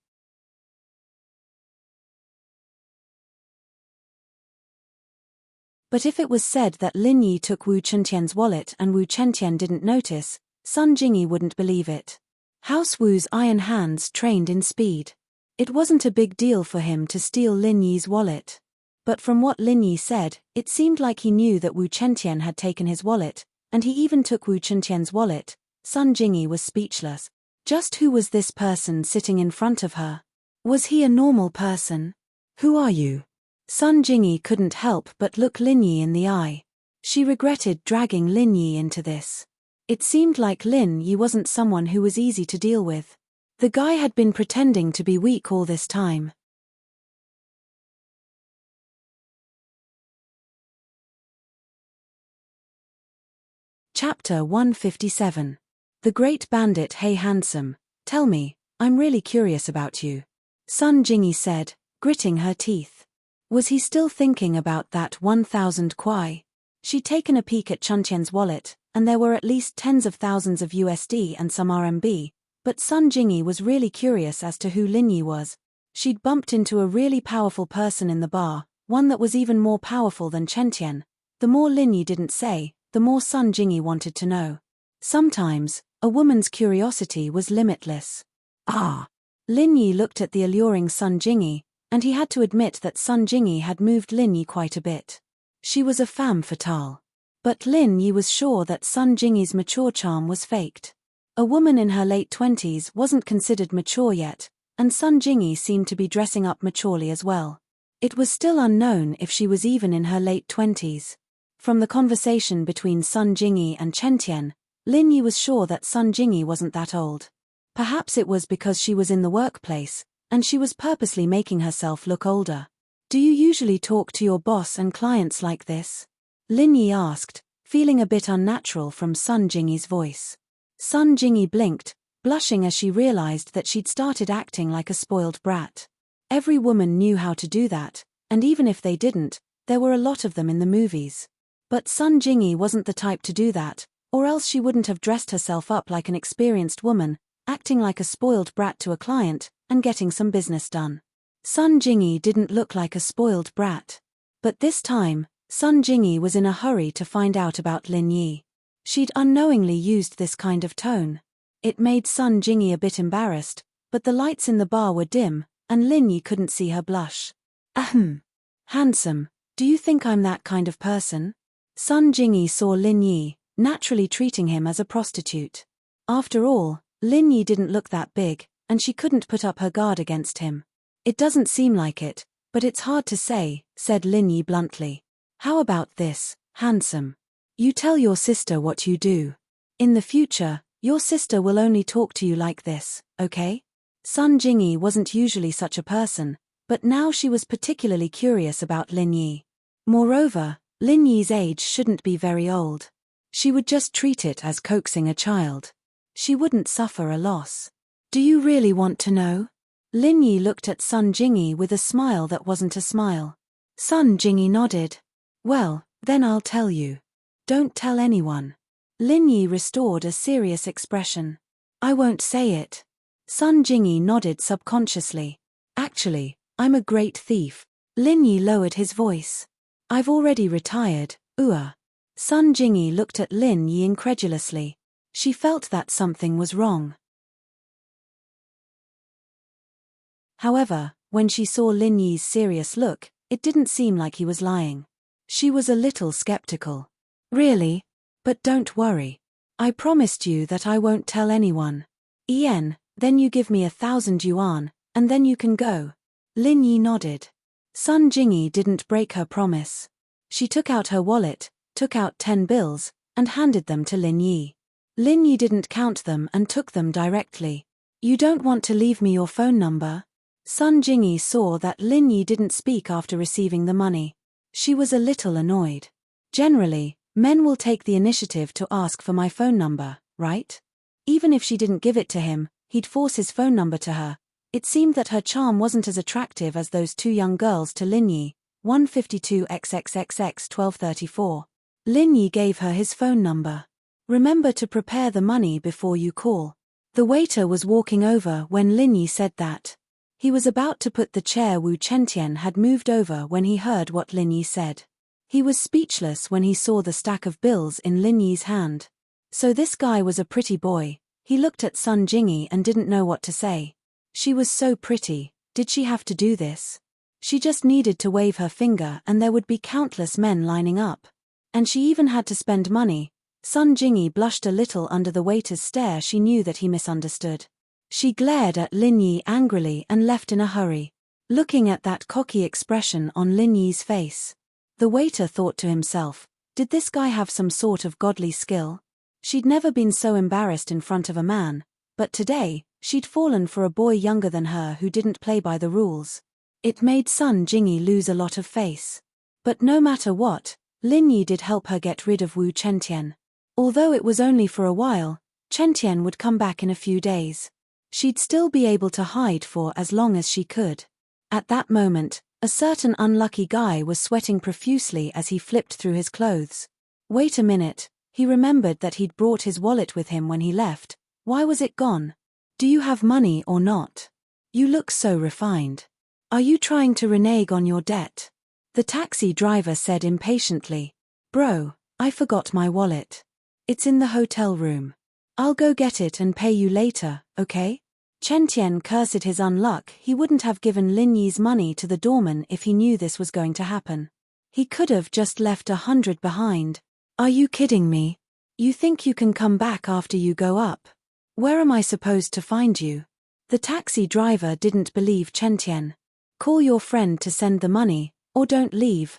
But if it was said that Lin Yi took Wu Chentian's wallet and Wu Chentian didn't notice, Sun Jingyi wouldn't believe it. House Wu's iron hands trained in speed. It wasn't a big deal for him to steal Lin Yi's wallet. But from what Lin Yi said, it seemed like he knew that Wu Chentian had taken his wallet, and he even took Wu Chentian's wallet. Sun Jingyi was speechless. Just who was this person sitting in front of her? Was he a normal person? Who are you? Sun Jingyi couldn't help but look Lin Yi in the eye. She regretted dragging Lin Yi into this. It seemed like Lin Yi wasn't someone who was easy to deal with. The guy had been pretending to be weak all this time. Chapter 157. The Great Bandit. Hey handsome, tell me, I'm really curious about you. Sun Jingyi said, gritting her teeth. Was he still thinking about that 1,000 kuai? She'd taken a peek at Chen Tian's wallet, and there were at least tens of thousands of USD and some RMB, but Sun Jingyi was really curious as to who Lin Yi was. She'd bumped into a really powerful person in the bar, one that was even more powerful than Chen Tian. The more Lin Yi didn't say, the more Sun Jingyi wanted to know. Sometimes, a woman's curiosity was limitless. Ah! Lin Yi looked at the alluring Sun Jingyi, and he had to admit that Sun Jingyi had moved Lin Yi quite a bit. She was a femme fatale. But Lin Yi was sure that Sun Jingyi's mature charm was faked. A woman in her late 20s wasn't considered mature yet, and Sun Jingyi seemed to be dressing up maturely as well. It was still unknown if she was even in her late 20s. From the conversation between Sun Jingyi and Chen Tian, Lin Yi was sure that Sun Jingyi wasn't that old. Perhaps it was because she was in the workplace, and she was purposely making herself look older. Do you usually talk to your boss and clients like this? Lin Yi asked, feeling a bit unnatural from Sun Jingyi's voice. Sun Jingyi blinked, blushing as she realized that she'd started acting like a spoiled brat. Every woman knew how to do that, and even if they didn't, there were a lot of them in the movies. But Sun Jingyi wasn't the type to do that, or else she wouldn't have dressed herself up like an experienced woman, acting like a spoiled brat to a client, and getting some business done. Sun Jingyi didn't look like a spoiled brat. But this time, Sun Jingyi was in a hurry to find out about Lin Yi. She'd unknowingly used this kind of tone. It made Sun Jingyi a bit embarrassed, but the lights in the bar were dim, and Lin Yi couldn't see her blush. Ahem. Handsome, do you think I'm that kind of person? Sun Jingyi saw Lin Yi, naturally treating him as a prostitute. After all, Lin Yi didn't look that big, and she couldn't put up her guard against him. It doesn't seem like it, but it's hard to say, said Lin Yi bluntly. How about this, handsome? You tell your sister what you do. In the future, your sister will only talk to you like this, okay? Sun Jingyi wasn't usually such a person, but now she was particularly curious about Lin Yi. Moreover, Lin Yi's age shouldn't be very old. She would just treat it as coaxing a child. She wouldn't suffer a loss. Do you really want to know? Lin Yi looked at Sun Jingyi with a smile that wasn't a smile. Sun Jingyi nodded. Well, then I'll tell you. Don't tell anyone. Lin Yi restored a serious expression. I won't say it. Sun Jingyi nodded subconsciously. Actually, I'm a great thief. Lin Yi lowered his voice. I've already retired, Sun Jingyi looked at Lin Yi incredulously. She felt that something was wrong. However, when she saw Lin Yi's serious look, it didn't seem like he was lying. She was a little skeptical. Really? But don't worry. I promised you that I won't tell anyone. Then you give me 1,000 yuan, and then you can go. Lin Yi nodded. Sun Jingyi didn't break her promise. She took out her wallet, took out 10 bills, and handed them to Lin Yi. Lin Yi didn't count them and took them directly. You don't want to leave me your phone number? Sun Jingyi saw that Lin Yi didn't speak after receiving the money. She was a little annoyed. Generally, men will take the initiative to ask for my phone number, right? Even if she didn't give it to him, he'd force his phone number to her. It seemed that her charm wasn't as attractive as those two young girls to Lin Yi, 152XXXX1234. Lin Yi gave her his phone number. Remember to prepare the money before you call. The waiter was walking over when Lin Yi said that. He was about to put the chair Wu Chentian had moved over when he heard what Lin Yi said. He was speechless when he saw the stack of bills in Lin Yi's hand. So this guy was a pretty boy. He looked at Sun Jingyi and didn't know what to say. She was so pretty, did she have to do this? She just needed to wave her finger and there would be countless men lining up. And she even had to spend money. Sun Jingyi blushed a little under the waiter's stare. She knew that he misunderstood. She glared at Lin Yi angrily and left in a hurry. Looking at that cocky expression on Lin Yi's face, the waiter thought to himself, did this guy have some sort of godly skill? She'd never been so embarrassed in front of a man, but today, she'd fallen for a boy younger than her who didn't play by the rules. It made Sun Jingyi lose a lot of face. But no matter what, Lin Yi did help her get rid of Wu Chentian. Although it was only for a while, Chentian would come back in a few days. She'd still be able to hide for as long as she could. At that moment, a certain unlucky guy was sweating profusely as he flipped through his clothes. Wait a minute, he remembered that he'd brought his wallet with him when he left. Why was it gone? Do you have money or not? You look so refined. Are you trying to renege on your debt? The taxi driver said impatiently. Bro, I forgot my wallet. It's in the hotel room. I'll go get it and pay you later, okay? Chen Tian cursed his unluck. He wouldn't have given Lin Yi's money to the doorman if he knew this was going to happen. He could have just left 100 behind. Are you kidding me? You think you can come back after you go up? Where am I supposed to find you? The taxi driver didn't believe Chen Tian. Call your friend to send the money, or don't leave.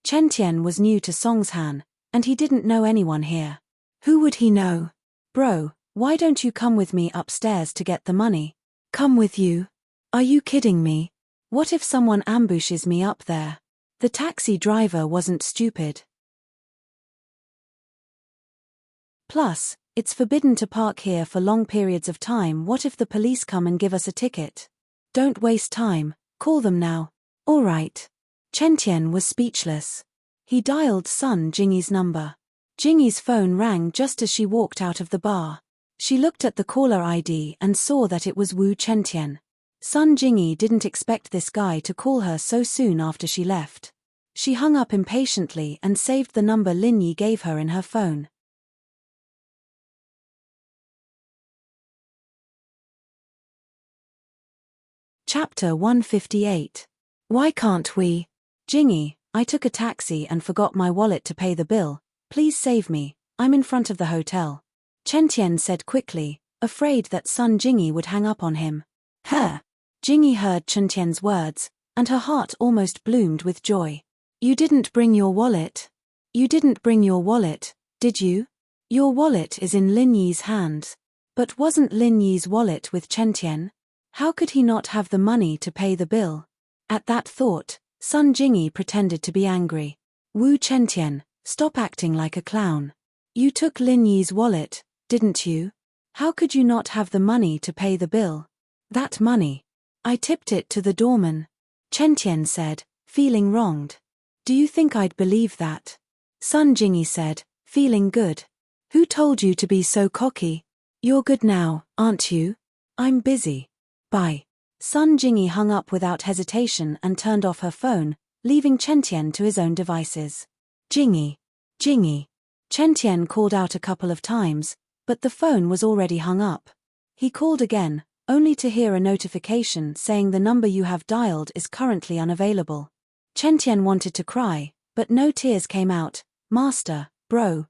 Chen Tian was new to Songshan, and he didn't know anyone here. Who would he know? Bro, why don't you come with me upstairs to get the money? Come with you? Are you kidding me? What if someone ambushes me up there? The taxi driver wasn't stupid. Plus, it's forbidden to park here for long periods of time. What if the police come and give us a ticket? Don't waste time, call them now. All right. Chen Tian was speechless. He dialed Sun Jingyi's number. Jingyi's phone rang just as she walked out of the bar. She looked at the caller ID and saw that it was Wu Chentian. Sun Jingyi didn't expect this guy to call her so soon after she left. She hung up impatiently and saved the number Lin Yi gave her in her phone. Chapter 158. Why can't we? Jingyi, I took a taxi and forgot my wallet to pay the bill. Please save me, I'm in front of the hotel. Chentian said quickly, afraid that Sun Jingyi would hang up on him. Her. Jingyi heard Chentian's words, and her heart almost bloomed with joy. You didn't bring your wallet? You didn't bring your wallet, did you? Your wallet is in Lin Yi's hands. But wasn't Lin Yi's wallet with Chentian? How could he not have the money to pay the bill? At that thought, Sun Jingyi pretended to be angry. Wu Chentian, stop acting like a clown. You took Lin Yi's wallet, didn't you? How could you not have the money to pay the bill? That money. I tipped it to the doorman. Chentian said, feeling wronged. Do you think I'd believe that? Sun Jingyi said, feeling good. Who told you to be so cocky? You're good now, aren't you? I'm busy. Bye. Sun Jingyi hung up without hesitation and turned off her phone, leaving Chentian to his own devices. Jingyi. Jingyi. Chentian called out a couple of times, but the phone was already hung up. He called again, only to hear a notification saying the number you have dialed is currently unavailable. Chentian wanted to cry, but no tears came out. Master, bro,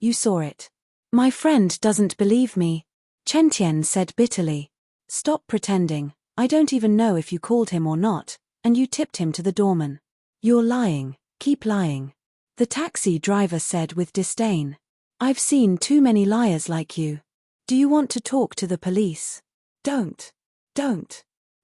you saw it. My friend doesn't believe me. Chentian said bitterly. Stop pretending. I don't even know if you called him or not, and you tipped him to the doorman. You're lying, keep lying. The taxi driver said with disdain. I've seen too many liars like you. Do you want to talk to the police? Don't.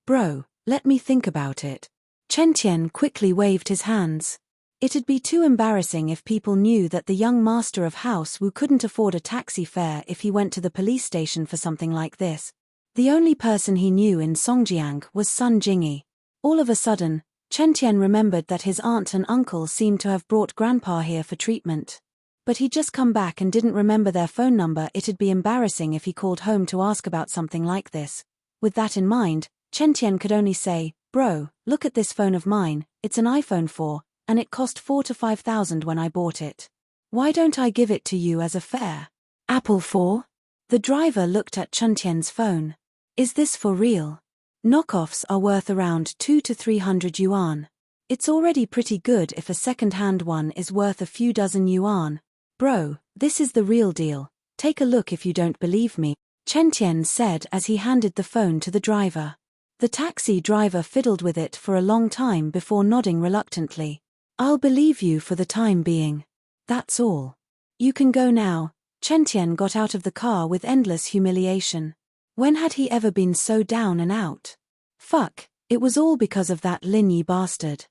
Bro, let me think about it. Chentian quickly waved his hands. It'd be too embarrassing if people knew that the young master of House Wu couldn't afford a taxi fare if he went to the police station for something like this. The only person he knew in Songjiang was Sun Jingyi. All of a sudden, Chentian remembered that his aunt and uncle seemed to have brought grandpa here for treatment. But he'd just come back and didn't remember their phone number. It'd be embarrassing if he called home to ask about something like this. With that in mind, Chentian could only say, Bro, look at this phone of mine, it's an iPhone 4, and it cost 4,000 to 5,000 when I bought it. Why don't I give it to you as a fare? Apple 4? The driver looked at Chentian's phone. Is this for real? Knockoffs are worth around 200 to 300 yuan. It's already pretty good if a second-hand one is worth a few dozen yuan. Bro, this is the real deal. Take a look if you don't believe me, Chentian said as he handed the phone to the driver. The taxi driver fiddled with it for a long time before nodding reluctantly. I'll believe you for the time being. That's all. You can go now. Chentian got out of the car with endless humiliation. When had he ever been so down and out? Fuck, it was all because of that Lin Yi bastard.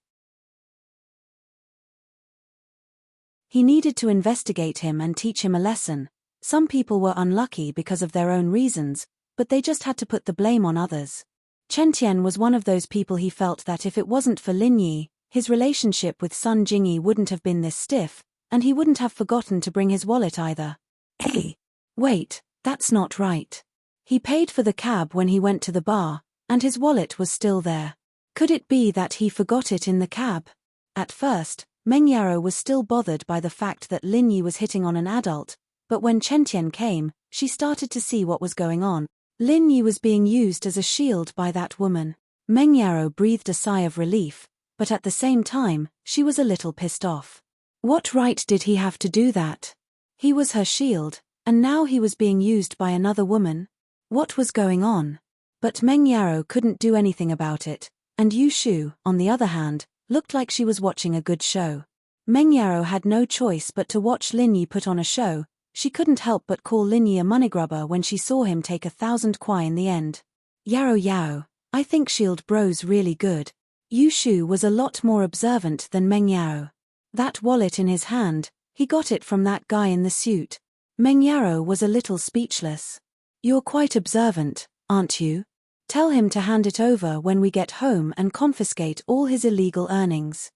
He needed to investigate him and teach him a lesson. Some people were unlucky because of their own reasons, but they just had to put the blame on others. Chentian was one of those people. He felt that if it wasn't for Lin Yi, his relationship with Sun Jingyi wouldn't have been this stiff, and he wouldn't have forgotten to bring his wallet either. Hey! Wait, that's not right. He paid for the cab when he went to the bar, and his wallet was still there. Could it be that he forgot it in the cab? At first, Meng Yaro was still bothered by the fact that Lin Yi was hitting on an adult, but when Chentian came, she started to see what was going on. Lin Yi was being used as a shield by that woman. Meng Yaro breathed a sigh of relief, but at the same time, she was a little pissed off. What right did he have to do that? He was her shield, and now he was being used by another woman. What was going on? But Meng Yaro couldn't do anything about it, and Yu Shu, on the other hand, looked like she was watching a good show. Meng Yaro had no choice but to watch Lin Yi put on a show. She couldn't help but call Lin Yi a moneygrubber when she saw him take 1,000 kuai in the end. Yaro, I think Shield Bro's really good. Yu Shu was a lot more observant than Meng Yaro. That wallet in his hand, he got it from that guy in the suit. Meng Yaro was a little speechless. You're quite observant, aren't you? Tell him to hand it over when we get home and confiscate all his illegal earnings.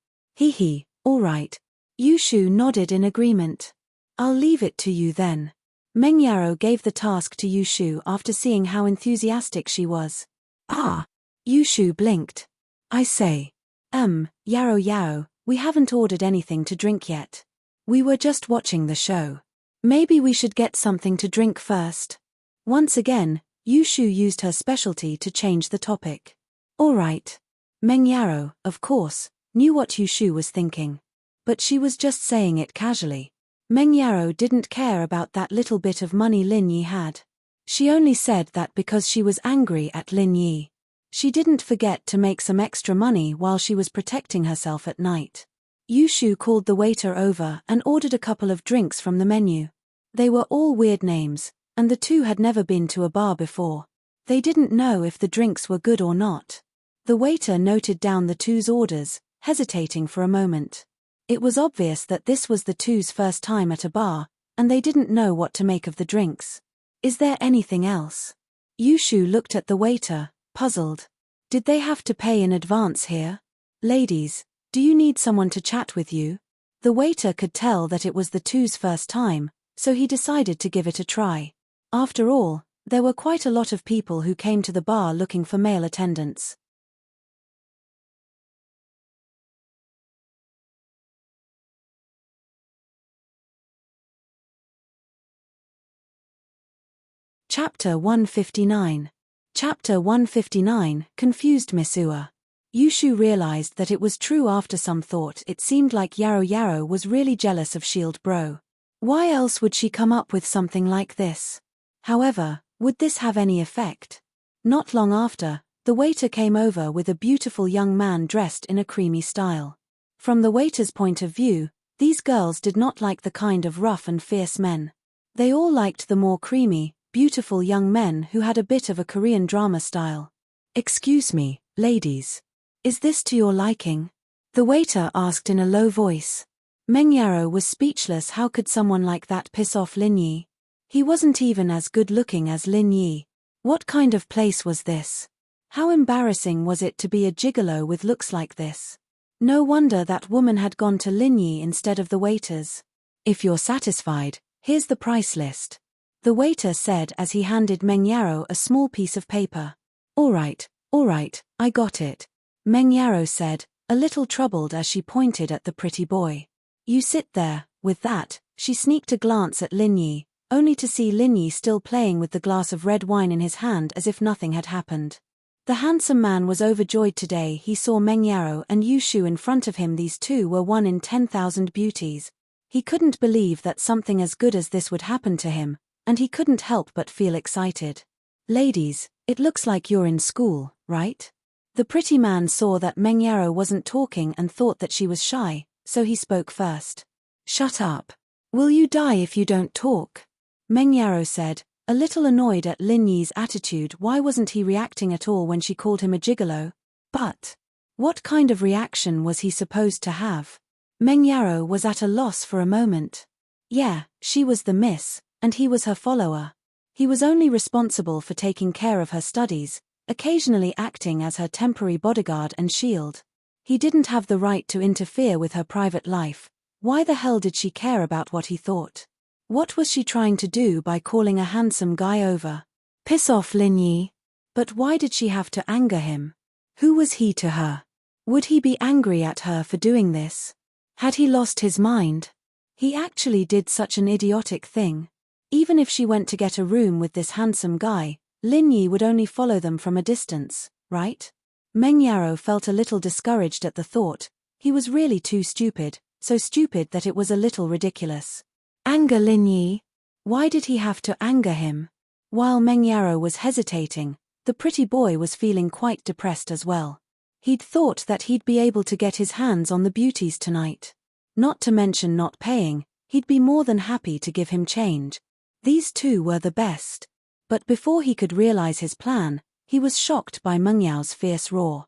All right. Yushu nodded in agreement. I'll leave it to you then. Meng Yaro gave the task to Yushu after seeing how enthusiastic she was. Ah! Yushu blinked. I say. Yaro Yao, we haven't ordered anything to drink yet. We were just watching the show. Maybe we should get something to drink first. Once again, Yushu used her specialty to change the topic. All right. Meng Yaro, of course, knew what Yushu was thinking. But she was just saying it casually. Meng Yaro didn't care about that little bit of money Lin Yi had. She only said that because she was angry at Lin Yi. She didn't forget to make some extra money while she was protecting herself at night. Yushu called the waiter over and ordered a couple of drinks from the menu. They were all weird names, and the two had never been to a bar before. They didn't know if the drinks were good or not. The waiter noted down the two's orders, hesitating for a moment. It was obvious that this was the two's first time at a bar, and they didn't know what to make of the drinks. Is there anything else? Yushu looked at the waiter, puzzled. Did they have to pay in advance here? Ladies, do you need someone to chat with you? The waiter could tell that it was the two's first time, so he decided to give it a try. After all, there were quite a lot of people who came to the bar looking for male attendants. Chapter 159. Chapter 159 confused Misua. Yushu realized that it was true after some thought. It seemed like Yaro Yaro was really jealous of Shield Bro. Why else would she come up with something like this? However, would this have any effect? Not long after, the waiter came over with a beautiful young man dressed in a creamy style. From the waiter's point of view, these girls did not like the kind of rough and fierce men. They all liked the more creamy, beautiful young men who had a bit of a Korean drama style. Excuse me, ladies. Is this to your liking? The waiter asked in a low voice. Meng Yaro was speechless. How could someone like that piss off Lin Yi? He wasn't even as good looking as Lin Yi. What kind of place was this? How embarrassing was it to be a gigolo with looks like this? No wonder that woman had gone to Lin Yi instead of the waiters. If you're satisfied, here's the price list. The waiter said as he handed Meng Yaro a small piece of paper. All right, I got it. Meng Yaro said, a little troubled as she pointed at the pretty boy. You sit there. With that, she sneaked a glance at Lin Yi, only to see Lin Yi still playing with the glass of red wine in his hand as if nothing had happened. The handsome man was overjoyed today. He saw Meng Yaro and Yushu in front of him. These two were 1 in 10,000 beauties. He couldn't believe that something as good as this would happen to him, and he couldn't help but feel excited. Ladies, it looks like you're in school, right? The pretty man saw that Meng Yaro wasn't talking and thought that she was shy, so he spoke first. Shut up. Will you die if you don't talk? Meng Yaro said, a little annoyed at Lin Yi's attitude. Why wasn't he reacting at all when she called him a gigolo? But what kind of reaction was he supposed to have? Meng Yaro was at a loss for a moment. Yeah, she was the miss, and he was her follower. He was only responsible for taking care of her studies, occasionally acting as her temporary bodyguard and shield. He didn't have the right to interfere with her private life. Why the hell did she care about what he thought? What was she trying to do by calling a handsome guy over? Piss off Lin Yi. But why did she have to anger him? Who was he to her? Would he be angry at her for doing this? Had he lost his mind? He actually did such an idiotic thing. Even if she went to get a room with this handsome guy, Lin Yi would only follow them from a distance, right? Meng Yaro felt a little discouraged at the thought. He was really too stupid, so stupid that it was a little ridiculous. Anger Lin Yi? Why did he have to anger him? While Meng Yaro was hesitating, the pretty boy was feeling quite depressed as well. He'd thought that he'd be able to get his hands on the beauties tonight. Not to mention not paying, he'd be more than happy to give him change. These two were the best. But before he could realize his plan, he was shocked by Meng Yao's fierce roar.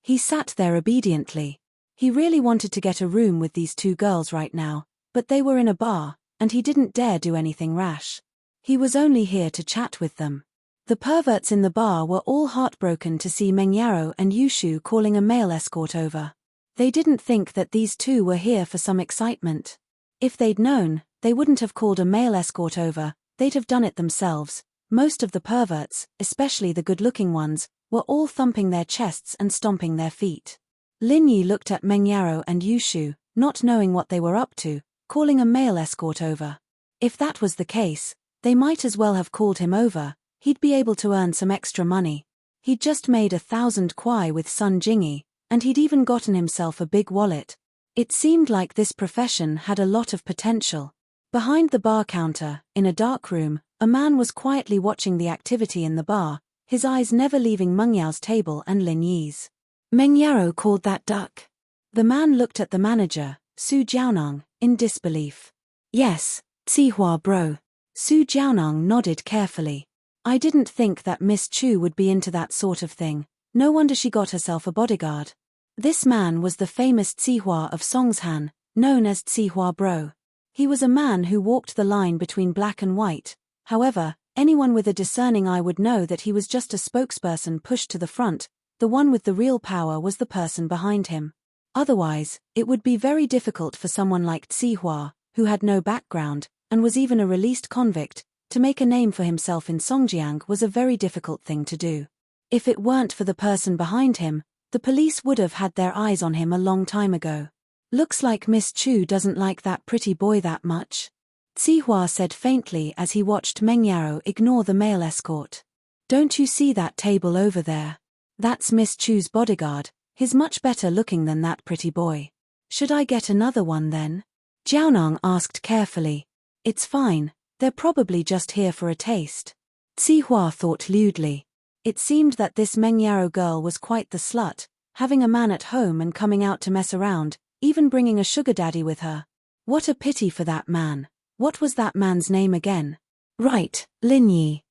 He sat there obediently. He really wanted to get a room with these two girls right now, but they were in a bar, and he didn't dare do anything rash. He was only here to chat with them. The perverts in the bar were all heartbroken to see Meng Yaro and Yushu calling a male escort over. They didn't think that these two were here for some excitement. If they'd known, they wouldn't have called a male escort over, they'd have done it themselves. Most of the perverts, especially the good-looking ones, were all thumping their chests and stomping their feet. Lin Yi looked at Meng Yaro and Yushu, not knowing what they were up to, calling a male escort over. If that was the case, they might as well have called him over, he'd be able to earn some extra money. He'd just made 1,000 kwai with Sun Jingyi, and he'd even gotten himself a big wallet. It seemed like this profession had a lot of potential. Behind the bar counter, in a dark room, a man was quietly watching the activity in the bar, his eyes never leaving Meng Yao's table and Lin Yi's. Meng Yaro called that duck. The man looked at the manager, Su Jiaoneng, in disbelief. Yes, Zihua bro. Su Jiaoneng nodded carefully. I didn't think that Miss Chu would be into that sort of thing, no wonder she got herself a bodyguard. This man was the famous Zihua of Songshan, known as Zihua bro. He was a man who walked the line between black and white. However, anyone with a discerning eye would know that he was just a spokesperson pushed to the front. The one with the real power was the person behind him. Otherwise, it would be very difficult for someone like Zihua, who had no background, and was even a released convict, to make a name for himself in Songjiang was a very difficult thing to do. If it weren't for the person behind him, the police would have had their eyes on him a long time ago. Looks like Miss Chu doesn't like that pretty boy that much. Zihua said faintly as he watched Meng Yaro ignore the male escort. Don't you see that table over there? That's Miss Chu's bodyguard, he's much better looking than that pretty boy. Should I get another one then? Jiaoneng asked carefully. It's fine, they're probably just here for a taste. Zihua thought lewdly. It seemed that this Meng Yaro girl was quite the slut, having a man at home and coming out to mess around, even bringing a sugar daddy with her. What a pity for that man. What was that man's name again? Right, Lin Yi.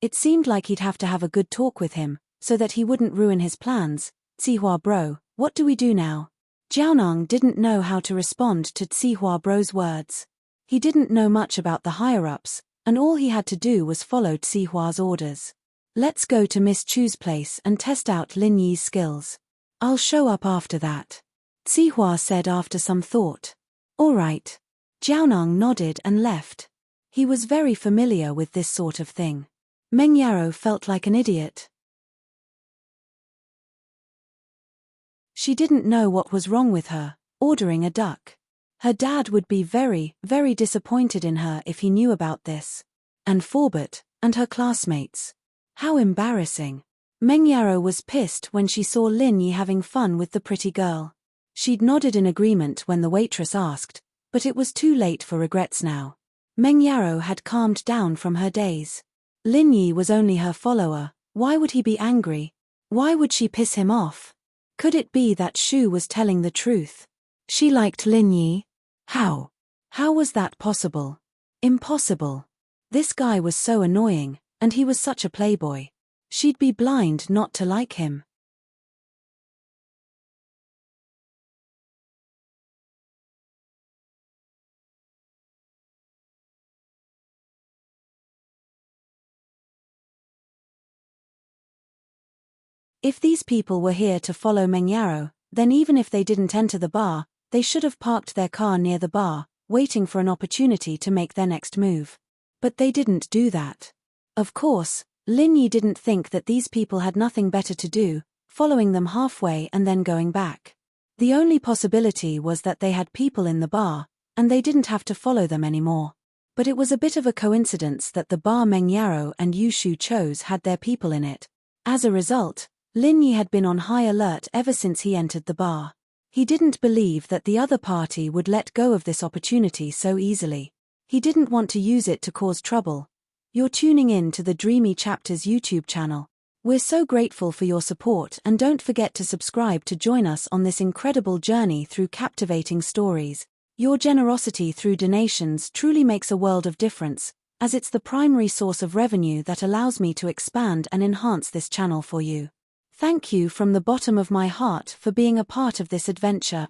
It seemed like he'd have to have a good talk with him, so that he wouldn't ruin his plans. Zihua bro, what do we do now? Jiaoneng didn't know how to respond to Zihua bro's words. He didn't know much about the higher-ups, and all he had to do was follow Zihua's orders. Let's go to Miss Chu's place and test out Lin Yi's skills. I'll show up after that. Zihua said after some thought. All right. Jiaoneng nodded and left. He was very familiar with this sort of thing. Meng Yaro felt like an idiot. She didn't know what was wrong with her, ordering a duck. Her dad would be very, very disappointed in her if he knew about this. And Forbert, and her classmates. How embarrassing. Meng Yaro was pissed when she saw Lin Yi having fun with the pretty girl. She'd nodded in agreement when the waitress asked, but it was too late for regrets now. Meng Yaro had calmed down from her daze. Lin Yi was only her follower, why would he be angry? Why would she piss him off? Could it be that Shu was telling the truth? She liked Lin Yi? How? How was that possible? Impossible. This guy was so annoying, and he was such a playboy. She'd be blind not to like him. If these people were here to follow Meng Yaro, then even if they didn't enter the bar, they should have parked their car near the bar, waiting for an opportunity to make their next move. But they didn't do that. Of course, Lin Yi didn't think that these people had nothing better to do, following them halfway and then going back. The only possibility was that they had people in the bar, and they didn't have to follow them anymore. But it was a bit of a coincidence that the bar Meng Yaro and Yushu chose had their people in it. As a result, Lin Yi had been on high alert ever since he entered the bar. He didn't believe that the other party would let go of this opportunity so easily. He didn't want to use it to cause trouble. You're tuning in to the Dreamy Chapters YouTube channel. We're so grateful for your support, and don't forget to subscribe to join us on this incredible journey through captivating stories. Your generosity through donations truly makes a world of difference, as it's the primary source of revenue that allows me to expand and enhance this channel for you. Thank you from the bottom of my heart for being a part of this adventure.